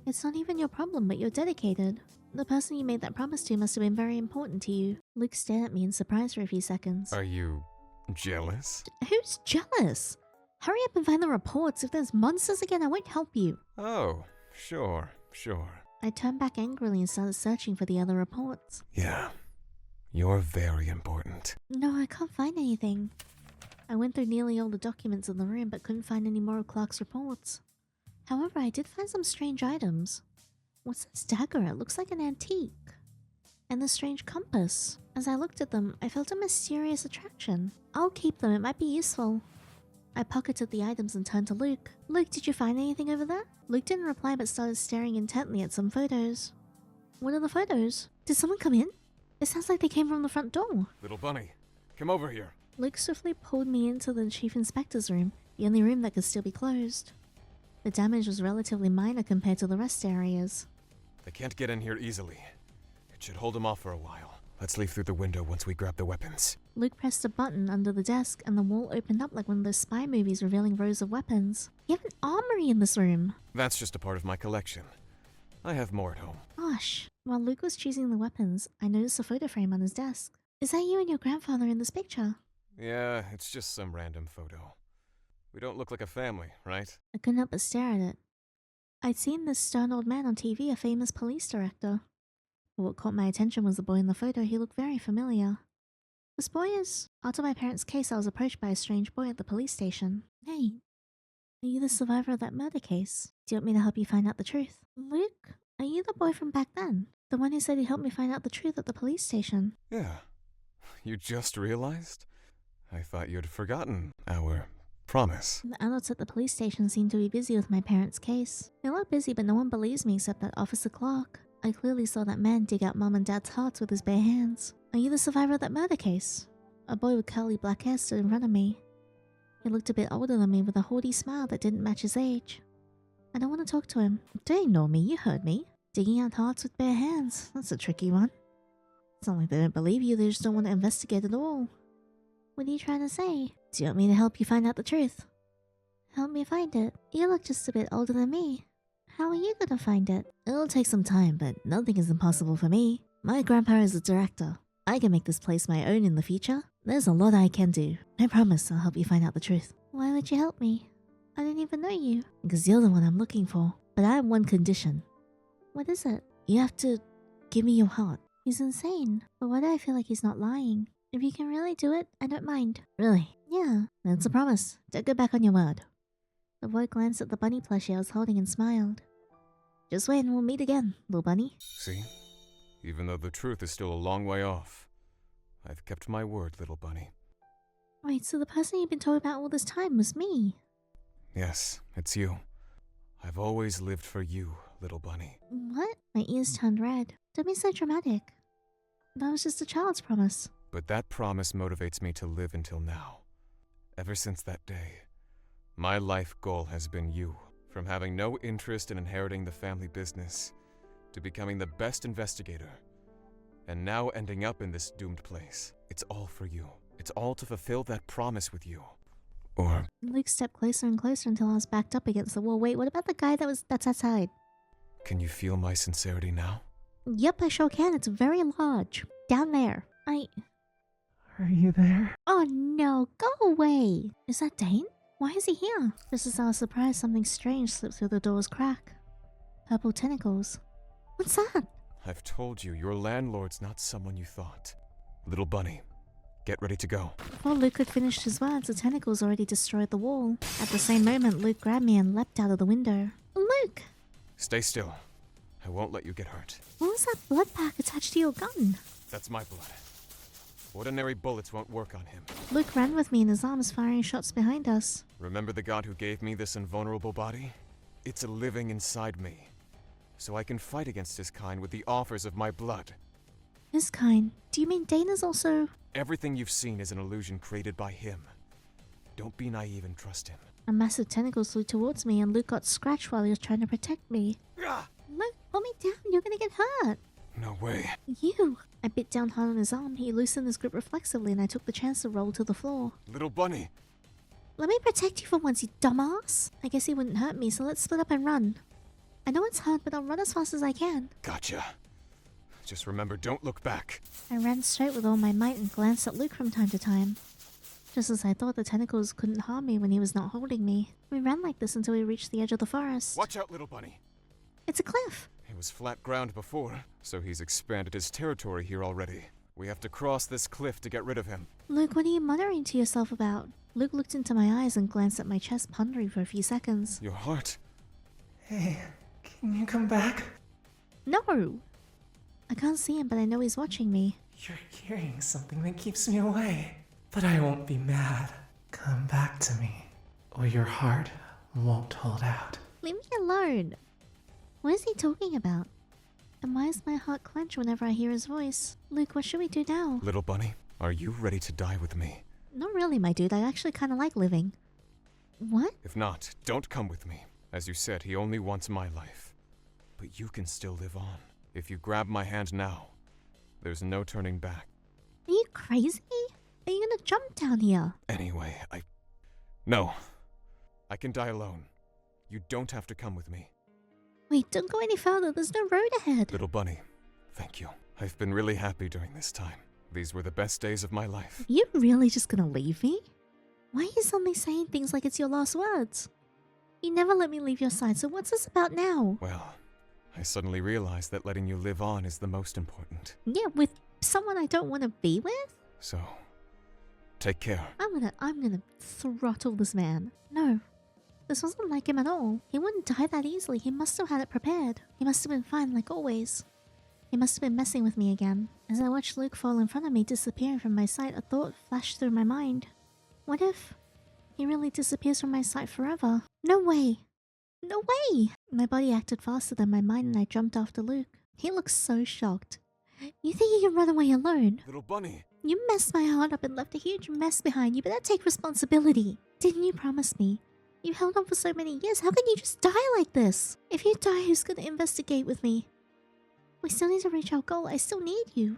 It's not even your problem, but you're dedicated. The person you made that promise to must have been very important to you. Luke stared at me in surprise for a few seconds. Are you jealous? Who's jealous? Hurry up and find the reports. If there's monsters again, I won't help you. Oh, sure. I turned back angrily and started searching for the other reports. Yeah, you're very important. No, I can't find anything. I went through nearly all the documents in the room but couldn't find any more of Clark's reports. However, I did find some strange items. What's this dagger? It looks like an antique. And the strange compass. As I looked at them, I felt a mysterious attraction. I'll keep them, it might be useful. I pocketed the items and turned to Luke. Luke, did you find anything over there? Luke didn't reply but started staring intently at some photos. What are the photos? Did someone come in? It sounds like they came from the front door. Little bunny, come over here. Luke swiftly pulled me into the chief inspector's room, the only room that could still be closed. The damage was relatively minor compared to the rest areas. They can't get in here easily. It should hold them off for a while. Let's leave through the window once we grab the weapons. Luke pressed a button under the desk and the wall opened up like one of those spy movies revealing rows of weapons. You have an armory in this room. That's just a part of my collection. I have more at home. Gosh. While Luke was choosing the weapons, I noticed a photo frame on his desk. Is that you and your grandfather in this picture? Yeah, it's just some random photo. We don't look like a family, right? I couldn't help but stare at it. I'd seen this stern old man on TV, a famous police director. But what caught my attention was the boy in the photo. He looked very familiar. This boy is... After my parents' case, I was approached by a strange boy at the police station. Hey, are you the survivor of that murder case? Do you want me to help you find out the truth? Luke, are you the boy from back then? The one who said he'd help me find out the truth at the police station? Yeah. You just realized? I thought you'd forgotten our promise. The adults at the police station seem to be busy with my parents' case. They look busy, but no one believes me except that Officer Clark. I clearly saw that man dig out Mom and Dad's hearts with his bare hands. Are you the survivor of that murder case? A boy with curly black hair stood in front of me. He looked a bit older than me with a haughty smile that didn't match his age. I don't want to talk to him. Don't ignore me, you heard me. Digging out hearts with bare hands, that's a tricky one. It's not like they don't believe you, they just don't want to investigate at all. What are you trying to say? Do you want me to help you find out the truth? Help me find it? You look just a bit older than me. How are you gonna find it? It'll take some time, but nothing is impossible for me. My grandpa is a director. I can make this place my own in the future. There's a lot I can do. I promise I'll help you find out the truth. Why would you help me? I didn't even know you. Because you're the one I'm looking for. But I have one condition. What is it? You have to give me your heart. He's insane. But why do I feel like he's not lying? If you can really do it, I don't mind. Really? Yeah, that's a promise. Don't go back on your word. The boy glanced at the bunny plushie I was holding and smiled. Just wait and we'll meet again, little bunny. See? Even though the truth is still a long way off, I've kept my word, little bunny. Wait, so the person you've been talking about all this time was me? Yes, it's you. I've always lived for you, little bunny. What? My ears turned red. Don't be so dramatic. That was just a child's promise. But that promise motivates me to live until now. Ever since that day, my life goal has been you. From having no interest in inheriting the family business, to becoming the best investigator, and now ending up in this doomed place. It's all for you. It's all to fulfill that promise with you. Or... Luke stepped closer and closer until I was backed up against the wall. Wait, what about the guy that's outside? Can you feel my sincerity now? Yep, I sure can. It's very large. Down there. Are you there? Oh no, go away! Is that Dane? Why is he here? Just as I was surprised, something strange slipped through the door's crack. Purple tentacles. What's that? I've told you, your landlord's not someone you thought. Little bunny, get ready to go. Before Luke had finished his words, the tentacles already destroyed the wall. At the same moment, Luke grabbed me and leapt out of the window. Luke! Stay still. I won't let you get hurt. What was that blood pack attached to your gun? That's my blood. Ordinary bullets won't work on him. Luke ran with me in his arms, firing shots behind us. Remember the god who gave me this invulnerable body? It's living inside me. So I can fight against his kind with the offers of my blood. His kind? Do you mean Dana's also... Everything you've seen is an illusion created by him. Don't be naive and trust him. A massive tentacle flew towards me and Luke got scratched while he was trying to protect me. Luke, pull me down, you're gonna get hurt. No way. You! I bit down hard on his arm. He loosened his grip reflexively and I took the chance to roll to the floor. Little bunny. Let me protect you for once, you dumbass. I guess he wouldn't hurt me, so let's split up and run. I know it's hard, but I'll run as fast as I can. Gotcha. Just remember, don't look back. I ran straight with all my might and glanced at Luke from time to time. Just as I thought the tentacles couldn't harm me when he was not holding me. We ran like this until we reached the edge of the forest. Watch out, little bunny. It's a cliff. It was flat ground before, so he's expanded his territory here already. We have to cross this cliff to get rid of him. Luke, what are you muttering to yourself about? Luke looked into my eyes and glanced at my chest, pondering for a few seconds. Your heart. Hey, can you come back? No! I can't see him, but I know he's watching me. You're carrying something that keeps me away. But I won't be mad. Come back to me, or your heart won't hold out. Leave me alone! What is he talking about? And why is my heart clench whenever I hear his voice? Luke, what should we do now? Little bunny, are you ready to die with me? Not really, my dude. I actually kind of like living. What? If not, don't come with me. As you said, he only wants my life. But you can still live on. If you grab my hand now, there's no turning back. Are you crazy? Are you gonna jump down here? Anyway, No. I can die alone. You don't have to come with me. Wait, don't go any further. There's no road ahead. Little bunny, thank you. I've been really happy during this time. These were the best days of my life. Are you really just gonna leave me? Why are you suddenly saying things like it's your last words? You never let me leave your side, so what's this about now? Well, I suddenly realized that letting you live on is the most important. Yeah, with someone I don't want to be with? So, take care. I'm gonna throttle this man. No. This wasn't like him at all. He wouldn't die that easily. He must have had it prepared. He must have been fine like always. He must have been messing with me again. As I watched Luke fall in front of me, disappearing from my sight, a thought flashed through my mind. What if he really disappears from my sight forever? No way! No way! My body acted faster than my mind and I jumped after Luke. He looked so shocked. You think you can run away alone? Little bunny. You messed my heart up and left a huge mess behind. You better take responsibility. Didn't you promise me? You held on for so many years. How can you just die like this? If you die, who's gonna investigate with me? We still need to reach our goal. I still need you.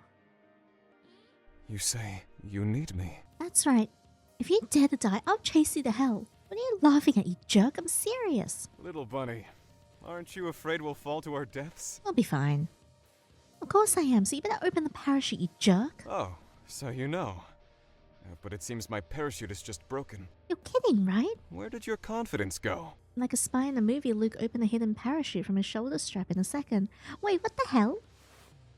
You say you need me. That's right. If you dare to die, I'll chase you to hell. What are you laughing at, you jerk? I'm serious. Little bunny, aren't you afraid we'll fall to our deaths? I'll be fine. Of course I am, so you better open the parachute, you jerk. Oh, so you know. But it seems my parachute is just broken. You're kidding, right? Where did your confidence go? Like a spy in a movie, Luke opened a hidden parachute from his shoulder strap in a second. Wait, what the hell?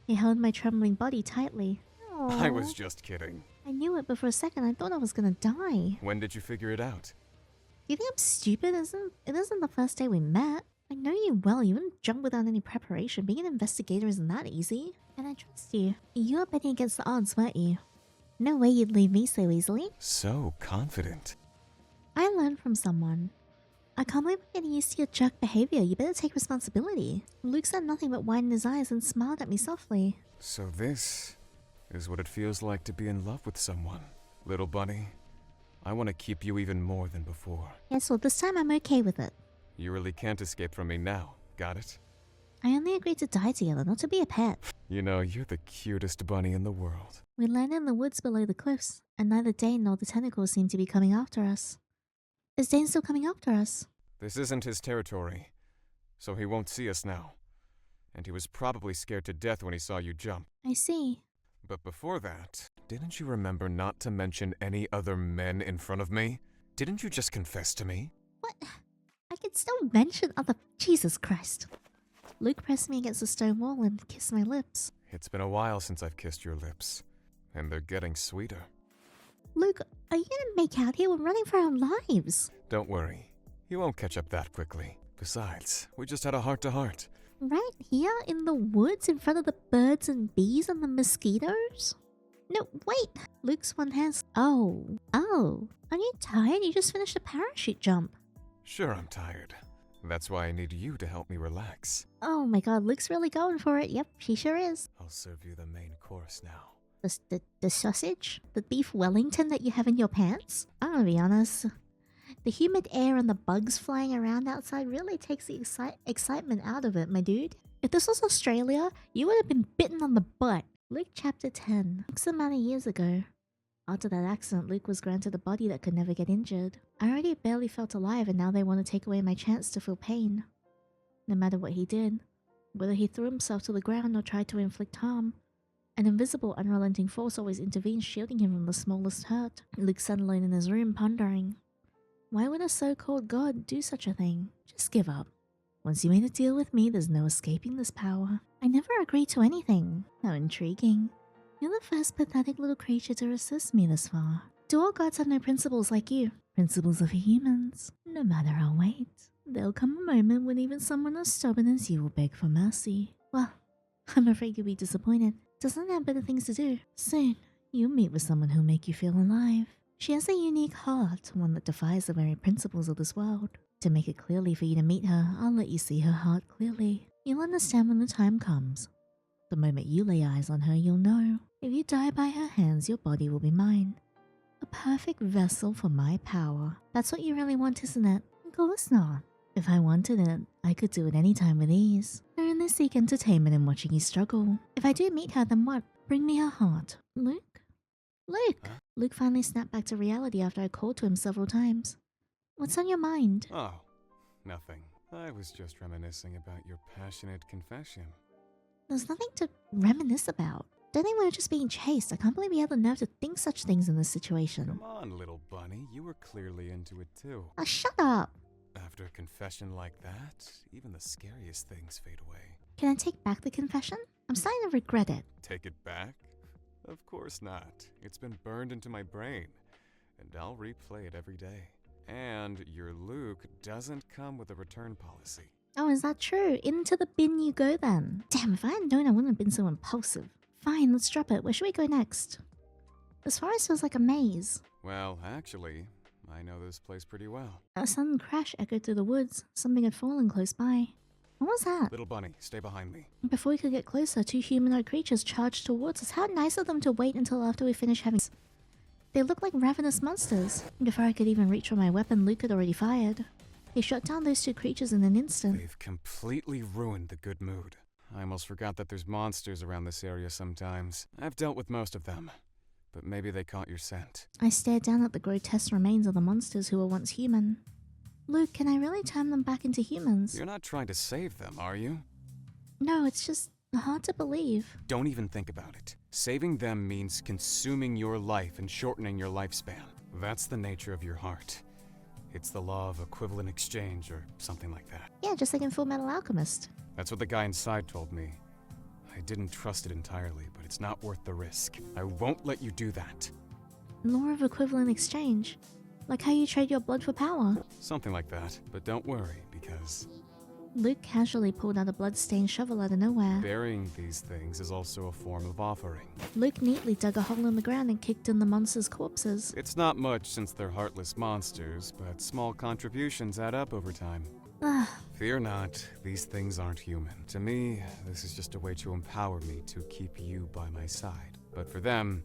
He held my trembling body tightly. I was Aww. just kidding. I knew it, but for a second I thought I was gonna die. When did you figure it out? Do you think I'm stupid? It isn't the first day we met. I know you well. You wouldn't jump without any preparation. Being an investigator isn't that easy. And I trust you. You were betting against the odds, weren't you? No way you'd leave me so easily. So confident. I learned from someone. I can't believe I'm getting used to your jerk behavior. You better take responsibility. Luke said nothing but widened his eyes and smiled at me softly. So this is what it feels like to be in love with someone. Little bunny, I want to keep you even more than before. Yes, well, this time I'm okay with it. You really can't escape from me now, got it? I only agreed to die together, not to be a pet. You know, you're the cutest bunny in the world. We landed in the woods below the cliffs, and neither Dane nor the tentacles seemed to be coming after us. Is Dane still coming after us? This isn't his territory, so he won't see us now. And he was probably scared to death when he saw you jump. I see. But before that, didn't you remember not to mention any other men in front of me? Didn't you just confess to me? What? I can still mention other... Jesus Christ. Luke pressed me against the stone wall and kissed my lips. It's been a while since I've kissed your lips, and they're getting sweeter. Luke, are you gonna make out here? We're running for our lives. Don't worry, you won't catch up that quickly. Besides, we just had a heart-to-heart. Right here in the woods in front of the birds and bees and the mosquitoes? No, wait. Luke's one hand... Oh. Are you tired? You just finished a parachute jump. Sure, I'm tired. That's why I need you to help me relax. Oh my god, Luke's really going for it. Yep, he sure is. I'll serve you the main course now. The sausage? The beef Wellington that you have in your pants? I'm gonna be honest. The humid air and the bugs flying around outside really takes the excitement out of it, my dude. If this was Australia, you would have been bitten on the butt. Luke Chapter 10. X amount of years ago. After that accident, Luke was granted a body that could never get injured. I already barely felt alive and now they want to take away my chance to feel pain. No matter what he did, whether he threw himself to the ground or tried to inflict harm, an invisible, unrelenting force always intervened, shielding him from the smallest hurt. Luke sat alone in his room, pondering. Why would a so-called god do such a thing? Just give up. Once you made a deal with me, there's no escaping this power. I never agreed to anything. How intriguing. You're the first pathetic little creature to resist me this far. Do all gods have no principles like you? Principles are for humans. No matter our weight, there'll come a moment when even someone as stubborn as you will beg for mercy. Well, I'm afraid you'll be disappointed. Doesn't have better things to do. Soon, you'll meet with someone who'll make you feel alive. She has a unique heart, one that defies the very principles of this world. To make it clearly for you to meet her, I'll let you see her heart clearly. You'll understand when the time comes. The moment you lay eyes on her, you'll know. If you die by her hands, your body will be mine. A perfect vessel for my power. That's what you really want, isn't it? Of course not. If I wanted it, I could do it any time with ease. I only seek entertainment in watching you struggle. If I do meet her, then what? Bring me her heart. Luke? Luke! Huh? Luke finally snapped back to reality after I called to him several times. What's on your mind? Oh, nothing. I was just reminiscing about your passionate confession. There's nothing to reminisce about. Don't think we were just being chased. I can't believe you had the nerve to think such things in this situation. Come on, little bunny. You were clearly into it too. Oh, shut up! After a confession like that, even the scariest things fade away. Can I take back the confession? I'm starting to regret it. Take it back? Of course not. It's been burned into my brain, and I'll replay it every day. And your Luke doesn't come with a return policy. Oh, is that true? Into the bin you go then. Damn, if I had known I wouldn't have been so impulsive. Fine, let's drop it. Where should we go next? This forest feels like a maze. Well, actually, I know this place pretty well. A sudden crash echoed through the woods. Something had fallen close by. What was that? Little bunny, stay behind me. Before we could get closer, two humanoid creatures charged towards us. How nice of them to wait until after we finish having... They looked like ravenous monsters. Before I could even reach for my weapon, Luke had already fired. He shot down those two creatures in an instant. They've completely ruined the good mood. I almost forgot that there's monsters around this area sometimes. I've dealt with most of them, but maybe they caught your scent. I stared down at the grotesque remains of the monsters who were once human. Luke, can I really turn them back into humans? You're not trying to save them, are you? No, it's just hard to believe. Don't even think about it. Saving them means consuming your life and shortening your lifespan. That's the nature of your heart. It's the law of equivalent exchange or something like that. Yeah, just like in Full Metal Alchemist. That's what the guy inside told me. I didn't trust it entirely, but it's not worth the risk. I won't let you do that. Law of equivalent exchange. Like how you trade your blood for power. Something like that, but don't worry, because Luke casually pulled out a blood-stained shovel out of nowhere. burying these things is also a form of offering. Luke neatly dug a hole in the ground and kicked in the monsters' corpses. It's not much since they're heartless monsters, but small contributions add up over time. Ugh. Fear not, these things aren't human. To me, this is just a way to empower me to keep you by my side. But for them,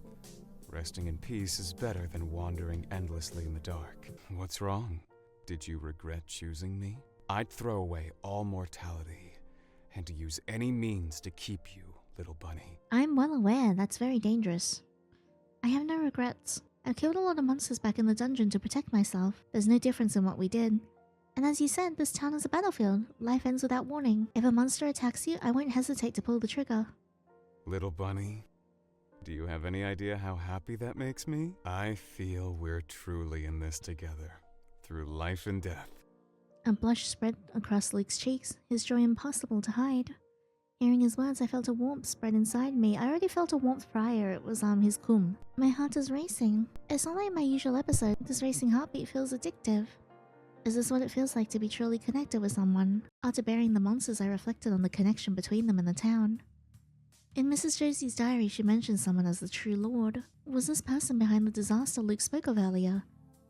resting in peace is better than wandering endlessly in the dark. What's wrong? Did you regret choosing me? I'd throw away all mortality and to use any means to keep you, little bunny. I'm well aware that's very dangerous. I have no regrets. I killed a lot of monsters back in the dungeon to protect myself. There's no difference in what we did. And as you said, this town is a battlefield. Life ends without warning. If a monster attacks you, I won't hesitate to pull the trigger. Little bunny, do you have any idea how happy that makes me? I feel we're truly in this together, through life and death. A blush spread across Luke's cheeks, his joy impossible to hide. Hearing his words, I felt a warmth spread inside me. I already felt a warmth prior. It was his cum. My heart is racing. It's not like my usual episode. This racing heartbeat feels addictive. Is this what it feels like to be truly connected with someone? After burying the monsters, I reflected on the connection between them and the town. In Mrs. Josie's diary, she mentioned someone as the True Lord. Was this person behind the disaster Luke spoke of earlier?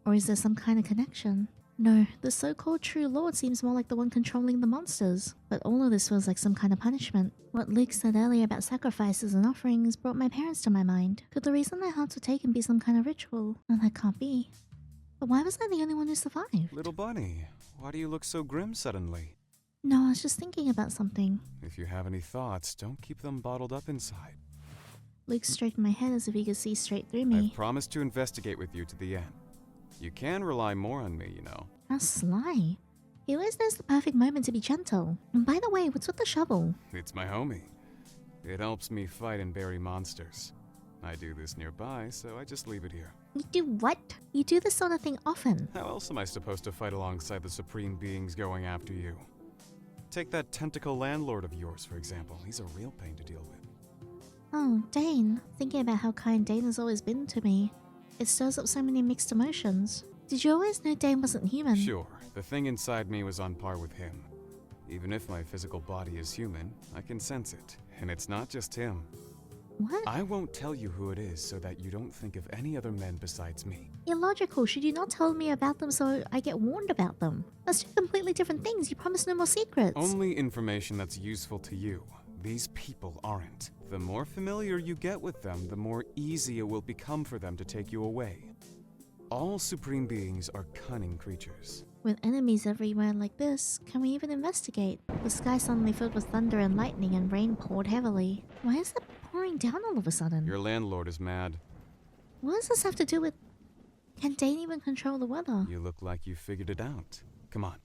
Or is there some kind of connection? No, the so-called True Lord seems more like the one controlling the monsters. But all of this feels like some kind of punishment. What Luke said earlier about sacrifices and offerings brought my parents to my mind. Could the reason their hearts were taken be some kind of ritual? No, that can't be. But why was I the only one who survived? Little bunny, why do you look so grim suddenly? No, I was just thinking about something. If you have any thoughts, don't keep them bottled up inside. Luke straightened my head as if he could see straight through I've me. promised to investigate with you to the end. You can rely more on me, you know. How sly. He always knows the perfect moment to be gentle. And by the way, what's with the shovel? It's my homie. It helps me fight and bury monsters. I do this nearby, so I just leave it here. You do what? You do this sort of thing often. How else am I supposed to fight alongside the supreme beings going after you? Take that tentacle landlord of yours, for example. He's a real pain to deal with. Oh, Dane. Thinking about how kind Dane has always been to me. It stirs up so many mixed emotions. Did you always know Dane wasn't human? Sure, the thing inside me was on par with him. Even if my physical body is human, I can sense it. And it's not just him. What? I won't tell you who it is so that you don't think of any other men besides me. Illogical. Should you not tell me about them so I get warned about them? That's two completely different things. You promised no more secrets. Only information that's useful to you. These people aren't. The more familiar you get with them, the more easy it will become for them to take you away. All supreme beings are cunning creatures. With enemies everywhere like this, can we even investigate? The sky suddenly filled with thunder and lightning and rain poured heavily. Why is it pouring down all of a sudden? Your landlord is mad. What does this have to do with... Can Dane even control the weather? You look like you figured it out. Come on,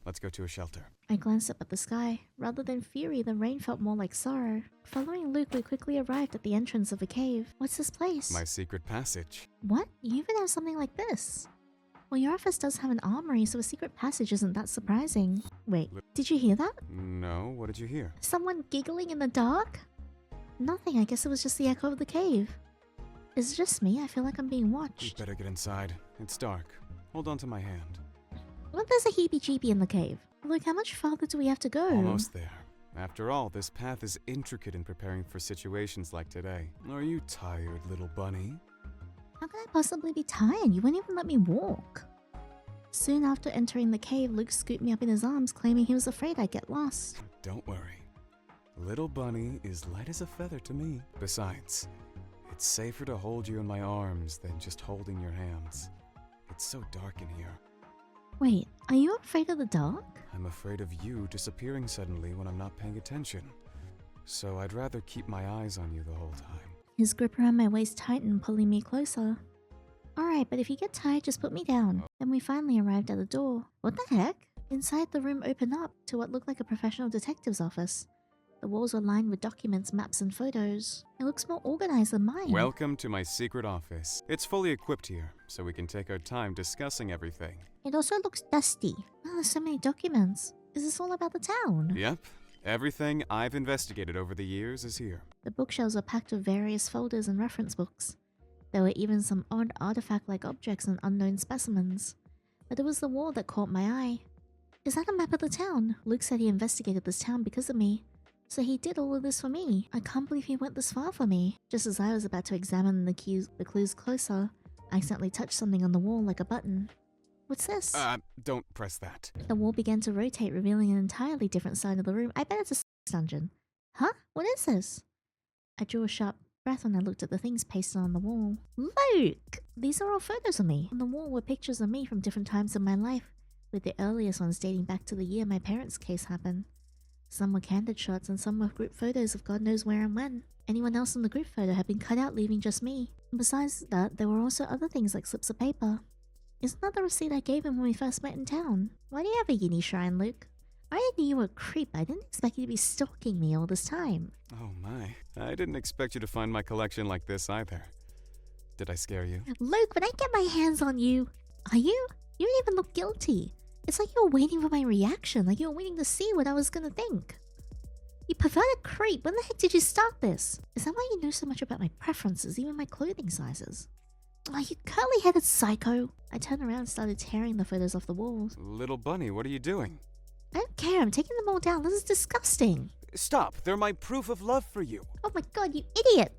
let's go to a shelter. I glanced up at the sky. Rather than fury, the rain felt more like sorrow. Following Luke, we quickly arrived at the entrance of a cave. What's this place? My secret passage. What? You even have something like this? Well, your office does have an armory, so a secret passage isn't that surprising. Wait, did you hear that? No, what did you hear? Someone giggling in the dark? Nothing, I guess it was just the echo of the cave. Is it just me? I feel like I'm being You watched. better get inside. It's dark. Hold on to my hand. What if there's a heebie-jeebie in the cave? Look, how much farther do we have to go? Almost there. After all, this path is intricate in preparing for situations like today. Are you tired, little bunny? How can I possibly be tired? You wouldn't even let me walk. Soon after entering the cave, Luke scooped me up in his arms, claiming he was afraid I'd get lost. Don't worry. Little bunny is light as a feather to me. Besides, it's safer to hold you in my arms than just holding your hands. It's so dark in here. Wait, are you afraid of the dark? I'm afraid of you disappearing suddenly when I'm not paying attention. So I'd rather keep my eyes on you the whole time. His grip around my waist tightened, pulling me closer. Alright, but if you get tired, just put me down. Then we finally arrived at the door. What the heck? Inside, the room opened up to what looked like a professional detective's office. The walls were lined with documents, maps, and photos. It looks more organized than mine. Welcome to my secret office. It's fully equipped here, so we can take our time discussing everything. It also looks dusty. Oh, there's so many documents. Is this all about the town? Yep. Everything I've investigated over the years is here. The bookshelves were packed with various folders and reference books. There were even some odd artifact-like objects and unknown specimens. But it was the wall that caught my eye. Is that a map of the town? Luke said he investigated this town because of me. So he did all of this for me. I can't believe he went this far for me. Just as I was about to examine the clues closer, I accidentally touched something on the wall like a button. What's this? Don't press that. The wall began to rotate, revealing an entirely different side of the room. I bet it's a dungeon. Huh? What is this? I drew a sharp breath when I looked at the things pasted on the wall. Luke! These are all photos of me. On the wall were pictures of me from different times of my life, with the earliest ones dating back to the year my parents' case happened. Some were candid shots and some were group photos of God knows where and when. Anyone else in the group photo had been cut out, leaving just me. And besides that, there were also other things like slips of paper. Isn't that the receipt I gave him when we first met in town? Why do you have a Yinny shrine, Luke? I already knew you were a creep. I didn't expect you to be stalking me all this time. Oh my. I didn't expect you to find my collection like this either. Did I scare you? Luke, when I get my hands on you... Are you? You don't even look guilty. It's like you were waiting for my reaction, like you were waiting to see what I was gonna think. You perverted creep, when the heck did you start this? Is that why you know so much about my preferences, even my clothing sizes? Oh, you curly-headed psycho. I turned around and started tearing the photos off the walls. Little bunny, what are you doing? I don't care, I'm taking them all down. This is disgusting. Stop! They're my proof of love for you. Oh my god, you idiot!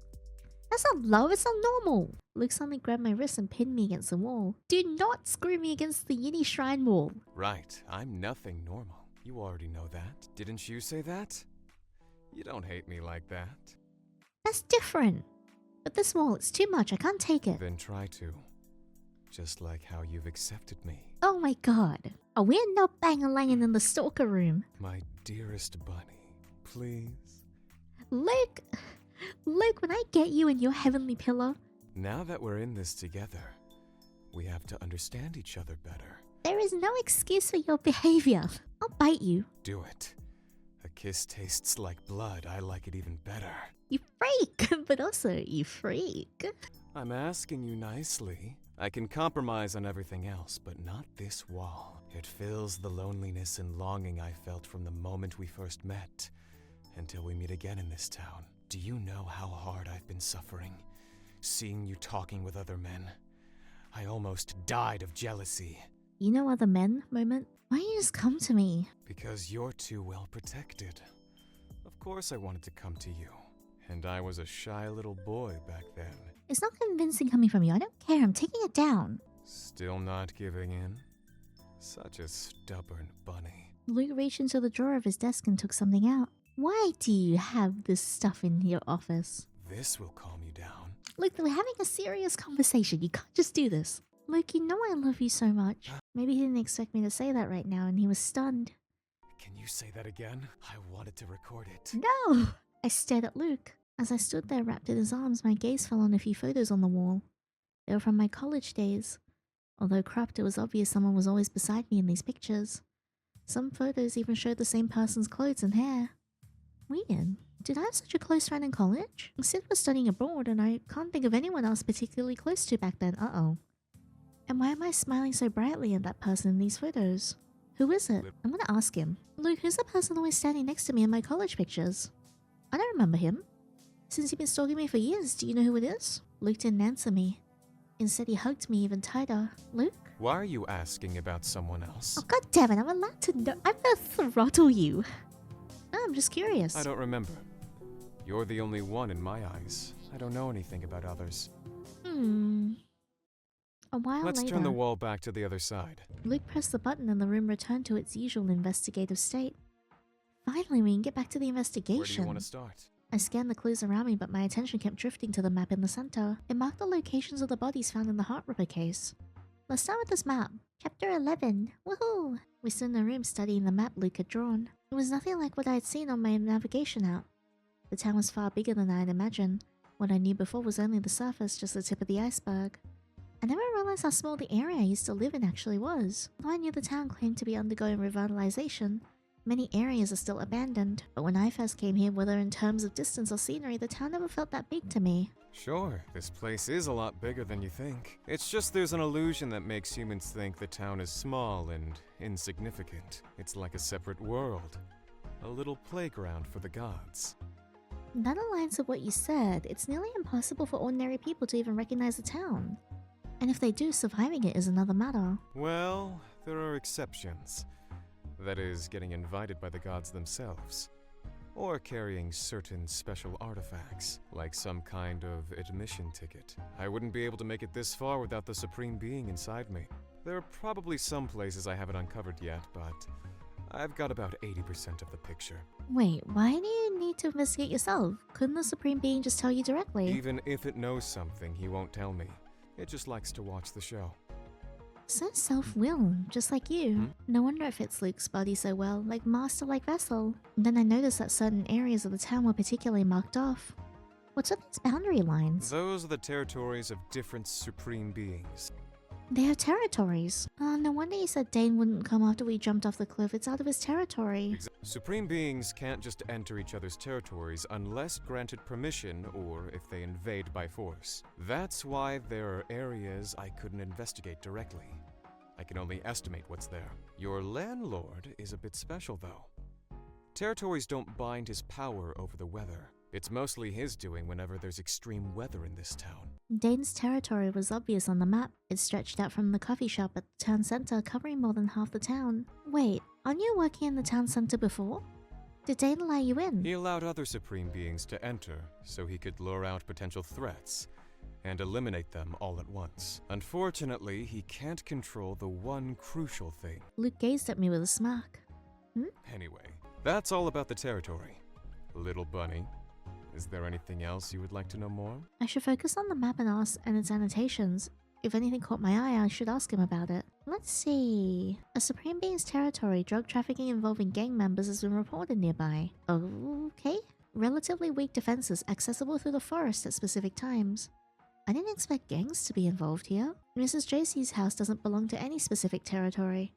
That's not love, it's not normal. Luke suddenly grabbed my wrist and pinned me against the wall. Do not screw me against the Yinny shrine wall. Right, I'm nothing normal. You already know that. Didn't you say that? You don't hate me like that. That's different. But this wall, it's too much, I can't take it. Then try to. just like how you've accepted me. Oh my god. Oh, we're not bang-a-langing in the stalker room. My dearest bunny, please. Luke, when I get you in your heavenly pillow, Now that we're in this together, we have to understand each other better. there is no excuse for your behavior. I'll bite you. Do it. A kiss tastes like blood. I like it even better. You freak, but also you freak. I'm asking you nicely. I can compromise on everything else, but not this wall. It fills the loneliness and longing I felt from the moment we first met until we meet again in this town. Do you know how hard I've been suffering? Seeing you talking with other men. I almost died of jealousy. You know other men, moment? Why don't you just come to me? Because you're too well protected. Of course I wanted to come to you. And I was a shy little boy back then. It's not convincing coming from you. I don't care. I'm taking it down. Still not giving in? Such a stubborn bunny. Luke reached into the drawer of his desk and took something out. Why do you have this stuff in your office? This will calm you down. Luke, we're having a serious conversation. You can't just do this. Luke, you know I love you so much. Maybe he didn't expect me to say that right now and he was stunned. Can you say that again? I wanted to record it. No! I stared at Luke. As I stood there wrapped in his arms, my gaze fell on a few photos on the wall. They were from my college days. Although cropped, it was obvious someone was always beside me in these pictures. Some photos even showed the same person's clothes and hair. Weird. Did I have such a close friend in college? Sid was studying abroad and I can't think of anyone else particularly close to back then. Uh-oh. And why am I smiling so brightly at that person in these photos? Who is it? I'm gonna ask him. Luke, who's the person always standing next to me in my college pictures? I don't remember him. Since you've been stalking me for years, do you know who it is? Luke didn't answer me. Instead, he hugged me even tighter. Luke? Why are you asking about someone else? Oh, god damn it, I'm allowed to know. I'm gonna throttle you. No, I'm just curious. I don't remember. You're the only one in my eyes. I don't know anything about others. A while Let's later, turn the wall back to the other side. Luke pressed the button and the room returned to its usual investigative state. Finally, we can get back to the investigation. Where do you want to start? I scanned the clues around me, but my attention kept drifting to the map in the center. It marked the locations of the bodies found in the heart ripper case. Let's start with this map. Chapter 11. Woohoo! We stood in the room studying the map Luke had drawn. It was nothing like what I had seen on my navigation app. The town was far bigger than I had imagined. What I knew before was only the surface, just the tip of the iceberg. I never realized how small the area I used to live in actually was. Although I knew the town claimed to be undergoing revitalization, many areas are still abandoned. But when I first came here, whether in terms of distance or scenery, the town never felt that big to me. Sure, this place is a lot bigger than you think. It's just there's an illusion that makes humans think the town is small and insignificant. It's like a separate world. A little playground for the gods. That aligns with what you said. It's nearly impossible for ordinary people to even recognize the town. And if they do, surviving it is another matter. Well, there are exceptions. That is, getting invited by the gods themselves. Or carrying certain special artifacts, like some kind of admission ticket. I wouldn't be able to make it this far without the Supreme Being inside me. There are probably some places I haven't uncovered yet, but I've got about 80% of the picture. Wait, why do you need to investigate yourself? Couldn't the Supreme Being just tell you directly? Even if it knows something, he won't tell me. It just likes to watch the show. So self-willed, just like you. No wonder it fits Luke's body so well, like master, like vessel. Then I noticed that certain areas of the town were particularly marked off. What's with these boundary lines? Those are the territories of different Supreme Beings. They have territories. No wonder you said Dane wouldn't come after we jumped off the cliff. It's out of his territory. Supreme Beings can't just enter each other's territories unless granted permission or if they invade by force. That's why there are areas I couldn't investigate directly. I can only estimate what's there. Your landlord is a bit special, though. Territories don't bind his power over the weather. It's mostly his doing whenever there's extreme weather in this town. Dane's territory was obvious on the map. It stretched out from the coffee shop at the town center, covering more than half the town. Wait, aren't you working in the town center before? Did Dane allow you in? He allowed other Supreme Beings to enter, so he could lure out potential threats and eliminate them all at once. Unfortunately, he can't control the one crucial thing. Luke gazed at me with a smirk. Anyway, that's all about the territory. Little bunny. Is there anything else you would like to know more? I should focus on the map and its annotations. If anything caught my eye, I should ask him about it. Let's see. A Supreme Being's territory, drug trafficking involving gang members has been reported nearby. Okay. Relatively weak defenses accessible through the forest at specific times. I didn't expect gangs to be involved here. Mrs. JC's house doesn't belong to any specific territory.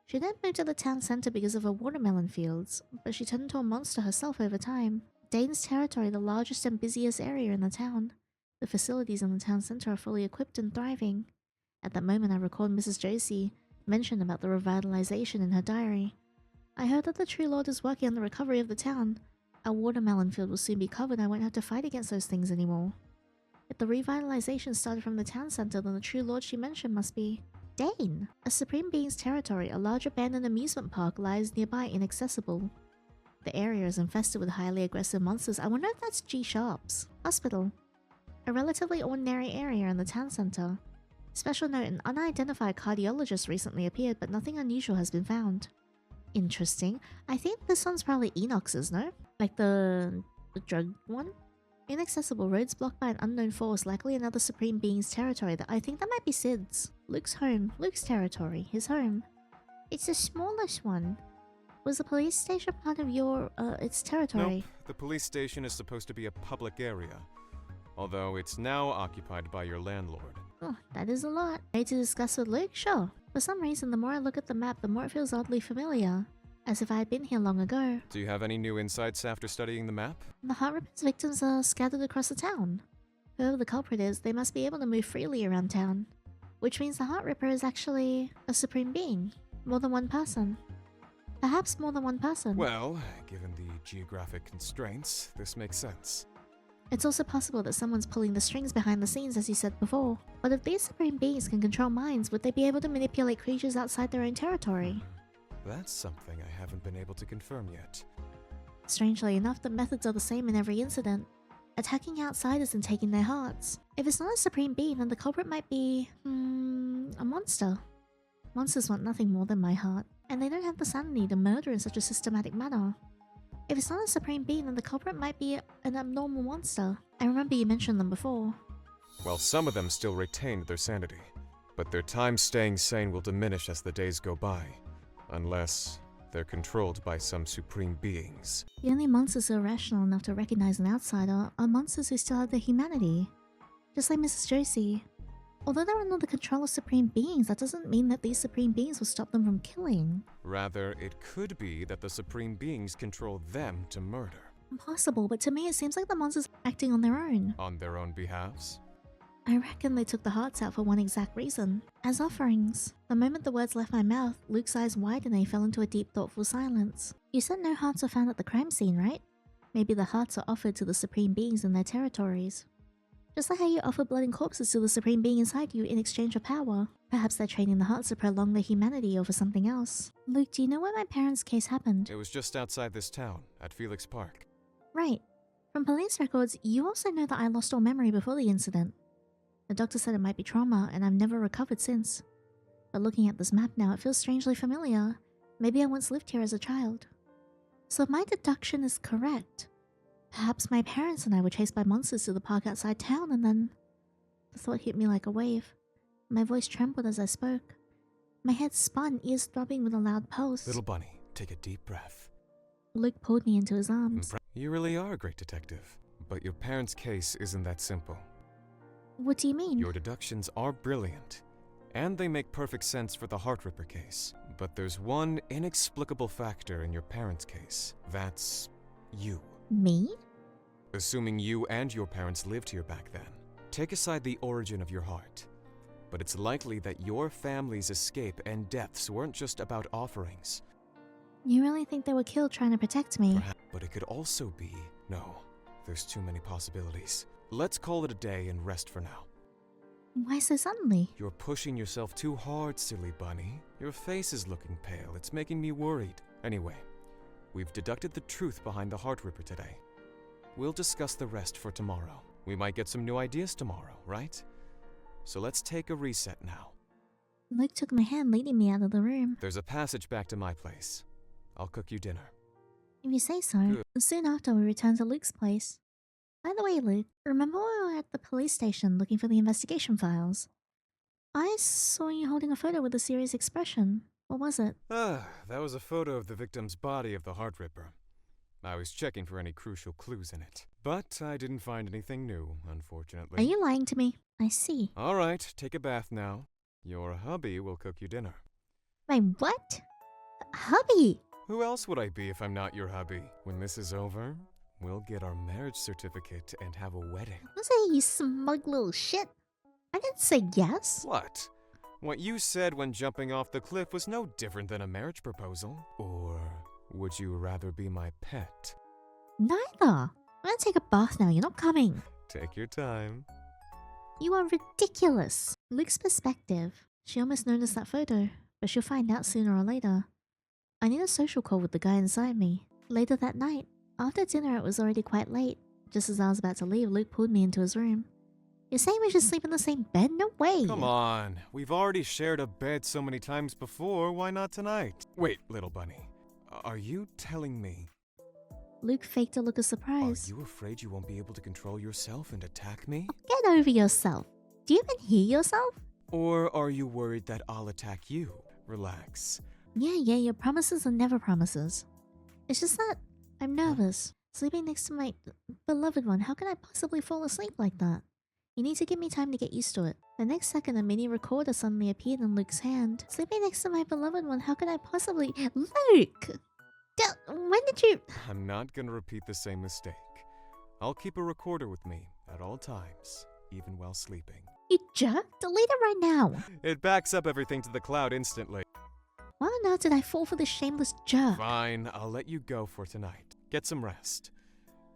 She then moved to the town center because of her watermelon fields, but she turned into a monster herself over time. Dane's territory, the largest and busiest area in the town. The facilities in the town center are fully equipped and thriving. At that moment, I recalled Mrs. JC mentioned about the revitalization in her diary. I heard that the True Lord is working on the recovery of the town. Our watermelon field will soon be covered and I won't have to fight against those things anymore. If the revitalization started from the town center, then the True Lord she mentioned must be Dane. A Supreme Being's territory, a large abandoned amusement park, lies nearby, inaccessible. The area is infested with highly aggressive monsters. I wonder if that's G-Sharp's hospital. A relatively ordinary area in the town center. Special note, an unidentified cardiologist recently appeared, but nothing unusual has been found. Interesting. I think this one's probably Enox's, no? Like the drug one? Inaccessible roads blocked by an unknown force, likely another Supreme Being's territory. I think that might be Sid's. Luke's home. Luke's territory. His home. It's the smallest one. Was the police station part of your, its territory? Nope. The police station is supposed to be a public area. Although it's now occupied by your landlord. Oh, that is a lot. Ready to discuss with Luke? Sure. For some reason, the more I look at the map, the more it feels oddly familiar. As if I had been here long ago. Do you have any new insights after studying the map? The Heartripper's victims are scattered across the town. Whoever the culprit is, they must be able to move freely around town. Which means the Heartripper is actually a Supreme Being. More than one person. Perhaps more than one person. Well, given the geographic constraints, this makes sense. It's also possible that someone's pulling the strings behind the scenes, as you said before. But if these Supreme Beings can control minds, would they be able to manipulate creatures outside their own territory? That's something I haven't been able to confirm yet. Strangely enough, the methods are the same in every incident. Attacking outsiders and taking their hearts. If it's not a Supreme Being, then the culprit might be... a monster. Monsters want nothing more than my heart, and they don't have the sanity to murder in such a systematic manner. If it's not a Supreme Being, then the culprit might be an abnormal monster. I remember you mentioned them before. Well, some of them still retained their sanity, but their time staying sane will diminish as the days go by. Unless they're controlled by some Supreme Beings. The only monsters who are rational enough to recognize an outsider are monsters who still have their humanity. Just like Mrs. Josie. Although they're under the control of Supreme Beings, that doesn't mean that these Supreme Beings will stop them from killing. Rather, it could be that the Supreme Beings control them to murder. Impossible, but to me it seems like the monsters are acting on their own. On their own behalves? I reckon they took the hearts out for one exact reason. As offerings. The moment the words left my mouth, Luke's eyes widened and he fell into a deep, thoughtful silence. You said no hearts were found at the crime scene, right? Maybe the hearts are offered to the Supreme Beings in their territories. Just like how you offer blood and corpses to the Supreme Being inside you in exchange for power. Perhaps they're trading the hearts to prolong their humanity over something else. Luke, do you know where my parents' case happened? It was just outside this town, at Felix Park. Right. From police records, you also know that I lost all memory before the incident. The doctor said it might be trauma, and I've never recovered since. But looking at this map now, it feels strangely familiar. Maybe I once lived here as a child. So if my deduction is correct, perhaps my parents and I were chased by monsters to the park outside town, and then... The thought hit me like a wave. My voice trembled as I spoke. My head spun, ears throbbing with a loud pulse. Little bunny, take a deep breath. Luke pulled me into his arms. You really are a great detective. But your parents' case isn't that simple. What do you mean? Your deductions are brilliant, and they make perfect sense for the Heartripper case. But there's one inexplicable factor in your parents' case. That's you. Me? Assuming you and your parents lived here back then. Take aside the origin of your heart. But it's likely that your family's escape and deaths weren't just about offerings. You really think they were killed trying to protect me? Perhaps, but it could also be... No, there's too many possibilities. Let's call it a day and rest for now. Why so suddenly? You're pushing yourself too hard, silly bunny. Your face is looking pale. It's making me worried. Anyway, we've deducted the truth behind the Heartripper today. We'll discuss the rest for tomorrow. We might get some new ideas tomorrow, right? So let's take a reset now. Luke took my hand, leading me out of the room. There's a passage back to my place. I'll cook you dinner. If you say so. Good. Soon after, we returned to Luke's place. By the way, Luke, remember when we were at the police station looking for the investigation files? I saw you holding a photo with a serious expression. What was it? That was a photo of the victim's body of the Heart Ripper. I was checking for any crucial clues in it. But I didn't find anything new, unfortunately. Are you lying to me? I see. All right, take a bath now. Your hubby will cook you dinner. My what? Hubby! Who else would I be if I'm not your hubby? When this is over, we'll get our marriage certificate and have a wedding. Don't say you smug little shit. I didn't say yes. What? What you said when jumping off the cliff was no different than a marriage proposal. Or would you rather be my pet? Neither. I'm gonna take a bath now. You're not coming. Take your time. You are ridiculous. Luke's perspective. She almost noticed that photo, but she'll find out sooner or later. I need a social call with the guy inside me. Later that night, after dinner it was already quite late. Just as I was about to leave, Luke pulled me into his room. You're saying we should sleep in the same bed? No way! Come on. We've already shared a bed so many times before, why not tonight? Wait, little bunny. Are you telling me? Luke faked a look of Are surprise. you afraid you won't be able to control yourself and attack me? Get over yourself. Do you even hear yourself? Or are you worried that I'll attack you? Relax. Yeah, your promises are never promises. It's just that I'm nervous. Sleeping next to my beloved one, how can I possibly fall asleep like that? You need to give me time to get used to it. The next second, a mini recorder suddenly appeared in Luke's hand. Sleeping next to my beloved one, how could I possibly... Luke! When did you... I'm not gonna repeat the same mistake. I'll keep a recorder with me at all times, even while sleeping. You jerk? Delete it right now. It backs up everything to the cloud instantly. Why on earth did I fall for this shameless jerk? Fine, I'll let you go for tonight. Get some rest.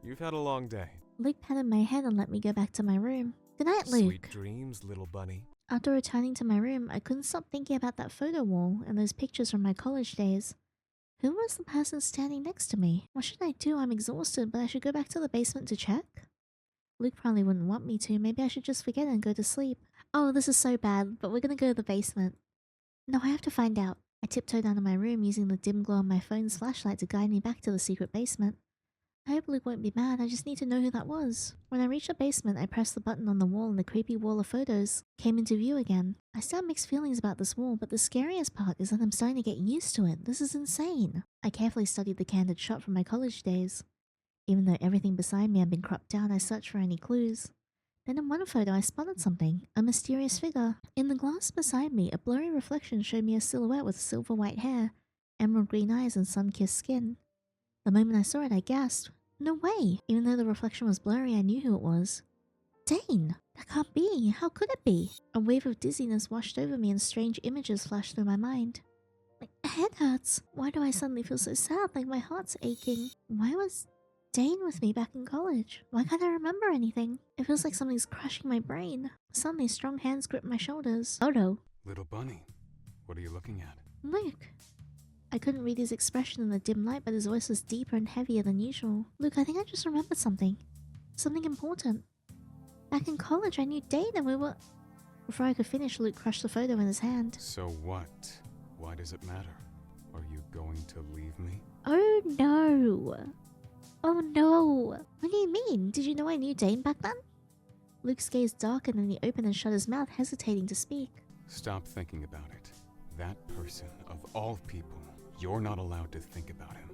You've had a long day. Luke patted my head and let me go back to my room. Good night, Luke. Sweet dreams, little bunny. After returning to my room, I couldn't stop thinking about that photo wall and those pictures from my college days. Who was the person standing next to me? What should I do? I'm exhausted, but I should go back to the basement to check? Luke probably wouldn't want me to. Maybe I should just forget and go to sleep. Oh, this is so bad, but we're gonna go to the basement. No, I have to find out. I tiptoed out of my room using the dim glow of my phone's flashlight to guide me back to the secret basement. I hope Luke won't be mad, I just need to know who that was. When I reached the basement, I pressed the button on the wall and the creepy wall of photos came into view again. I still have mixed feelings about this wall, but the scariest part is that I'm starting to get used to it. This is insane. I carefully studied the candid shot from my college days. Even though everything beside me had been cropped down, I searched for any clues. Then in one photo I spotted something, a mysterious figure. In the glass beside me, a blurry reflection showed me a silhouette with silver white hair, emerald green eyes and sun-kissed skin. The moment I saw it, I gasped. No way! Even though the reflection was blurry, I knew who it was. Dane! That can't be! How could it be? A wave of dizziness washed over me and strange images flashed through my mind. My head hurts. Why do I suddenly feel so sad, like my heart's aching? Why was Dane with me back in college? Why can't I remember anything? It feels like something's crushing my brain. Suddenly, strong hands grip my shoulders. Oh no. Little bunny, what are you looking at? Luke. I couldn't read his expression in the dim light, but his voice was deeper and heavier than usual. Luke, I think I just remembered something. Something important. Back in college, I knew Dane and we were... Before I could finish, Luke crushed the photo in his hand. So what? Why does it matter? Are you going to leave me? Oh no. Oh no. What do you mean? Did you know I knew Dane back then? Luke's gaze darkened and he opened and shut his mouth, hesitating to speak. Stop thinking about it. That person, of all people, you're not allowed to think about him.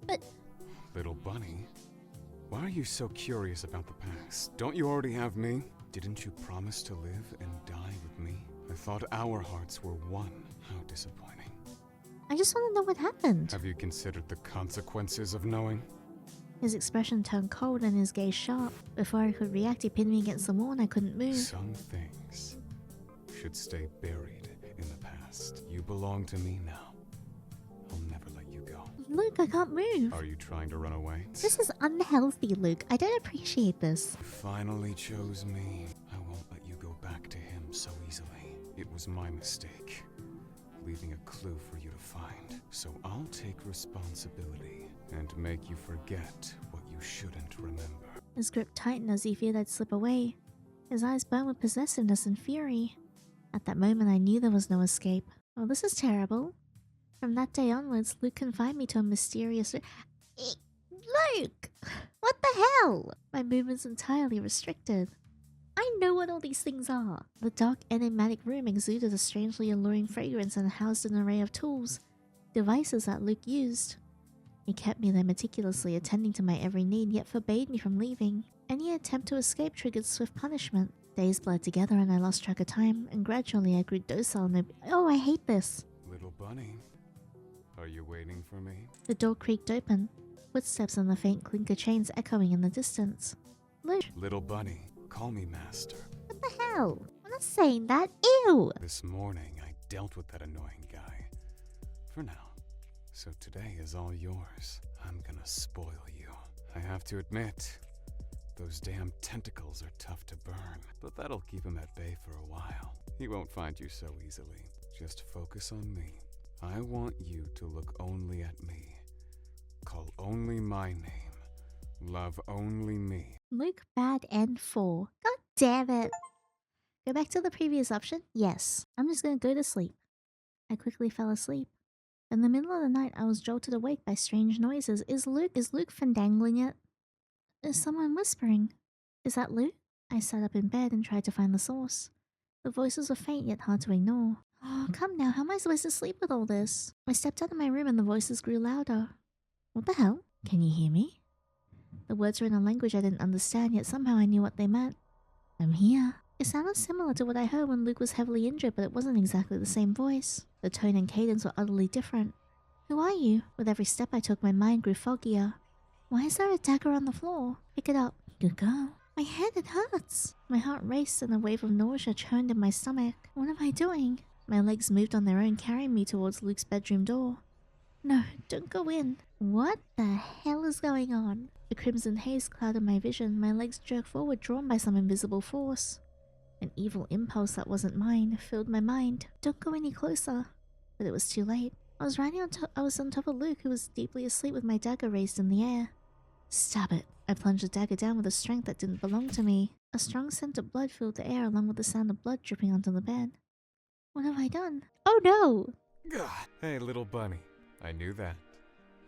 But... Little bunny, why are you so curious about the past? Don't you already have me? Didn't you promise to live and die with me? I thought our hearts were one. How disappointing. I just want to know what happened. Have you considered the consequences of knowing? His expression turned cold and his gaze sharp. Before I could react, he pinned me against the wall and I couldn't move. Some things should stay buried in the past. You belong to me now. I'll never let you go. Luke, I can't move. Are you trying to run away? This is unhealthy, Luke. I don't appreciate this. You finally chose me. I won't let you go back to him so easily. It was my mistake, leaving a clue for you to find. So I'll take responsibility and make you forget what you shouldn't remember. His grip tightened as he feared I'd slip away. His eyes burned with possessiveness and fury. At that moment, I knew there was no escape. Oh, this is terrible. From that day onwards, Luke confined me to a mysterious... Luke! What the hell? My movement's entirely restricted. I know what all these things are. The dark, enigmatic room exuded a strangely alluring fragrance and housed an array of tools, devices that Luke used. He kept me there meticulously, attending to my every need, yet forbade me from leaving. Any attempt to escape triggered swift punishment. Days blurred together and I lost track of time, and gradually I grew docile and oh, I hate this. Little bunny, are you waiting for me? The door creaked open, footsteps and the faint clink of chains echoing in the distance. Luke, Little bunny, call me master. what the hell? I'm not saying that. Ew! This morning I dealt with that annoying guy. For now. So today is all yours. I'm gonna spoil you. I have to admit, those damn tentacles are tough to burn, but that'll keep him at bay for a while. He won't find you so easily. Just focus on me. I want you to look only at me. Call only my name. Love only me. Luke bad and 4. God damn it. Go back to the previous option? Yes. I'm just gonna go to sleep. I quickly fell asleep. In the middle of the night, I was jolted awake by strange noises. Is Luke fandangling it? Is someone whispering? Is that Luke? I sat up in bed and tried to find the source. The voices were faint yet hard to ignore. Oh, come now, how am I supposed to sleep with all this? I stepped out of my room and the voices grew louder. What the hell? Can you hear me? The words were in a language I didn't understand, yet somehow I knew what they meant. I'm here. It sounded similar to what I heard when Luke was heavily injured, but it wasn't exactly the same voice. The tone and cadence were utterly different. Who are you? With every step I took, my mind grew foggier. Why is there a dagger on the floor? Pick it up. Good girl. My head, it hurts. My heart raced and a wave of nausea churned in my stomach. What am I doing? My legs moved on their own, carrying me towards Luke's bedroom door. No, don't go in. What the hell is going on? The crimson haze clouded my vision. My legs jerked forward, drawn by some invisible force. An evil impulse that wasn't mine filled my mind. Don't go any closer. But it was too late. I was on top of Luke, who was deeply asleep with my dagger raised in the air. Stab it. I plunged the dagger down with a strength that didn't belong to me. A strong scent of blood filled the air along with the sound of blood dripping onto the bed. What have I done? Oh no! Gah. Hey, little bunny. I knew that.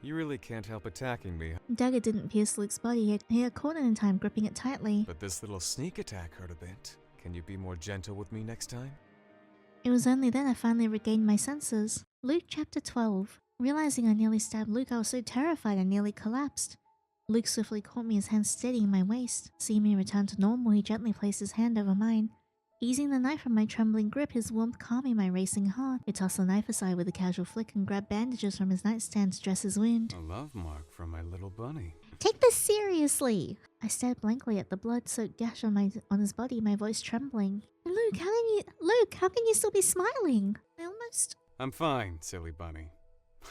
You really can't help attacking me. The dagger didn't pierce Luke's body. He had caught it in time, gripping it tightly. But this little sneak attack hurt a bit. Can you be more gentle with me next time? It was only then I finally regained my senses. Luke chapter 12. Realizing I nearly stabbed Luke, I was so terrified I nearly collapsed. Luke swiftly caught me, his hand steadying my waist. Seeing me return to normal, he gently placed his hand over mine. Easing the knife from my trembling grip, his warmth calming my racing heart. He tossed the knife aside with a casual flick and grabbed bandages from his nightstand to dress his wound. A love mark from my little bunny. Take this seriously! I stared blankly at the blood-soaked gash on his body, my voice trembling. Luke, how can you still be smiling? I'm fine, silly bunny.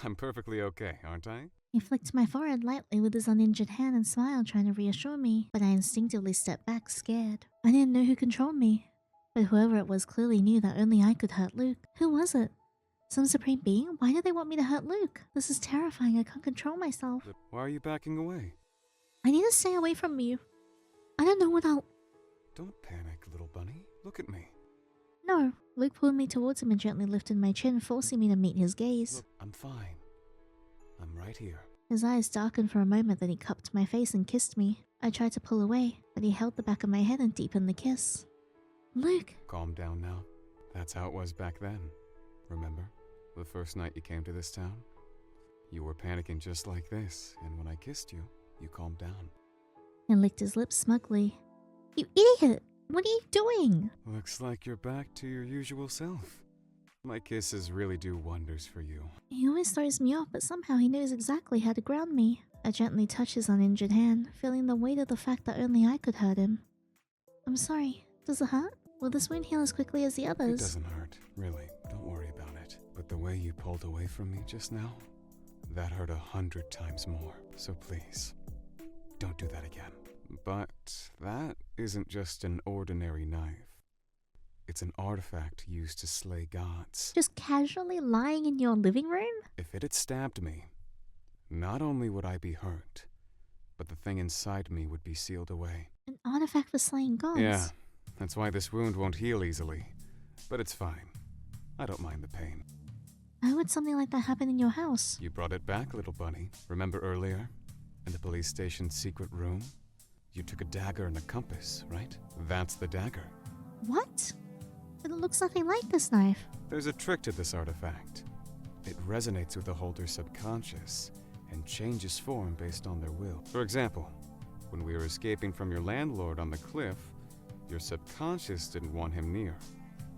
I'm perfectly okay, aren't I? He flicked my forehead lightly with his uninjured hand and smiled, trying to reassure me, but I instinctively stepped back, scared. I didn't know who controlled me, but whoever it was clearly knew that only I could hurt Luke. Who was it? Some supreme being? Why did they want me to hurt Luke? This is terrifying, I can't control myself. But why are you backing away? I need to stay away from you. I don't know what I'll... Don't panic, little bunny. Look at me. No. Luke pulled me towards him and gently lifted my chin, forcing me to meet his gaze. Look, I'm fine. I'm right here. His eyes darkened for a moment, then he cupped my face and kissed me. I tried to pull away, but he held the back of my head and deepened the kiss. Luke! Calm down now. That's how it was back then. Remember? The first night you came to this town? You were panicking just like this, and when I kissed you, you calmed down. He licked his lips smugly. You idiot! What are you doing? Looks like you're back to your usual self. My kisses really do wonders for you. He always throws me off, but somehow he knows exactly how to ground me. I gently touched his uninjured hand, feeling the weight of the fact that only I could hurt him. I'm sorry. Does it hurt? Will this wound heal as quickly as the others? It doesn't hurt, really. Don't worry about it. But the way you pulled away from me just now, that hurt 100 times more. So please, don't do that again. But that isn't just an ordinary knife. It's an artifact used to slay gods. Just casually lying in your living room? If it had stabbed me, not only would I be hurt, but the thing inside me would be sealed away. An artifact for slaying gods? Yeah, that's why this wound won't heal easily. But it's fine. I don't mind the pain. Why would something like that happen in your house? You brought it back, little bunny. Remember earlier? In the police station's secret room? You took a dagger and a compass, right? That's the dagger. What? But it looks nothing like this knife. There's a trick to this artifact. It resonates with the holder's subconscious and changes form based on their will. For example, when we were escaping from your landlord on the cliff, your subconscious didn't want him near,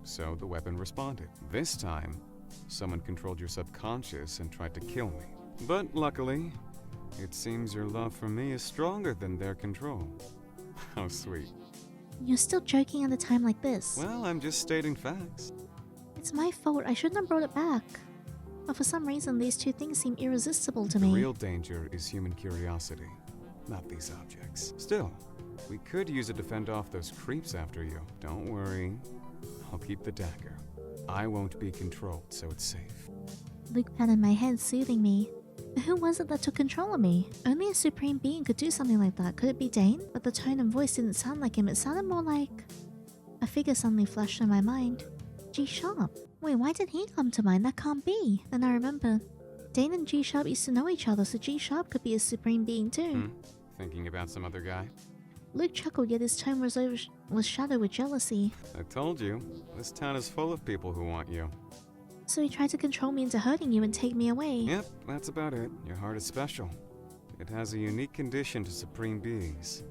so the weapon responded. This time, someone controlled your subconscious and tried to kill me. But luckily, it seems your love for me is stronger than their control. How sweet. You're still joking at a time like this. Well, I'm just stating facts. It's my fault. I shouldn't have brought it back. But for some reason, these two things seem irresistible to The me. real danger is human curiosity, not these objects. Still, we could use it to fend off those creeps after you. Don't worry. I'll keep the dagger. I won't be controlled, so it's safe. Luke patted my head, soothing me. But who was it that took control of me? Only a supreme being could do something like that. Could it be Dane? But the tone and voice didn't sound like him. It sounded more like... A figure suddenly flashed in my mind. G-Sharp. Wait, why did he come to mind? That can't be. Then I remembered. Dane and G-Sharp used to know each other, so G-Sharp could be a supreme being too. Thinking about some other guy? Luke chuckled, yet his tone was shadowed with jealousy. I told you, this town is full of people who want you. So he tried to control me into hurting you and take me away. Yep, that's about it. Your heart is special. It has a unique condition to supreme beings,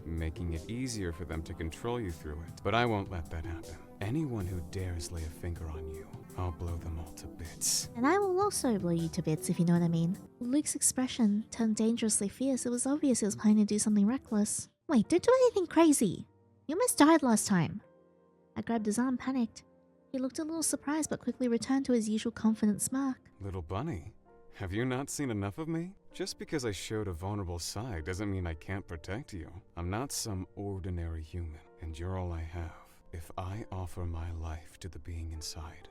making it easier for them to control you through it. But I won't let that happen. Anyone who dares lay a finger on you, I'll blow them all to bits. And I will also blow you to bits, if you know what I mean. Luke's expression turned dangerously fierce. It was obvious he was planning to do something reckless. Wait, don't do anything crazy. You almost died last time. I grabbed his arm, panicked. He looked a little surprised, but quickly returned to his usual confident smirk. Little bunny, have you not seen enough of me? Just because I showed a vulnerable side doesn't mean I can't protect you. I'm not some ordinary human, and you're all I have. If I offer my life to the being inside,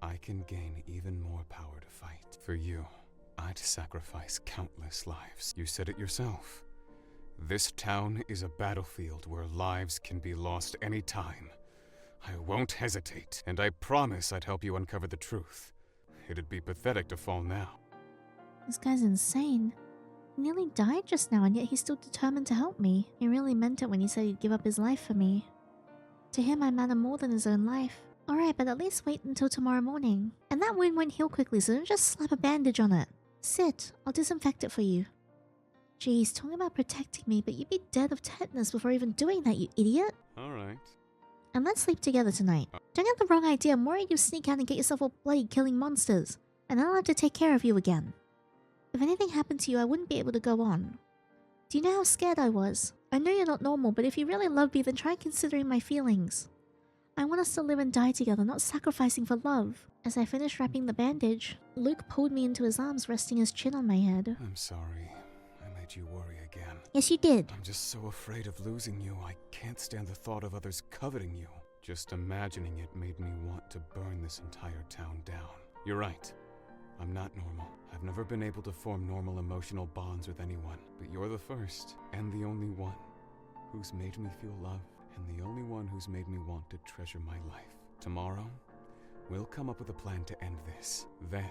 I can gain even more power to fight. For you, I'd sacrifice countless lives. You said it yourself. This town is a battlefield where lives can be lost any time. I won't hesitate, and I promise I'd help you uncover the truth. It'd be pathetic to fall now. This guy's insane. He nearly died just now, and yet he's still determined to help me. He really meant it when he said he'd give up his life for me. To him, I matter more than his own life. Alright, but at least wait until tomorrow morning. And that wound won't heal quickly, so don't just slap a bandage on it. Sit, I'll disinfect it for you. Jeez, talking about protecting me, but you'd be dead of tetanus before even doing that, you idiot. Alright. And let's sleep together tonight. Don't get the wrong idea, I'm worried you sneak out and get yourself all bloody killing monsters. And I'll have to take care of you again. If anything happened to you, I wouldn't be able to go on. Do you know how scared I was? I know you're not normal, but if you really love me, then try considering my feelings. I want us to live and die together, not sacrificing for love. As I finished wrapping the bandage, Luke pulled me into his arms, resting his chin on my head. I'm sorry. I made you worry again. Yes, you did. I'm just so afraid of losing you. I can't stand the thought of others coveting you. Just imagining it made me want to burn this entire town down. You're right. I'm not normal. I've never been able to form normal emotional bonds with anyone, but you're the first and the only one who's made me feel loved, and the only one who's made me want to treasure my life. Tomorrow, we'll come up with a plan to end this. Then,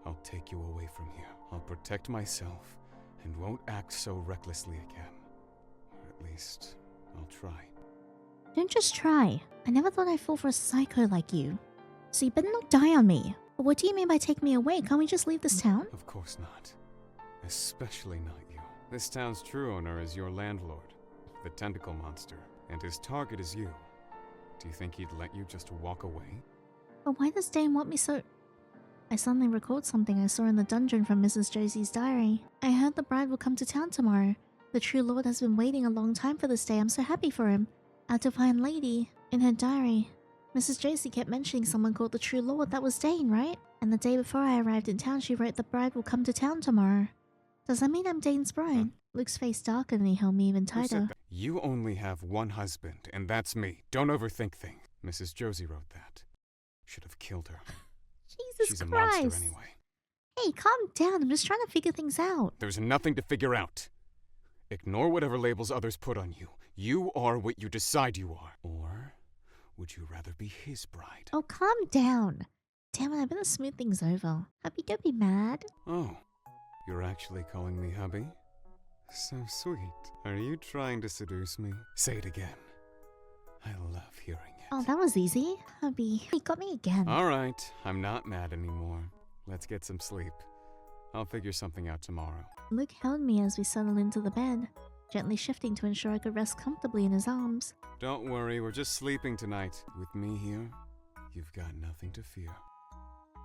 I'll take you away from here. I'll protect myself and won't act so recklessly again. Or at least, I'll try. Don't just try. I never thought I'd fall for a psycho like you. So you better not die on me. But what do you mean by take me away? Can't we just leave this town? Of course not. Especially not you. This town's true owner is your landlord, the tentacle monster, and his target is you. Do you think he'd let you just walk away? But why does Dane want me so... I suddenly recalled something I saw in the dungeon from Mrs. Josie's diary. I heard the bride will come to town tomorrow. The true lord has been waiting a long time for this day. I'm so happy for him. Our divine lady. In her diary, Mrs. Josie kept mentioning someone called the true lord. That was Dane, right? And the day before I arrived in town, she wrote the bride will come to town tomorrow. Does that mean I'm Dane's bride? Luke's face darkened and he held me even tighter. You only have one husband, and that's me. Don't overthink things. Mrs. Josie wrote that. Should have killed her. Jesus She's a Christ. monster anyway. Hey, calm down. I'm just trying to figure things out. There's nothing to figure out. Ignore whatever labels others put on you. You are what you decide you are. Or would you rather be his bride? Oh, calm down. Damn it, I better smooth things over. Hubby, don't be mad. Oh, you're actually calling me hubby? So sweet. Are you trying to seduce me? Say it again. I love hearing it. Oh, that was easy. Hubby, he got me again. Alright, I'm not mad anymore. Let's get some sleep. I'll figure something out tomorrow. Luke held me as we settled into the bed, gently shifting to ensure I could rest comfortably in his arms. Don't worry, we're just sleeping tonight. With me here, you've got nothing to fear.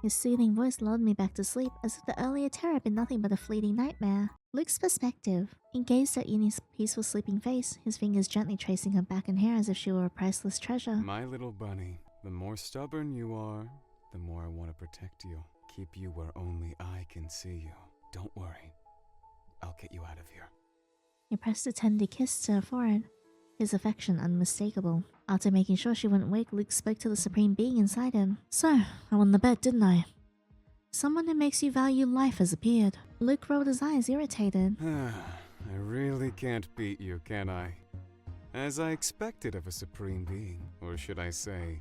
His soothing voice lulled me back to sleep, as if the earlier terror had been nothing but a fleeting nightmare. Luke's perspective. He gazed at Yinny's peaceful sleeping face, his fingers gently tracing her back and hair as if she were a priceless treasure. My little bunny, the more stubborn you are, the more I want to protect you. Keep you where only I can see you. Don't worry. I'll get you out of here. He pressed a tender kiss to her forehead, his affection unmistakable. After making sure she wouldn't wake, Luke spoke to the supreme being inside him. So, I won the bet, didn't I? Someone who makes you value life has appeared. Luke rolled his eyes, irritated. I really can't beat you, can I? As I expected of a supreme being, or should I say,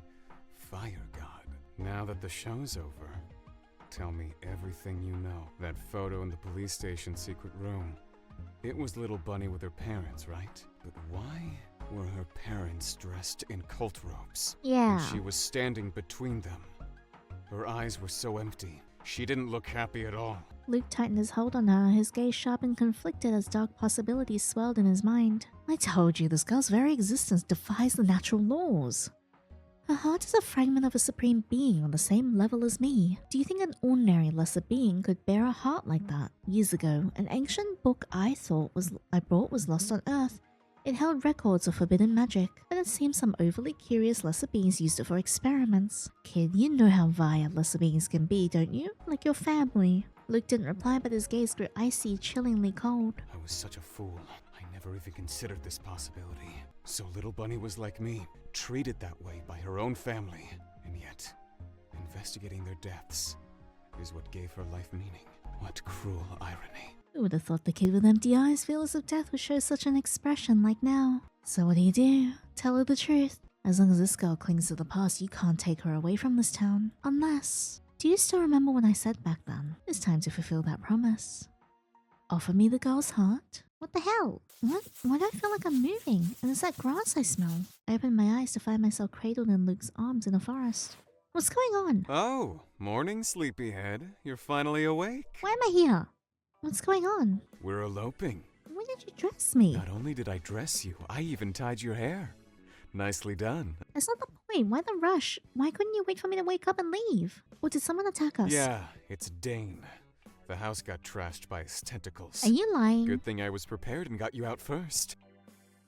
fire god. Now that the show's over, tell me everything you know. That photo in the police station secret room. It was little Bunny with her parents, right? But why were her parents dressed in cult robes? Yeah. And she was standing between them. Her eyes were so empty. She didn't look happy at all. Luke tightened his hold on her, his gaze sharp and conflicted as dark possibilities swelled in his mind. I told you, this girl's very existence defies the natural laws. Her heart is a fragment of a supreme being on the same level as me. Do you think an ordinary lesser being could bear a heart like that? Years ago, an ancient book I brought was lost on Earth. It held records of forbidden magic, but it seems some overly curious lesser beings used it for experiments. Kid, you know how vile lesser beings can be, don't you? Like your family. Luke didn't reply, but his gaze grew icy, chillingly cold. I was such a fool. I never even considered this possibility. So little Bunny was like me, treated that way by her own family. And yet, investigating their deaths is what gave her life meaning. What cruel irony. Who would have thought the kid with empty eyes, fearless of death, would show such an expression like now? So what do? Tell her the truth. As long as this girl clings to the past, you can't take her away from this town. Unless... Do you still remember what I said back then? It's time to fulfill that promise. Offer me the girl's heart? What the hell? What? Why do I feel like I'm moving? And it's that grass I smell. I opened my eyes to find myself cradled in Luke's arms in a forest. What's going on? Oh, morning, sleepyhead. You're finally awake. Why am I here? What's going on? We're eloping. When did you dress me? Not only did I dress you, I even tied your hair. Nicely done. That's not the point. Why the rush? Why couldn't you wait for me to wake up and leave? Or did someone attack us? Yeah, it's Dane. The house got trashed by his tentacles. Are you lying? Good thing I was prepared and got you out first.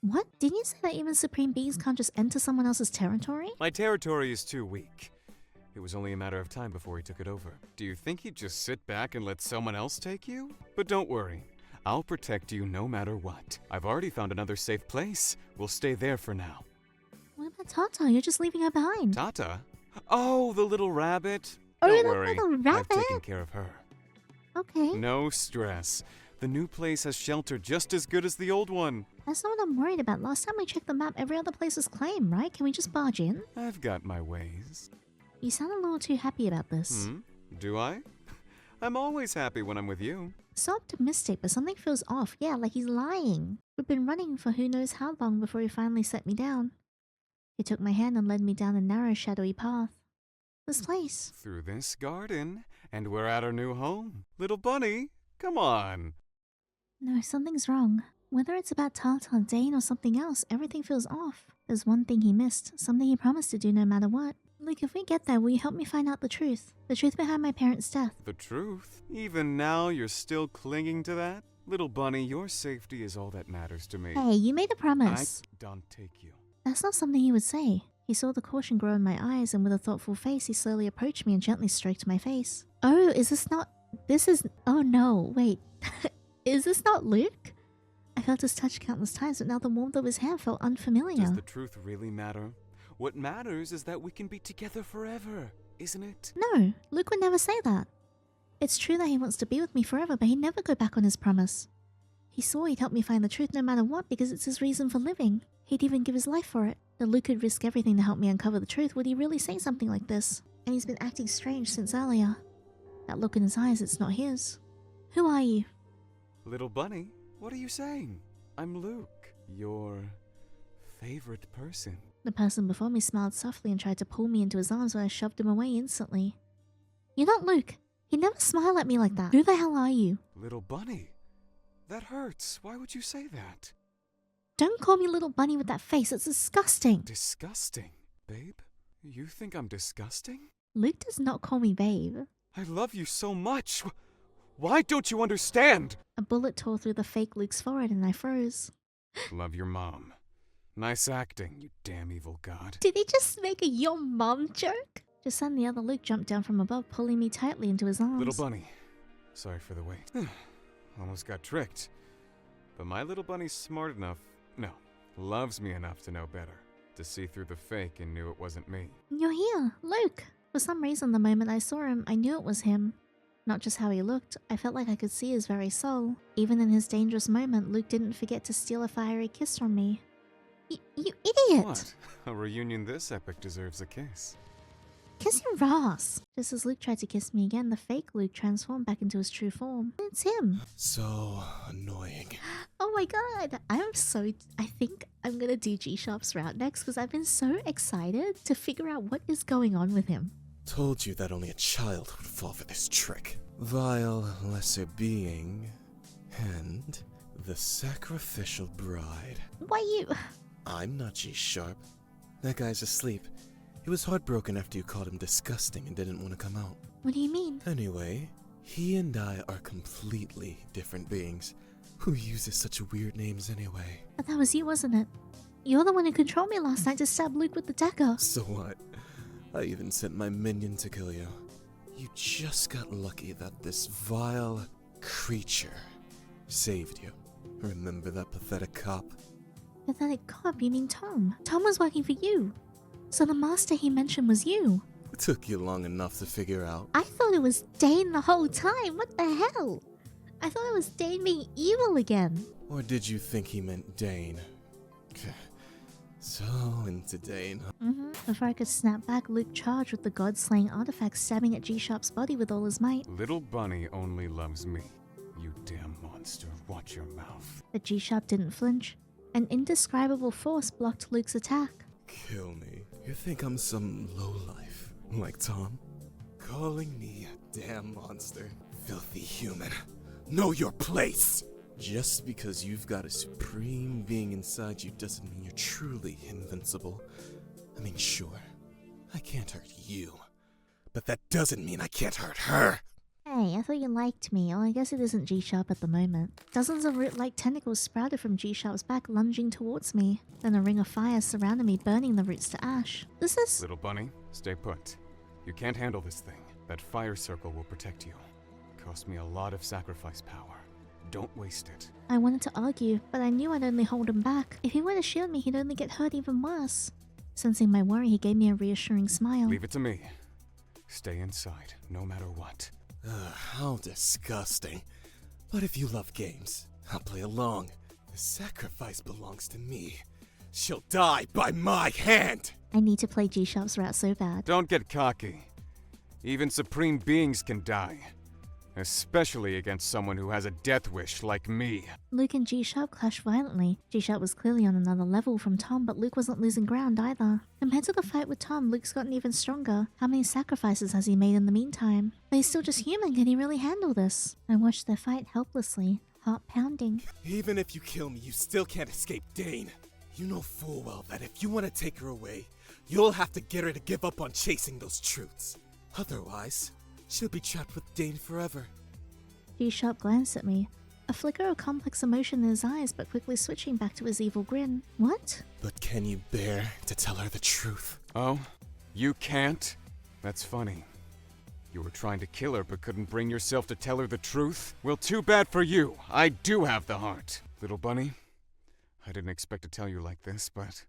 What? Didn't you say that even supreme beings can't just enter someone else's territory? My territory is too weak. It was only a matter of time before he took it over. Do you think he'd just sit back and let someone else take you? But don't worry. I'll protect you no matter what. I've already found another safe place. We'll stay there for now. What about Tata? You're just leaving her behind. Tata? Oh, the little rabbit. Oh, Don't the worry. little I've rabbit? taken care of her. Okay. No stress. The new place has shelter just as good as the old one. That's not what I'm worried about. Last time we checked the map, every other place is claimed, right? Can we just barge in? I've got my ways. You sound a little too happy about this. Do I? I'm always happy when I'm with you. So optimistic, but something feels off. Yeah, like he's lying. We've been running for who knows how long before he finally set me down. He took my hand and led me down a narrow, shadowy path. This place. Through this garden, and we're at our new home. Little bunny, come on. No, something's wrong. Whether it's about Tata, Dane, or something else, everything feels off. There's one thing he missed, something he promised to do no matter what. Luke, if we get there, will you help me find out the truth? The truth behind my parents' death. The truth? Even now you're still clinging to that? Little bunny, your safety is all that matters to me. Hey, you made a promise. I don't take you. That's not something he would say. He saw the caution grow in my eyes, and with a thoughtful face, he slowly approached me and gently stroked my face. Oh, is this not... This is... Oh no, wait. Is this not Luke? I felt his touch countless times, but now the warmth of his hand felt unfamiliar. Does the truth really matter? What matters is that we can be together forever, isn't it? No, Luke would never say that. It's true that he wants to be with me forever, but he'd never go back on his promise. He swore he'd help me find the truth no matter what because it's his reason for living. He'd even give his life for it. That Luke could risk everything to help me uncover the truth. Would he really say something like this? And he's been acting strange since earlier. That look in his eyes, it's not his. Who are you? Little bunny, What are you saying? I'm Luke, your favorite person. The person before me smiled softly and tried to pull me into his arms, but I shoved him away instantly. You're not Luke. He'd never smile at me like that. Who the hell are you? Little bunny. That hurts. Why would you say that? Don't call me little bunny with that face. It's disgusting. Disgusting, babe? You think I'm disgusting? Luke does not call me babe. I love you so much. Why don't you understand? A bullet tore through the fake Luke's forehead and I froze. Love your mom. Nice acting, you damn evil god. Did he just make a your mom joke? Just then the other Luke jumped down from above, pulling me tightly into his arms. Little bunny. Sorry for the wait. Almost got tricked. But my little bunny's smart enough, no, loves me enough to know better. To see through the fake and knew it wasn't me. You're here, Luke. For some reason, the moment I saw him, I knew it was him. Not just how he looked, I felt like I could see his very soul. Even in his dangerous moment, Luke didn't forget to steal a fiery kiss from me. You idiot! What? A reunion this epic deserves a kiss. Kiss your ass! Just as Luke tried to kiss me again, the fake Luke transformed back into his true form. It's him. So annoying. Oh my god! I think I'm gonna do G-Sharp's route next because I've been so excited to figure out what is going on with him. Told you that only a child would fall for this trick. Vile lesser being and the sacrificial bride. Why you... I'm not G-Sharp. That guy's asleep. He was heartbroken after you called him disgusting and didn't want to come out. What do you mean? Anyway, he and I are completely different beings. Who uses such weird names anyway? But that was you, wasn't it? You're the one who controlled me last night to stab Luke with the dagger. So what? I even sent my minion to kill you. You just got lucky that this vile creature saved you. Remember that pathetic cop? Pathetic cop? You mean Tom? Tom was working for you. So the master he mentioned was you. It took you long enough to figure out. I thought it was Dane the whole time. What the hell? I thought it was Dane being evil again. Or did you think he meant Dane? So into Dane. Before I could snap back, Luke charged with the god-slaying artifact, stabbing at G-Sharp's body with all his might. Little bunny only loves me. You damn monster, watch your mouth. But G-Sharp didn't flinch. An indescribable force blocked Luke's attack. Kill me. You think I'm some lowlife, like Tom? Calling me a damn monster. Filthy human. Know your place! Just because you've got a supreme being inside you doesn't mean you're truly invincible. I mean, sure, I can't hurt you. But that doesn't mean I can't hurt her! Hey, I thought you liked me. Oh, I guess it isn't G-Sharp at the moment. Dozens of root-like tentacles sprouted from G-Sharp's back, lunging towards me. Then a ring of fire surrounded me, burning the roots to ash. This is... Little bunny, stay put. You can't handle this thing. That fire circle will protect you. Cost me a lot of sacrifice power. Don't waste it. I wanted to argue, but I knew I'd only hold him back. If he were to shield me, he'd only get hurt even worse. Sensing my worry, he gave me a reassuring smile. Leave it to me. Stay inside, no matter what. Ugh, how disgusting. But if you love games, I'll play along. The sacrifice belongs to me. She'll die by my hand! I need to play G-Sharp's route so bad. Don't get cocky. Even supreme beings can die. Especially against someone who has a death wish like me. Luke and G-Sharp clashed violently. G-Sharp was clearly on another level from Tom, but Luke wasn't losing ground either. Compared to the fight with Tom, Luke's gotten even stronger. How many sacrifices has he made in the meantime? But he's still just human. Can he really handle this? I watched their fight helplessly, heart pounding. Even if you kill me, you still can't escape Dane. You know full well that if you want to take her away, you'll have to get her to give up on chasing those truths. Otherwise, she'll be trapped with Dane forever. G-Sharp glanced at me, a flicker of complex emotion in his eyes, but quickly switching back to his evil grin. What? But can you bear to tell her the truth? Oh? You can't? That's funny. You were trying to kill her but couldn't bring yourself to tell her the truth? Well, too bad for you. I do have the heart. Little bunny, I didn't expect to tell you like this, but...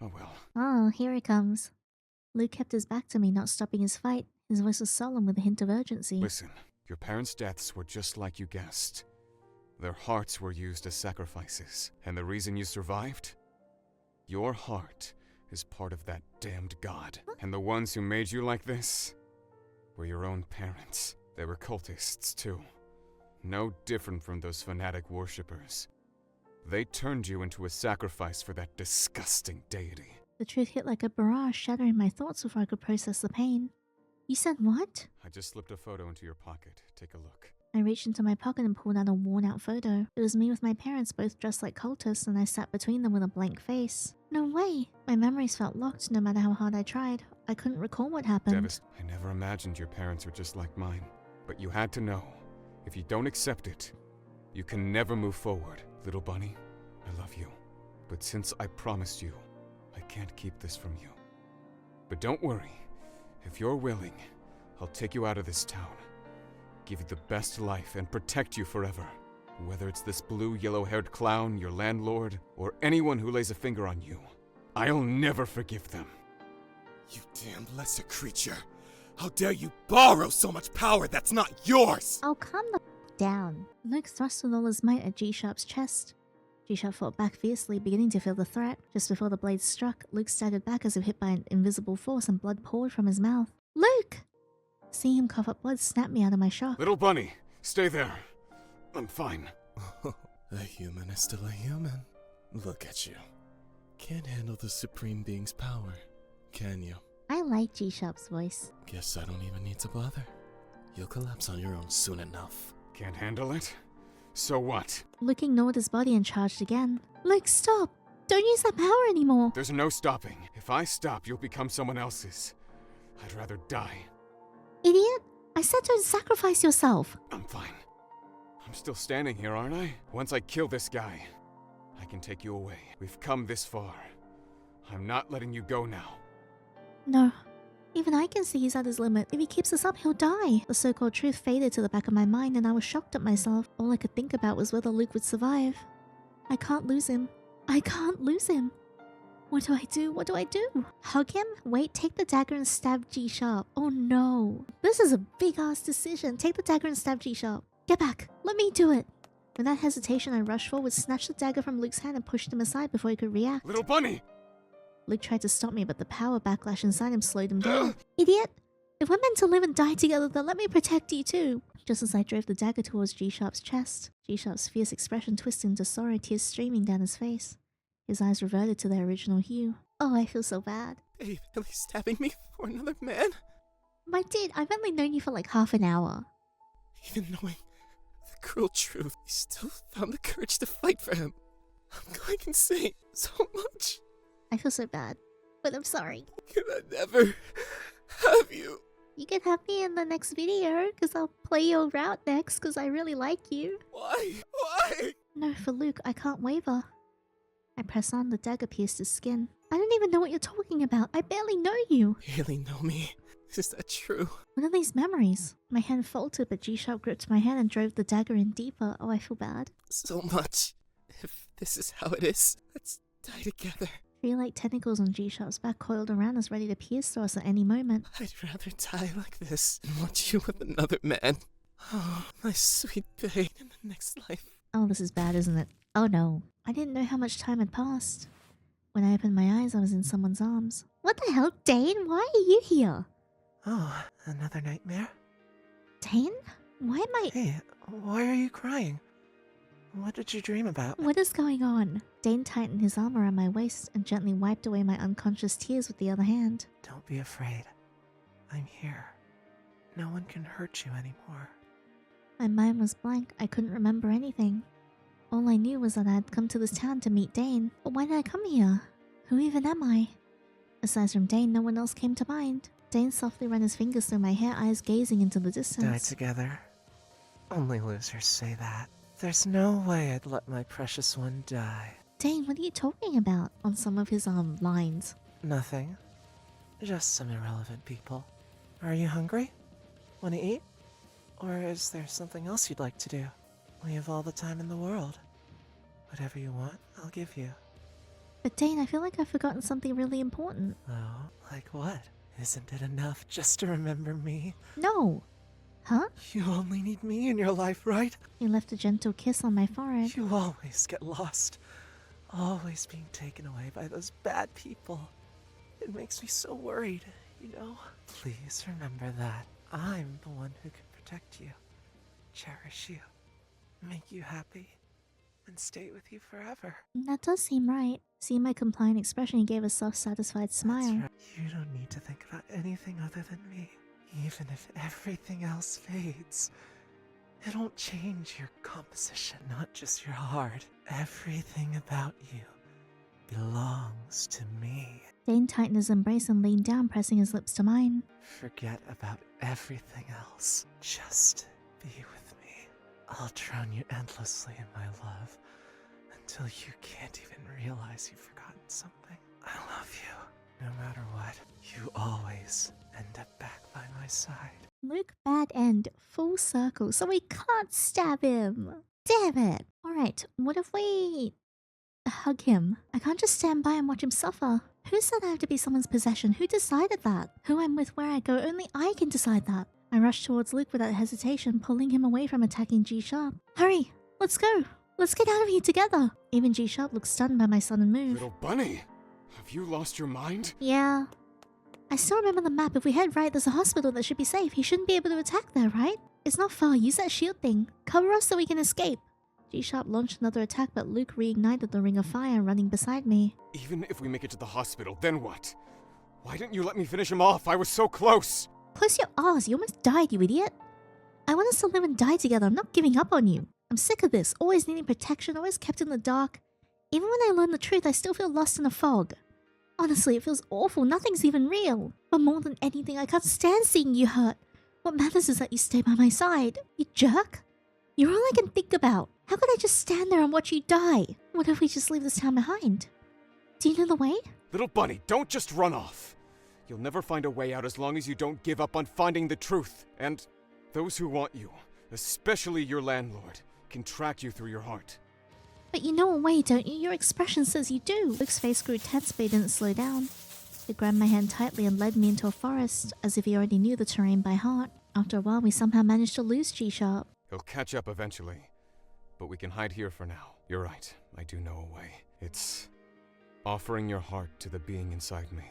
oh well. Oh, here it comes. Luke kept his back to me, not stopping his fight. His voice was solemn with a hint of urgency. Listen, your parents' deaths were just like you guessed. Their hearts were used as sacrifices. And the reason you survived? Your heart is part of that damned god. And the ones who made you like this were your own parents. They were cultists, too. No different from those fanatic worshippers. They turned you into a sacrifice for that disgusting deity. The truth hit like a barrage, shattering my thoughts before I could process the pain. You said what? I just slipped a photo into your pocket. Take a look. I reached into my pocket and pulled out a worn-out photo. It was me with my parents, both dressed like cultists, and I sat between them with a blank face. No way! My memories felt locked no matter how hard I tried. I couldn't recall what happened. I never imagined your parents were just like mine. But you had to know, if you don't accept it, you can never move forward. Little bunny, I love you. But since I promised you, I can't keep this from you. But don't worry. If you're willing, I'll take you out of this town. Give you the best life and protect you forever. Whether it's this blue, yellow-haired clown, your landlord, or anyone who lays a finger on you, I'll never forgive them. You damned lesser creature. How dare you borrow so much power that's not yours? Oh, calm the down. Luke thrust with all his might at G-Sharp's chest. G-Sharp fought back fiercely, beginning to feel the threat. Just before the blade struck, Luke staggered back as if hit by an invisible force and blood poured from his mouth. Luke! Seeing him cough up blood snapped me out of my shock. Little bunny, stay there. I'm fine. A human is still a human. Look at you. Can't handle the Supreme Being's power, can you? I like G-Sharp's voice. Guess I don't even need to bother. You'll collapse on your own soon enough. Can't handle it? So what? Luke ignored his body and charged again. Luke, stop! Don't use that power anymore! There's no stopping. If I stop, you'll become someone else's. I'd rather die. Idiot! I said don't sacrifice yourself! I'm fine. I'm still standing here, aren't I? Once I kill this guy, I can take you away. We've come this far. I'm not letting you go now. No. Even I can see he's at his limit. If he keeps this up, he'll die. The so-called truth faded to the back of my mind and I was shocked at myself. All I could think about was whether Luke would survive. I can't lose him. I can't lose him. What do I do? What do I do? Hug him? Wait, take the dagger and stab G-Sharp. Oh no. This is a big-ass decision. Take the dagger and stab G-Sharp. Get back. Let me do it. Without hesitation, I rushed forward, snatched the dagger from Luke's hand and pushed him aside before he could react. Little bunny! Luke tried to stop me, but the power backlash inside him slowed him down. Idiot! If we're meant to live and die together, then let me protect you too. Just as I drove the dagger towards G-Sharp's chest, G-Sharp's fierce expression twisted into sorrow, tears streaming down his face. His eyes reverted to their original hue. Oh, I feel so bad. Are you really stabbing me for another man? My dude, I've only known you for like half an hour. Even knowing the cruel truth, you still found the courage to fight for him. I'm going insane so much. I feel so bad, but I'm sorry. Can I never have you? You can have me in the next video, because I'll play your route next, because I really like you. Why? Why? No, for Luke, I can't waver. I press on, the dagger pierced his skin. I don't even know what you're talking about. I barely know you. You really know me? Is that true? What are these memories? My hand faltered, but G-Sharp gripped my hand and drove the dagger in deeper. Oh, I feel bad. So much. If this is how it is, let's die together. Three light tentacles on G-Sharp's back coiled around us, ready to pierce through us at any moment. I'd rather die like this than watch you with another man. Oh, my sweet babe in the next life. Oh, this is bad, isn't it? Oh no. I didn't know how much time had passed. When I opened my eyes, I was in someone's arms. What the hell, Dane? Why are you here? Oh, another nightmare? Dane? Why am I... Hey, why are you crying? What did you dream about? What is going on? Dane tightened his arm around my waist and gently wiped away my unconscious tears with the other hand. Don't be afraid. I'm here. No one can hurt you anymore. My mind was blank. I couldn't remember anything. All I knew was that I had come to this town to meet Dane. But why did I come here? Who even am I? Aside from Dane, no one else came to mind. Dane softly ran his fingers through my hair, eyes gazing into the distance. Die together. Only losers say that. There's no way I'd let my precious one die. Dane, what are you talking about? On some of his lines. Nothing. Just some irrelevant people. Are you hungry? Want to eat? Or is there something else you'd like to do? We have all the time in the world. Whatever you want, I'll give you. But Dane, I feel like I've forgotten something really important. Oh, like what? Isn't it enough just to remember me? No. Huh? You only need me in your life, right? He left a gentle kiss on my forehead. You always get lost. Always being taken away by those bad people. It makes me so worried, you know? Please remember that I'm the one who can protect you, cherish you, make you happy, and stay with you forever. That does seem right. Seeing my compliant expression, he gave a soft, satisfied smile. That's right. You don't need to think about anything other than me. Even if everything else fades, it won't change your composition, not just your heart. Everything about you belongs to me. Dane tightened his embrace and leaned down, pressing his lips to mine. Forget about everything else. Just be with me. I'll drown you endlessly in my love until you can't even realize you've forgotten something. I love you. No matter what, you always end up back by my side. Luke, bad end, full circle, so we can't stab him. Damn it. Alright, what if we hug him? I can't just stand by and watch him suffer. Who said I have to be someone's possession? Who decided that? Who I'm with, where I go, only I can decide that. I rushed towards Luke without hesitation, pulling him away from attacking G-Sharp. Hurry, let's go. Let's get out of here together. Even G-Sharp looked stunned by my sudden move. Little bunny, have you lost your mind? Yeah. I still remember the map. If we head right, there's a hospital that should be safe. He shouldn't be able to attack there, right? It's not far. Use that shield thing. Cover us so we can escape. G-Sharp launched another attack, but Luke reignited the ring of fire, running beside me. Even if we make it to the hospital, then what? Why didn't you let me finish him off? I was so close! Close your arse. You almost died, you idiot. I want us to live and die together. I'm not giving up on you. I'm sick of this. Always needing protection, always kept in the dark. Even when I learn the truth, I still feel lost in a fog. Honestly, it feels awful. Nothing's even real. But more than anything, I can't stand seeing you hurt. What matters is that you stay by my side. You jerk. You're all I can think about. How could I just stand there and watch you die? What if we just leave this town behind? Do you know the way? Little bunny, don't just run off. You'll never find a way out as long as you don't give up on finding the truth. And those who want you, especially your landlord, can track you through your heart. But you know a way, don't you? Your expression says you do. Luke's face grew tense, but he didn't slow down. He grabbed my hand tightly and led me into a forest, as if he already knew the terrain by heart. After a while, we somehow managed to lose G-Sharp. He'll catch up eventually, but we can hide here for now. You're right, I do know a way. It's offering your heart to the being inside me.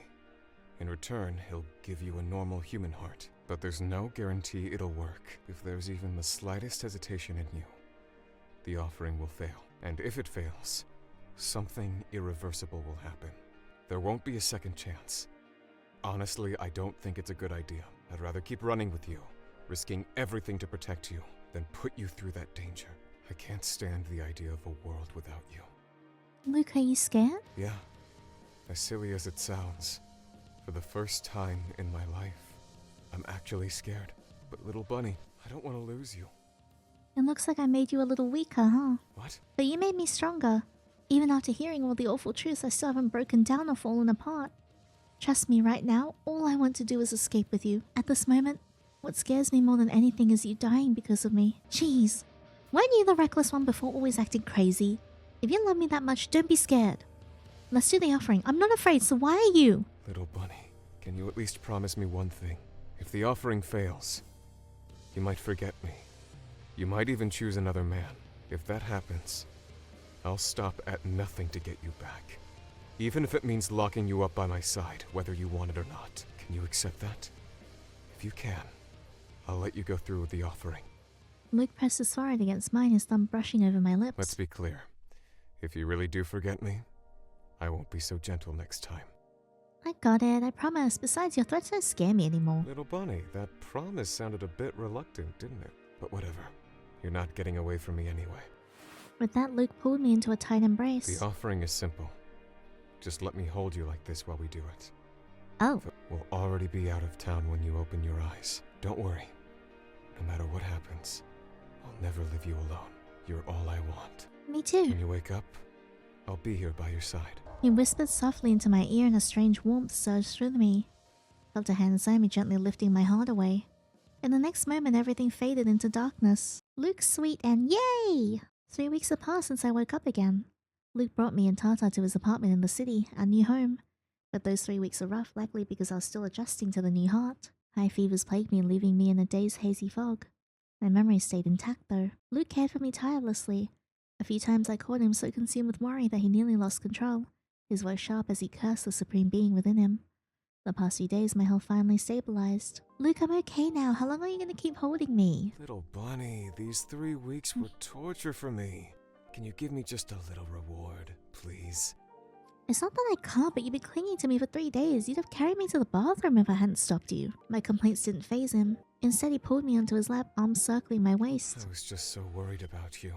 In return, he'll give you a normal human heart. But there's no guarantee it'll work. If there's even the slightest hesitation in you, the offering will fail. And if it fails, something irreversible will happen. There won't be a second chance. Honestly, I don't think it's a good idea. I'd rather keep running with you, risking everything to protect you, than put you through that danger. I can't stand the idea of a world without you. Luke, are you scared? Yeah, as silly as it sounds, for the first time in my life, I'm actually scared. But little bunny, I don't want to lose you. It looks like I made you a little weaker, huh? What? But you made me stronger. Even after hearing all the awful truths, I still haven't broken down or fallen apart. Trust me, right now, all I want to do is escape with you. At this moment, what scares me more than anything is you dying because of me. Jeez. Weren't you the reckless one before, always acting crazy? If you love me that much, don't be scared. Let's do the offering. I'm not afraid, so why are you? Little bunny, can you at least promise me one thing? If the offering fails, you might forget me. You might even choose another man. If that happens, I'll stop at nothing to get you back. Even if it means locking you up by my side, whether you want it or not. Can you accept that? If you can, I'll let you go through with the offering. Luke pressed his forehead against mine, his thumb brushing over my lips. Let's be clear. If you really do forget me, I won't be so gentle next time. I got it, I promise. Besides, your threats don't scare me anymore. Little bunny, that promise sounded a bit reluctant, didn't it? But whatever. You're not getting away from me anyway. With that, Luke pulled me into a tight embrace. The offering is simple. Just let me hold you like this while we do it. Oh. We'll already be out of town when you open your eyes. Don't worry. No matter what happens, I'll never leave you alone. You're all I want. Me too. When you wake up, I'll be here by your side. He whispered softly into my ear and a strange warmth surged through me. Felt a hand inside me gently lifting my heart away. In the next moment, everything faded into darkness. Luke's sweet and yay! 3 weeks had passed since I woke up again. Luke brought me and Tata to his apartment in the city, our new home. But those 3 weeks were rough, likely because I was still adjusting to the new heart. High fevers plagued me, leaving me in a day's hazy fog. My memory stayed intact, though. Luke cared for me tirelessly. A few times I caught him so consumed with worry that he nearly lost control, his voice sharp as he cursed the supreme being within him. The past few days, my health finally stabilized. Luke, I'm okay now. How long are you gonna keep holding me? Little bunny, these 3 weeks were torture for me. Can you give me just a little reward, please? It's not that I can't, but you've been clinging to me for 3 days. You'd have carried me to the bathroom if I hadn't stopped you. My complaints didn't faze him. Instead, he pulled me onto his lap, arms circling my waist. I was just so worried about you.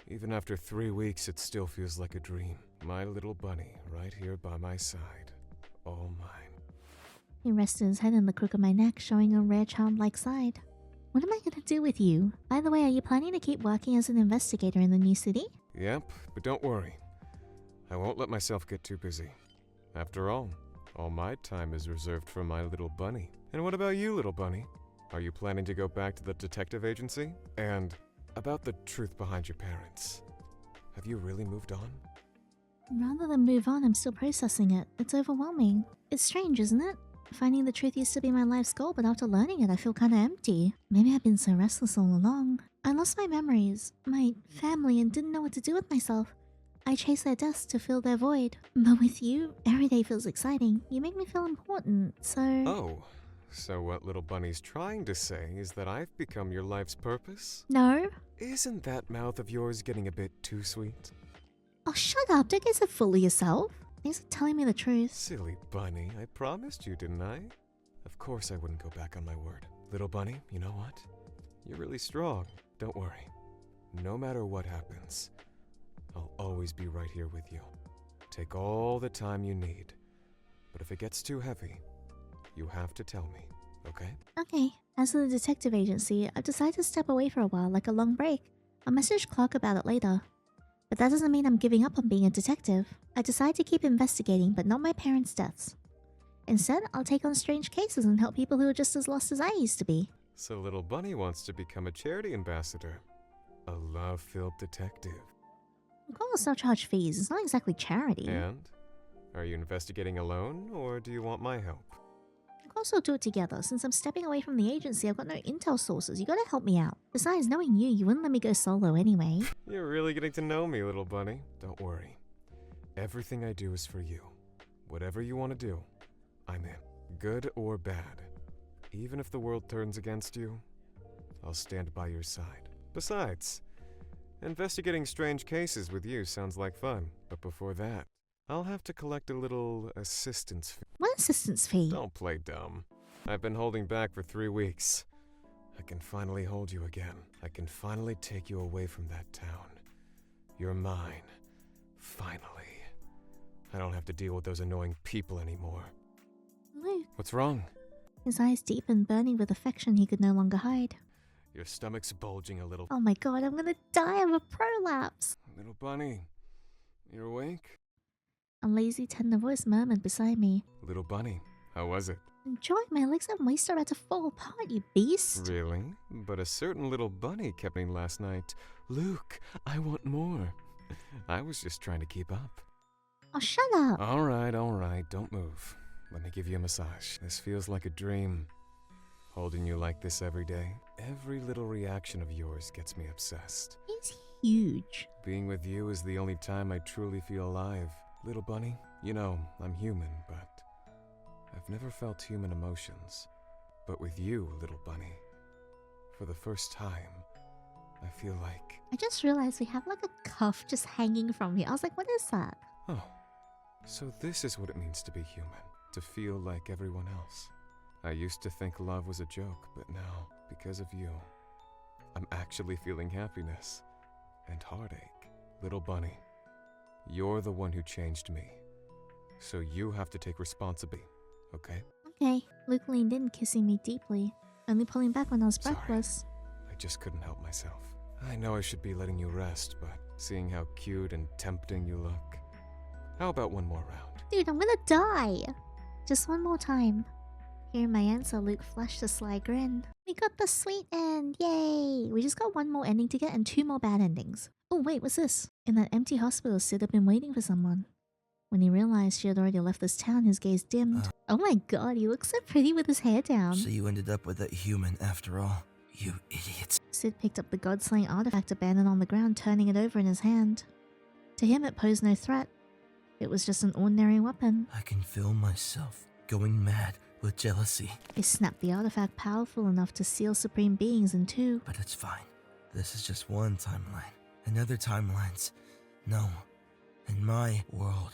Even after 3 weeks, it still feels like a dream. My little bunny, right here by my side. All mine. He rested his head in the crook of my neck, showing a rare childlike side. What am I gonna do with you? By the way, are you planning to keep working as an investigator in the new city? Yep, but don't worry. I won't let myself get too busy. After all my time is reserved for my little bunny. And what about you, little bunny? Are you planning to go back to the detective agency? And about the truth behind your parents. Have you really moved on? Rather than move on, I'm still processing it. It's overwhelming. It's strange, isn't it? Finding the truth used to be my life's goal, but after learning it, I feel kinda empty. Maybe I've been so restless all along. I lost my memories, my family, and didn't know what to do with myself. I chased their deaths to fill their void. But with you, every day feels exciting. You make me feel important, so... Oh, so what little bunny's trying to say is that I've become your life's purpose? No? Isn't that mouth of yours getting a bit too sweet? Oh, shut up. Don't get so full of yourself. Thanks for telling me the truth. Silly bunny, I promised you, didn't I? Of course I wouldn't go back on my word. Little bunny, you know what? You're really strong. Don't worry. No matter what happens, I'll always be right here with you. Take all the time you need. But if it gets too heavy, you have to tell me, okay? Okay. As for the detective agency, I've decided to step away for a while, like a long break. I'll message Clark about it later. But that doesn't mean I'm giving up on being a detective. I decided to keep investigating, but not my parents' deaths. Instead, I'll take on strange cases and help people who are just as lost as I used to be. So little bunny wants to become a charity ambassador. A love-filled detective. Of course, I'll charge fees. It's not exactly charity. And? Are you investigating alone, or do you want my help? Of course, we'll do it together. Since I'm stepping away from the agency, I've got no intel sources. You gotta help me out. Besides, knowing you wouldn't let me go solo anyway. You're really getting to know me, little bunny. Don't worry. Everything I do is for you. Whatever you want to do, I'm in. Good or bad. Even if the world turns against you, I'll stand by your side. Besides, investigating strange cases with you sounds like fun. But before that, I'll have to collect a little assistance fee. What assistance fee? Don't play dumb. I've been holding back for 3 weeks. I can finally hold you again. I can finally take you away from that town. You're mine. Finally. I don't have to deal with those annoying people anymore. Luke. What's wrong? His eyes deepened, burning with affection he could no longer hide. Your stomach's bulging a little. Oh my god, I'm gonna die of a prolapse. Little bunny, you're awake? A lazy, tender voice murmured beside me. Little bunny, how was it? Enjoy, my legs are moist, about to fall apart, you beast. Really? But a certain little bunny kept me last night. Luke, I want more. I was just trying to keep up. Oh, shut up. All right, don't move. Let me give you a massage. This feels like a dream. Holding you like this every day. Every little reaction of yours gets me obsessed. He's huge. Being with you is the only time I truly feel alive. Little bunny, you know, I'm human, but I've never felt human emotions. But with you, little bunny, for the first time, I feel like... I just realized we have like a cuff just hanging from me. I was like, what is that? Oh, so this is what it means to be human. To feel like everyone else. I used to think love was a joke, but now, because of you, I'm actually feeling happiness and heartache. Little bunny, you're the one who changed me, so you have to take responsibility, okay? Okay. Luke leaned in, kissing me deeply, only pulling back when I was Sorry. breathless. I just couldn't help myself. I know I should be letting you rest, but seeing how cute and tempting you look, how about one more round? Dude, I'm gonna die. Just one more time. Hearing my answer, Luke flashed a sly grin. We got the sweet end, yay! We just got one more ending to get and 2 more bad endings. Oh wait, what's this? In that empty hospital, Sid had been waiting for someone. When he realized she had already left this town, his gaze dimmed. Oh my god, he looks so pretty with his hair down. So you ended up with that human after all. You idiot. Sid picked up the god-slaying artifact abandoned on the ground, turning it over in his hand. To him, it posed no threat. It was just an ordinary weapon. I can feel myself going mad with jealousy. They snapped the artifact powerful enough to seal supreme beings in two. But it's fine. This is just one timeline. In other timelines, no. In my world,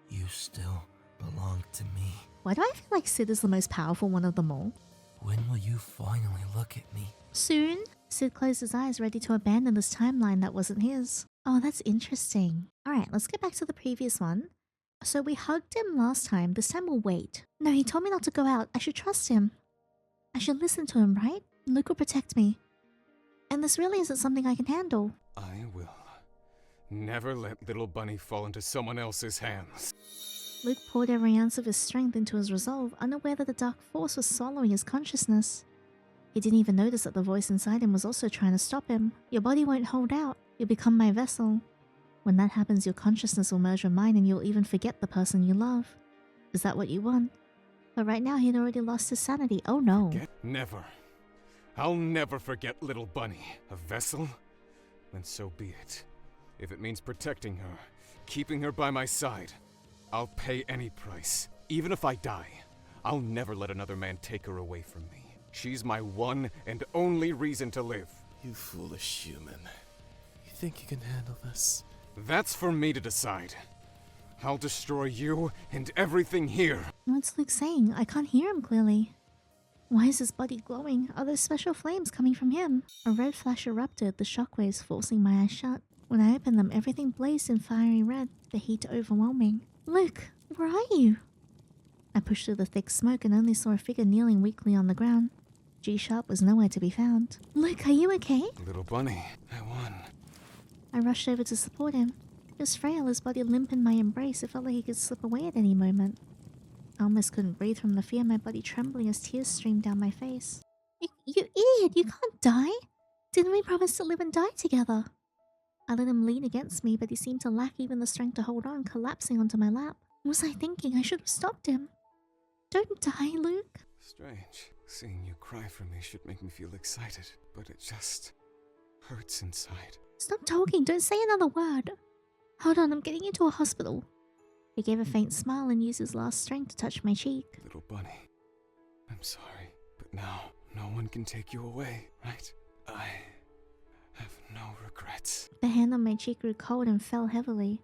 you still belong to me. Why do I feel like Sid is the most powerful one of them all? When will you finally look at me? Soon? Sid closed his eyes, ready to abandon this timeline that wasn't his. Oh, that's interesting. Alright, let's get back to the previous one. So we hugged him last time. This time we'll wait. No, he told me not to go out. I should trust him. I should listen to him, right? Luke will protect me. And this really isn't something I can handle. I will never let little Bunny fall into someone else's hands. Luke poured every ounce of his strength into his resolve, unaware that the dark force was swallowing his consciousness. He didn't even notice that the voice inside him was also trying to stop him. Your body won't hold out. You'll become my vessel. When that happens, your consciousness will merge with mine and you'll even forget the person you love. Is that what you want? But right now he'd already lost his sanity. Oh no. Never. I'll never forget little Bunny. A vessel? Then so be it. If it means protecting her, keeping her by my side, I'll pay any price. Even if I die, I'll never let another man take her away from me. She's my one and only reason to live. You foolish human. You think you can handle this? That's for me to decide. I'll destroy you and everything here. What's Luke saying? I can't hear him clearly. Why is his body glowing? Are those special flames coming from him? A red flash erupted, the shockwaves forcing my eyes shut. When I opened them, everything blazed in fiery red, the heat overwhelming. Luke, where are you? I pushed through the thick smoke and only saw a figure kneeling weakly on the ground. G-Sharp was nowhere to be found. Luke, are you okay? Little Bunny, I won. I rushed over to support him. He was frail, his body limp in my embrace. It felt like he could slip away at any moment. I almost couldn't breathe from the fear, my body trembling as tears streamed down my face. You idiot! You can't die! Didn't we promise to live and die together? I let him lean against me, but he seemed to lack even the strength to hold on, collapsing onto my lap. What was I thinking? I should have stopped him. Don't die, Luke. Strange. Seeing you cry for me should make me feel excited, but it just hurts inside. Stop talking, don't say another word. Hold on, I'm getting you to a hospital. He gave a faint smile and used his last strength to touch my cheek. Little Bunny, I'm sorry, but now no one can take you away, right? I have no regrets. The hand on my cheek grew cold and fell heavily.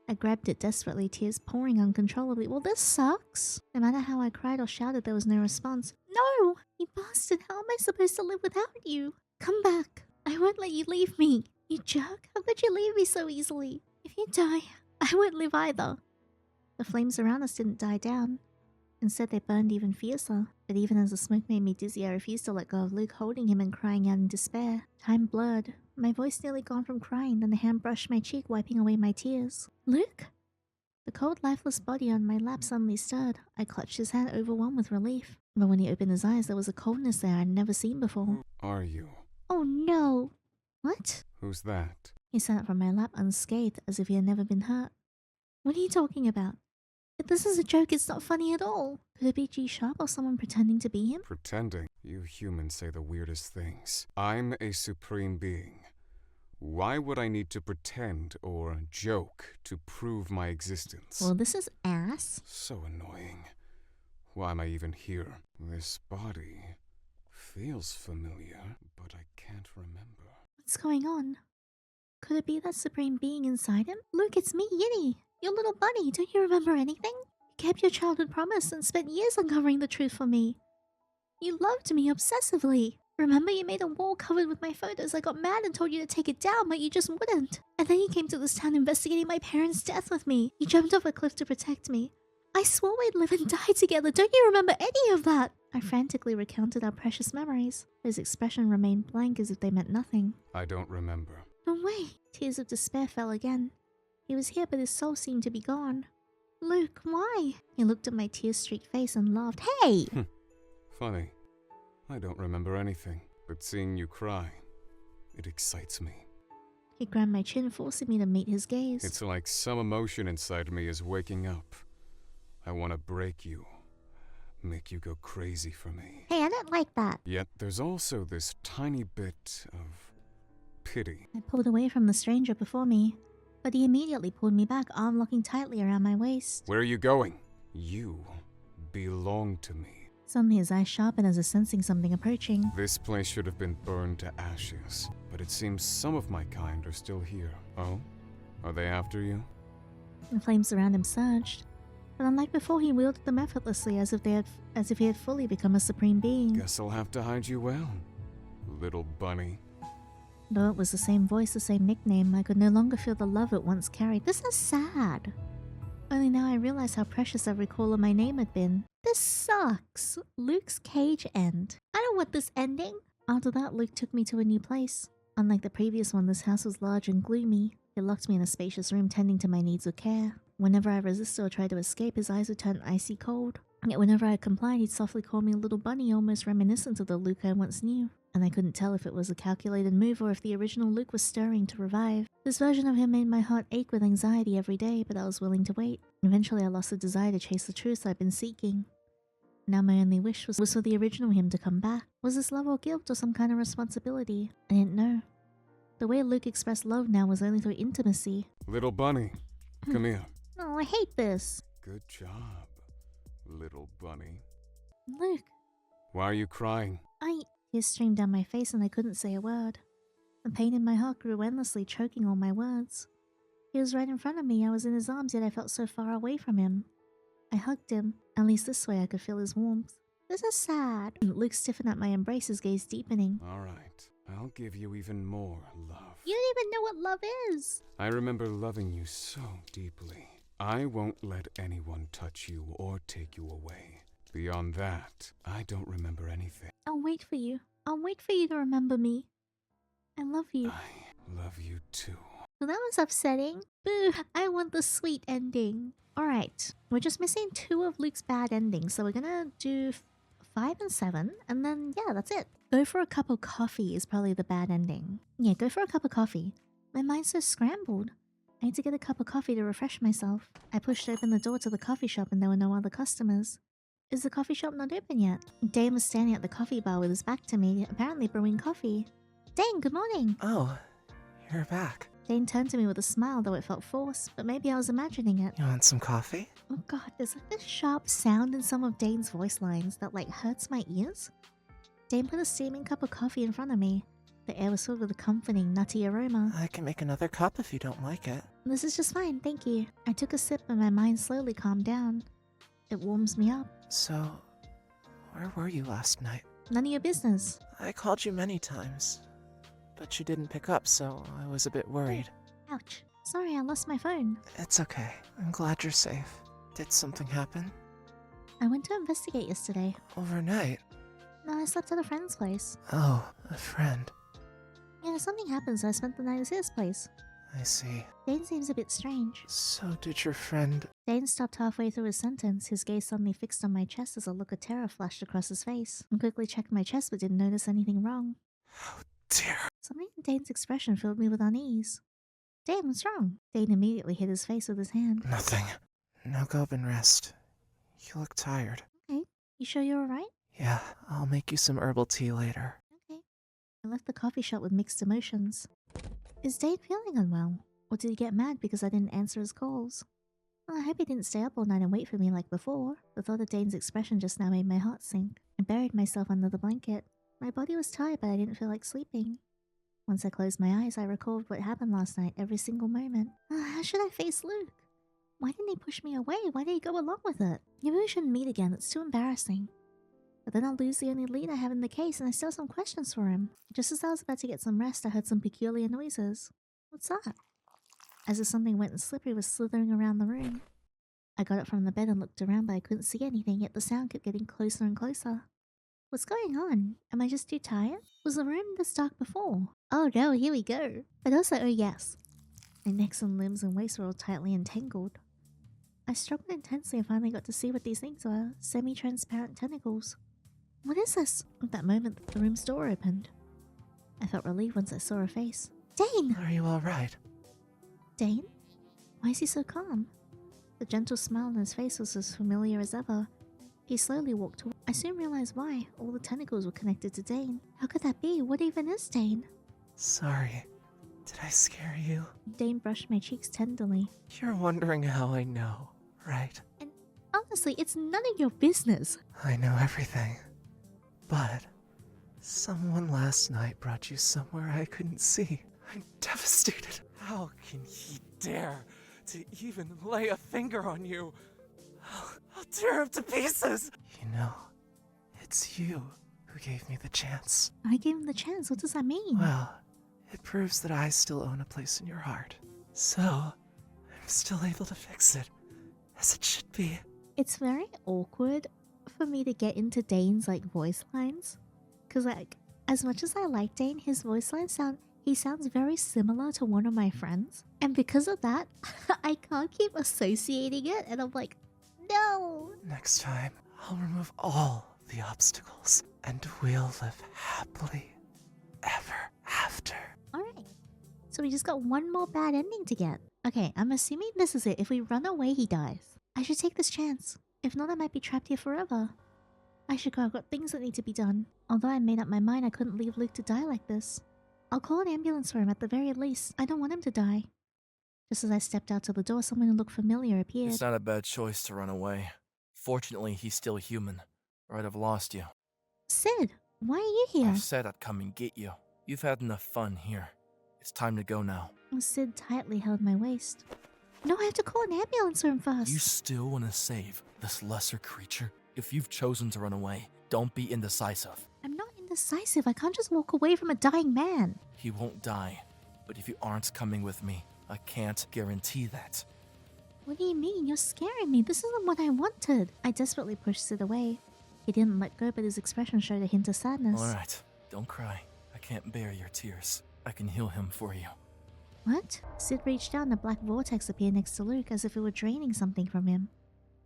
I grabbed it desperately, tears pouring uncontrollably. Well, this sucks. No matter how I cried or shouted, there was no response. No! You bastard, how am I supposed to live without you? Come back. I won't let you leave me. You jerk, how could you leave me so easily? If you die, I won't live either. The flames around us didn't die down. Instead, they burned even fiercer. But even as the smoke made me dizzy, I refused to let go of Luke, holding him and crying out in despair. Time blurred. My voice nearly gone from crying, then the hand brushed my cheek, wiping away my tears. Luke? The cold, lifeless body on my lap suddenly stirred. I clutched his hand, overwhelmed with relief. But when he opened his eyes, there was a coldness there I'd never seen before. Who are you? Oh no! What? Who's that? He sat up from my lap unscathed, as if he had never been hurt. What are you talking about? If this is a joke, it's not funny at all. Could it be G-Sharp or someone pretending to be him? Pretending? You humans say the weirdest things. I'm a supreme being. Why would I need to pretend or joke to prove my existence? Well, this is ass. So annoying. Why am I even here? This body feels familiar, but I can't remember. What's going on? Could it be that supreme being inside him? Luke, it's me, Yinny. Your little bunny. Don't you remember anything? You kept your childhood promise and spent years uncovering the truth for me. You loved me obsessively. Remember, you made a wall covered with my photos. I got mad and told you to take it down, but you just wouldn't. And then you came to this town investigating my parents' death with me. You jumped off a cliff to protect me. I swore we'd live and die together. Don't you remember any of that? I frantically recounted our precious memories. His expression remained blank as if they meant nothing. I don't remember. No way. Tears of despair fell again. He was here, but his soul seemed to be gone. Luke, why? He looked at my tear-streaked face and laughed. Hey! Funny. I don't remember anything, but seeing you cry, it excites me. He grabbed my chin, forcing me to meet his gaze. It's like some emotion inside me is waking up. I want to break you, make you go crazy for me. Hey, I don't like that. Yet there's also this tiny bit of pity. I pulled away from the stranger before me, but he immediately pulled me back, arm locking tightly around my waist. Where are you going? You belong to me. Suddenly his eyes sharpen as if sensing something approaching. This place should have been burned to ashes, but it seems some of my kind are still here. Oh? Are they after you? The flames around him surged, but unlike before, he wielded them effortlessly as if he had fully become a supreme being. Guess I'll have to hide you well, little bunny. Though it was the same voice, the same nickname, I could no longer feel the love it once carried. This is sad. Only now I realize how precious every call of my name had been. This sucks. Luke's cage end. I don't want this ending. After that, Luke took me to a new place. Unlike the previous one, this house was large and gloomy. He locked me in a spacious room tending to my needs with care. Whenever I resisted or tried to escape, his eyes would turn icy cold. Yet whenever I complied, he'd softly call me a little bunny, almost reminiscent of the Luke I once knew. And I couldn't tell if it was a calculated move or if the original Luke was stirring to revive. This version of him made my heart ache with anxiety every day, but I was willing to wait. Eventually I lost the desire to chase the truth I'd been seeking. Now my only wish was for the original him to come back. Was this love or guilt or some kind of responsibility? I didn't know. The way Luke expressed love now was only through intimacy. Little bunny, come here. Oh, I hate this. Good job, little bunny. Luke. Why are you crying? Tears streamed down my face and I couldn't say a word. The pain in my heart grew endlessly, choking all my words. He was right in front of me, I was in his arms, yet I felt so far away from him. I hugged him, at least this way I could feel his warmth. This is sad. Luke stiffened at my embrace, his gaze deepening. Alright, I'll give you even more love. You don't even know what love is! I remember loving you so deeply. I won't let anyone touch you or take you away. Beyond that, I don't remember anything. I'll wait for you. I'll wait for you to remember me. I love you. I love you too. Well, that was upsetting. Boo! I want the sweet ending. Alright, we're just missing 2 of Luke's bad endings, so we're gonna do 5 and 7, and then, yeah, that's it. Go for a cup of coffee is probably the bad ending. Yeah, go for a cup of coffee. My mind's so scrambled. I need to get a cup of coffee to refresh myself. I pushed open the door to the coffee shop and there were no other customers. Is the coffee shop not open yet? Dane was standing at the coffee bar with his back to me, apparently brewing coffee. Dane, good morning! Oh, you're back. Dane turned to me with a smile, though it felt forced, but maybe I was imagining it. You want some coffee? Oh god, there's like this sharp sound in some of Dane's voice lines that like hurts my ears. Dane put a steaming cup of coffee in front of me. The air was filled with a comforting, nutty aroma. I can make another cup if you don't like it. This is just fine, thank you. I took a sip and my mind slowly calmed down. It warms me up. So, where were you last night? None of your business. I called you many times, but you didn't pick up, so I was a bit worried. Ouch. Sorry, I lost my phone. It's okay. I'm glad you're safe. Did something happen? I went to investigate yesterday. Overnight? No, I slept at a friend's place. Oh, a friend. Yeah, something happened, so I spent the night at his place. I see. Dane seems a bit strange. So did your friend... Dane stopped halfway through his sentence, his gaze suddenly fixed on my chest as a look of terror flashed across his face. I quickly checked my chest but didn't notice anything wrong. Oh dear. Something in Dane's expression filled me with unease. Dane, what's wrong? Dane immediately hid his face with his hand. Nothing. Now go up and rest. You look tired. Okay, you sure you're alright? Yeah, I'll make you some herbal tea later. Okay. I left the coffee shop with mixed emotions. Is Dane feeling unwell? Or did he get mad because I didn't answer his calls? Well, I hope he didn't stay up all night and wait for me like before. The thought of Dane's expression just now made my heart sink. I buried myself under the blanket. My body was tired, but I didn't feel like sleeping. Once I closed my eyes, I recalled what happened last night every single moment. How should I face Luke? Why didn't he push me away? Why did he go along with it? Maybe we shouldn't meet again, it's too embarrassing. But then I'll lose the only lead I have in the case and I still have some questions for him. Just as I was about to get some rest, I heard some peculiar noises. What's that? As if something wet and slippery was slithering around the room. I got up from the bed and looked around, but I couldn't see anything, yet the sound kept getting closer and closer. What's going on? Am I just too tired? Was the room this dark before? Oh no, here we go. But also, oh yes. My necks and limbs and waist were all tightly entangled. I struggled intensely and finally got to see what these things were. Semi-transparent tentacles. What is this? At that moment, the room's door opened. I felt relieved once I saw a face. Dane! Are you alright? Dane? Why is he so calm? The gentle smile on his face was as familiar as ever. He slowly walked toward. I soon realized why. All the tentacles were connected to Dane. How could that be? What even is Dane? Sorry. Did I scare you? Dane brushed my cheeks tenderly. You're wondering how I know, right? Honestly, it's none of your business. I know everything. But someone last night brought you somewhere I couldn't see. I'm devastated. How can he dare to even lay a finger on you? I'll tear him to pieces. You know, it's you who gave me the chance. I gave him the chance. What does that mean? Well, it proves that I still own a place in your heart. So, I'm still able to fix it, as it should be. It's very awkward for me to get into Dane's like voice lines. Cause like, as much as I like Dane, his voice lines he sounds very similar to one of my friends. And because of that, I can't keep associating it, and I'm like, no! Next time, I'll remove all the obstacles, and we'll live happily ever after. Alright, so we just got one more bad ending to get. Okay, I'm assuming this is it. If we run away, he dies. I should take this chance. If not, I might be trapped here forever. I should go. I've got things that need to be done. Although I made up my mind I couldn't leave Luke to die like this. I'll call an ambulance for him at the very least. I don't want him to die. Just as I stepped out to the door, someone who looked familiar appeared. It's not a bad choice to run away. Fortunately, he's still human, or I'd have lost you. Sid, why are you here? I said I'd come and get you. You've had enough fun here. It's time to go now. Sid tightly held my waist. No, I have to call an ambulance for him first. You still want to save this lesser creature? If you've chosen to run away, don't be indecisive. I'm not indecisive. I can't just walk away from a dying man. He won't die, but if you aren't coming with me, I can't guarantee that. What do you mean? You're scaring me. This isn't what I wanted. I desperately pushed Sid away. He didn't let go, but his expression showed a hint of sadness. Alright, don't cry. I can't bear your tears. I can heal him for you. What? Sid reached out and a black vortex appeared next to Luke as if it were draining something from him.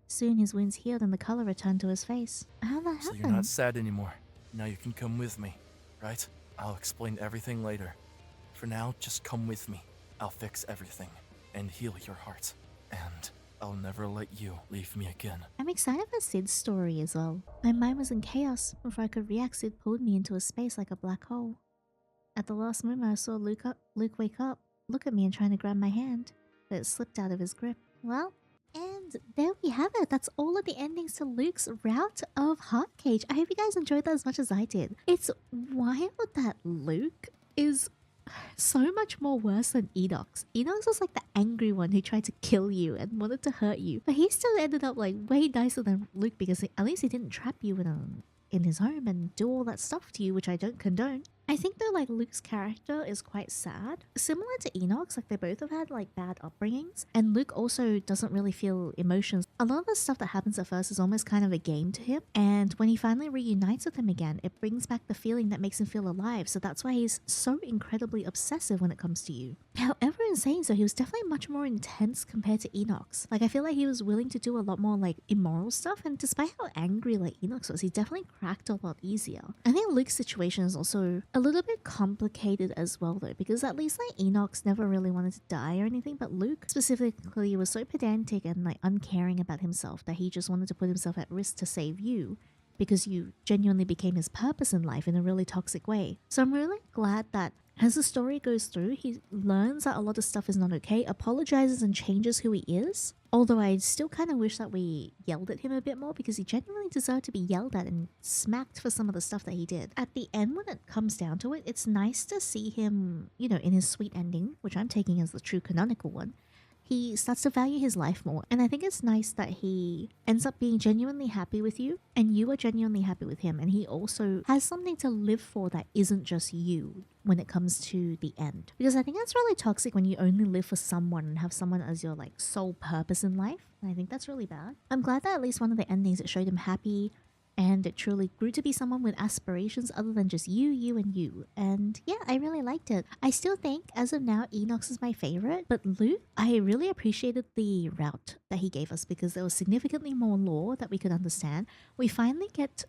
Soon his wounds healed and the color returned to his face. How'd that happen? So you're not sad anymore. Now you can come with me, right? I'll explain everything later. For now, just come with me. I'll fix everything and heal your heart. And I'll never let you leave me again. I'm excited for Sid's story as well. My mind was in chaos. Before I could react, Sid pulled me into a space like a black hole. At the last moment, I saw Luke wake up, look at me and trying to grab my hand, but it slipped out of his grip. Well, and there we have it. That's all of the endings to Luke's route of Heartcage. I hope you guys enjoyed that as much as I did. It's wild that Luke is so much more worse than Enox. Enox was like the angry one who tried to kill you and wanted to hurt you, but he still ended up like way nicer than Luke because at least he didn't trap you in his home and do all that stuff to you, which I don't condone. I think though like Luke's character is quite sad. Similar to Enox, like they both have had like bad upbringings, and Luke also doesn't really feel emotions. A lot of the stuff that happens at first is almost kind of a game to him, and when he finally reunites with him again, it brings back the feeling that makes him feel alive, so that's why he's so incredibly obsessive when it comes to you. However, in saying so, he was definitely much more intense compared to Enox. Like I feel like he was willing to do a lot more like immoral stuff, and despite how angry like Enox was, he definitely cracked a lot easier. I think Luke's situation is also a little bit complicated as well though, because at least like Enox never really wanted to die or anything, but Luke specifically was so pedantic and like uncaring about himself that he just wanted to put himself at risk to save you because you genuinely became his purpose in life in a really toxic way. So I'm really glad that as the story goes through, he learns that a lot of stuff is not okay, apologizes and changes who he is. Although I still kind of wish that we yelled at him a bit more because he genuinely deserved to be yelled at and smacked for some of the stuff that he did. At the end, when it comes down to it, it's nice to see him, you know, in his sweet ending, which I'm taking as the true canonical one. He starts to value his life more, and I think it's nice that he ends up being genuinely happy with you and you are genuinely happy with him, and he also has something to live for that isn't just you when it comes to the end, because I think that's really toxic when you only live for someone and have someone as your like sole purpose in life, and I think that's really bad. I'm glad that at least one of the endings, it showed him happy and it truly grew to be someone with aspirations other than just you, and you. And yeah, I really liked it. I still think, as of now, Enox is my favorite, but Luke, I really appreciated the route that he gave us because there was significantly more lore that we could understand. We finally get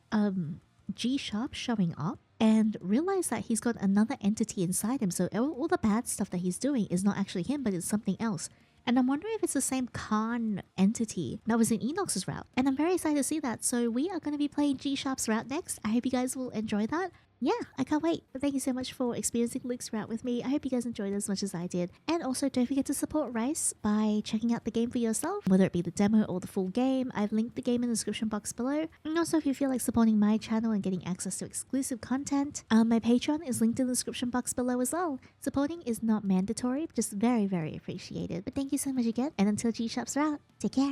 G-Sharp showing up and realize that he's got another entity inside him, so all the bad stuff that he's doing is not actually him, but it's something else. And I'm wondering if it's the same Khan entity that was in Enox's route. And I'm very excited to see that. So we are going to be playing G-Sharp's route next. I hope you guys will enjoy that. yeah, I can't wait. But thank you so much for experiencing Luke's route with me. I hope you guys enjoyed as much as I did. And also, don't forget to support Rice by checking out the game for yourself, whether it be the demo or the full game. I've linked the game in the description box below. And also, if you feel like supporting my channel and getting access to exclusive content, my Patreon is linked in the description box below as well. Supporting is not mandatory, just very, very appreciated. But thank you so much again, and until G-Shop's route, take care.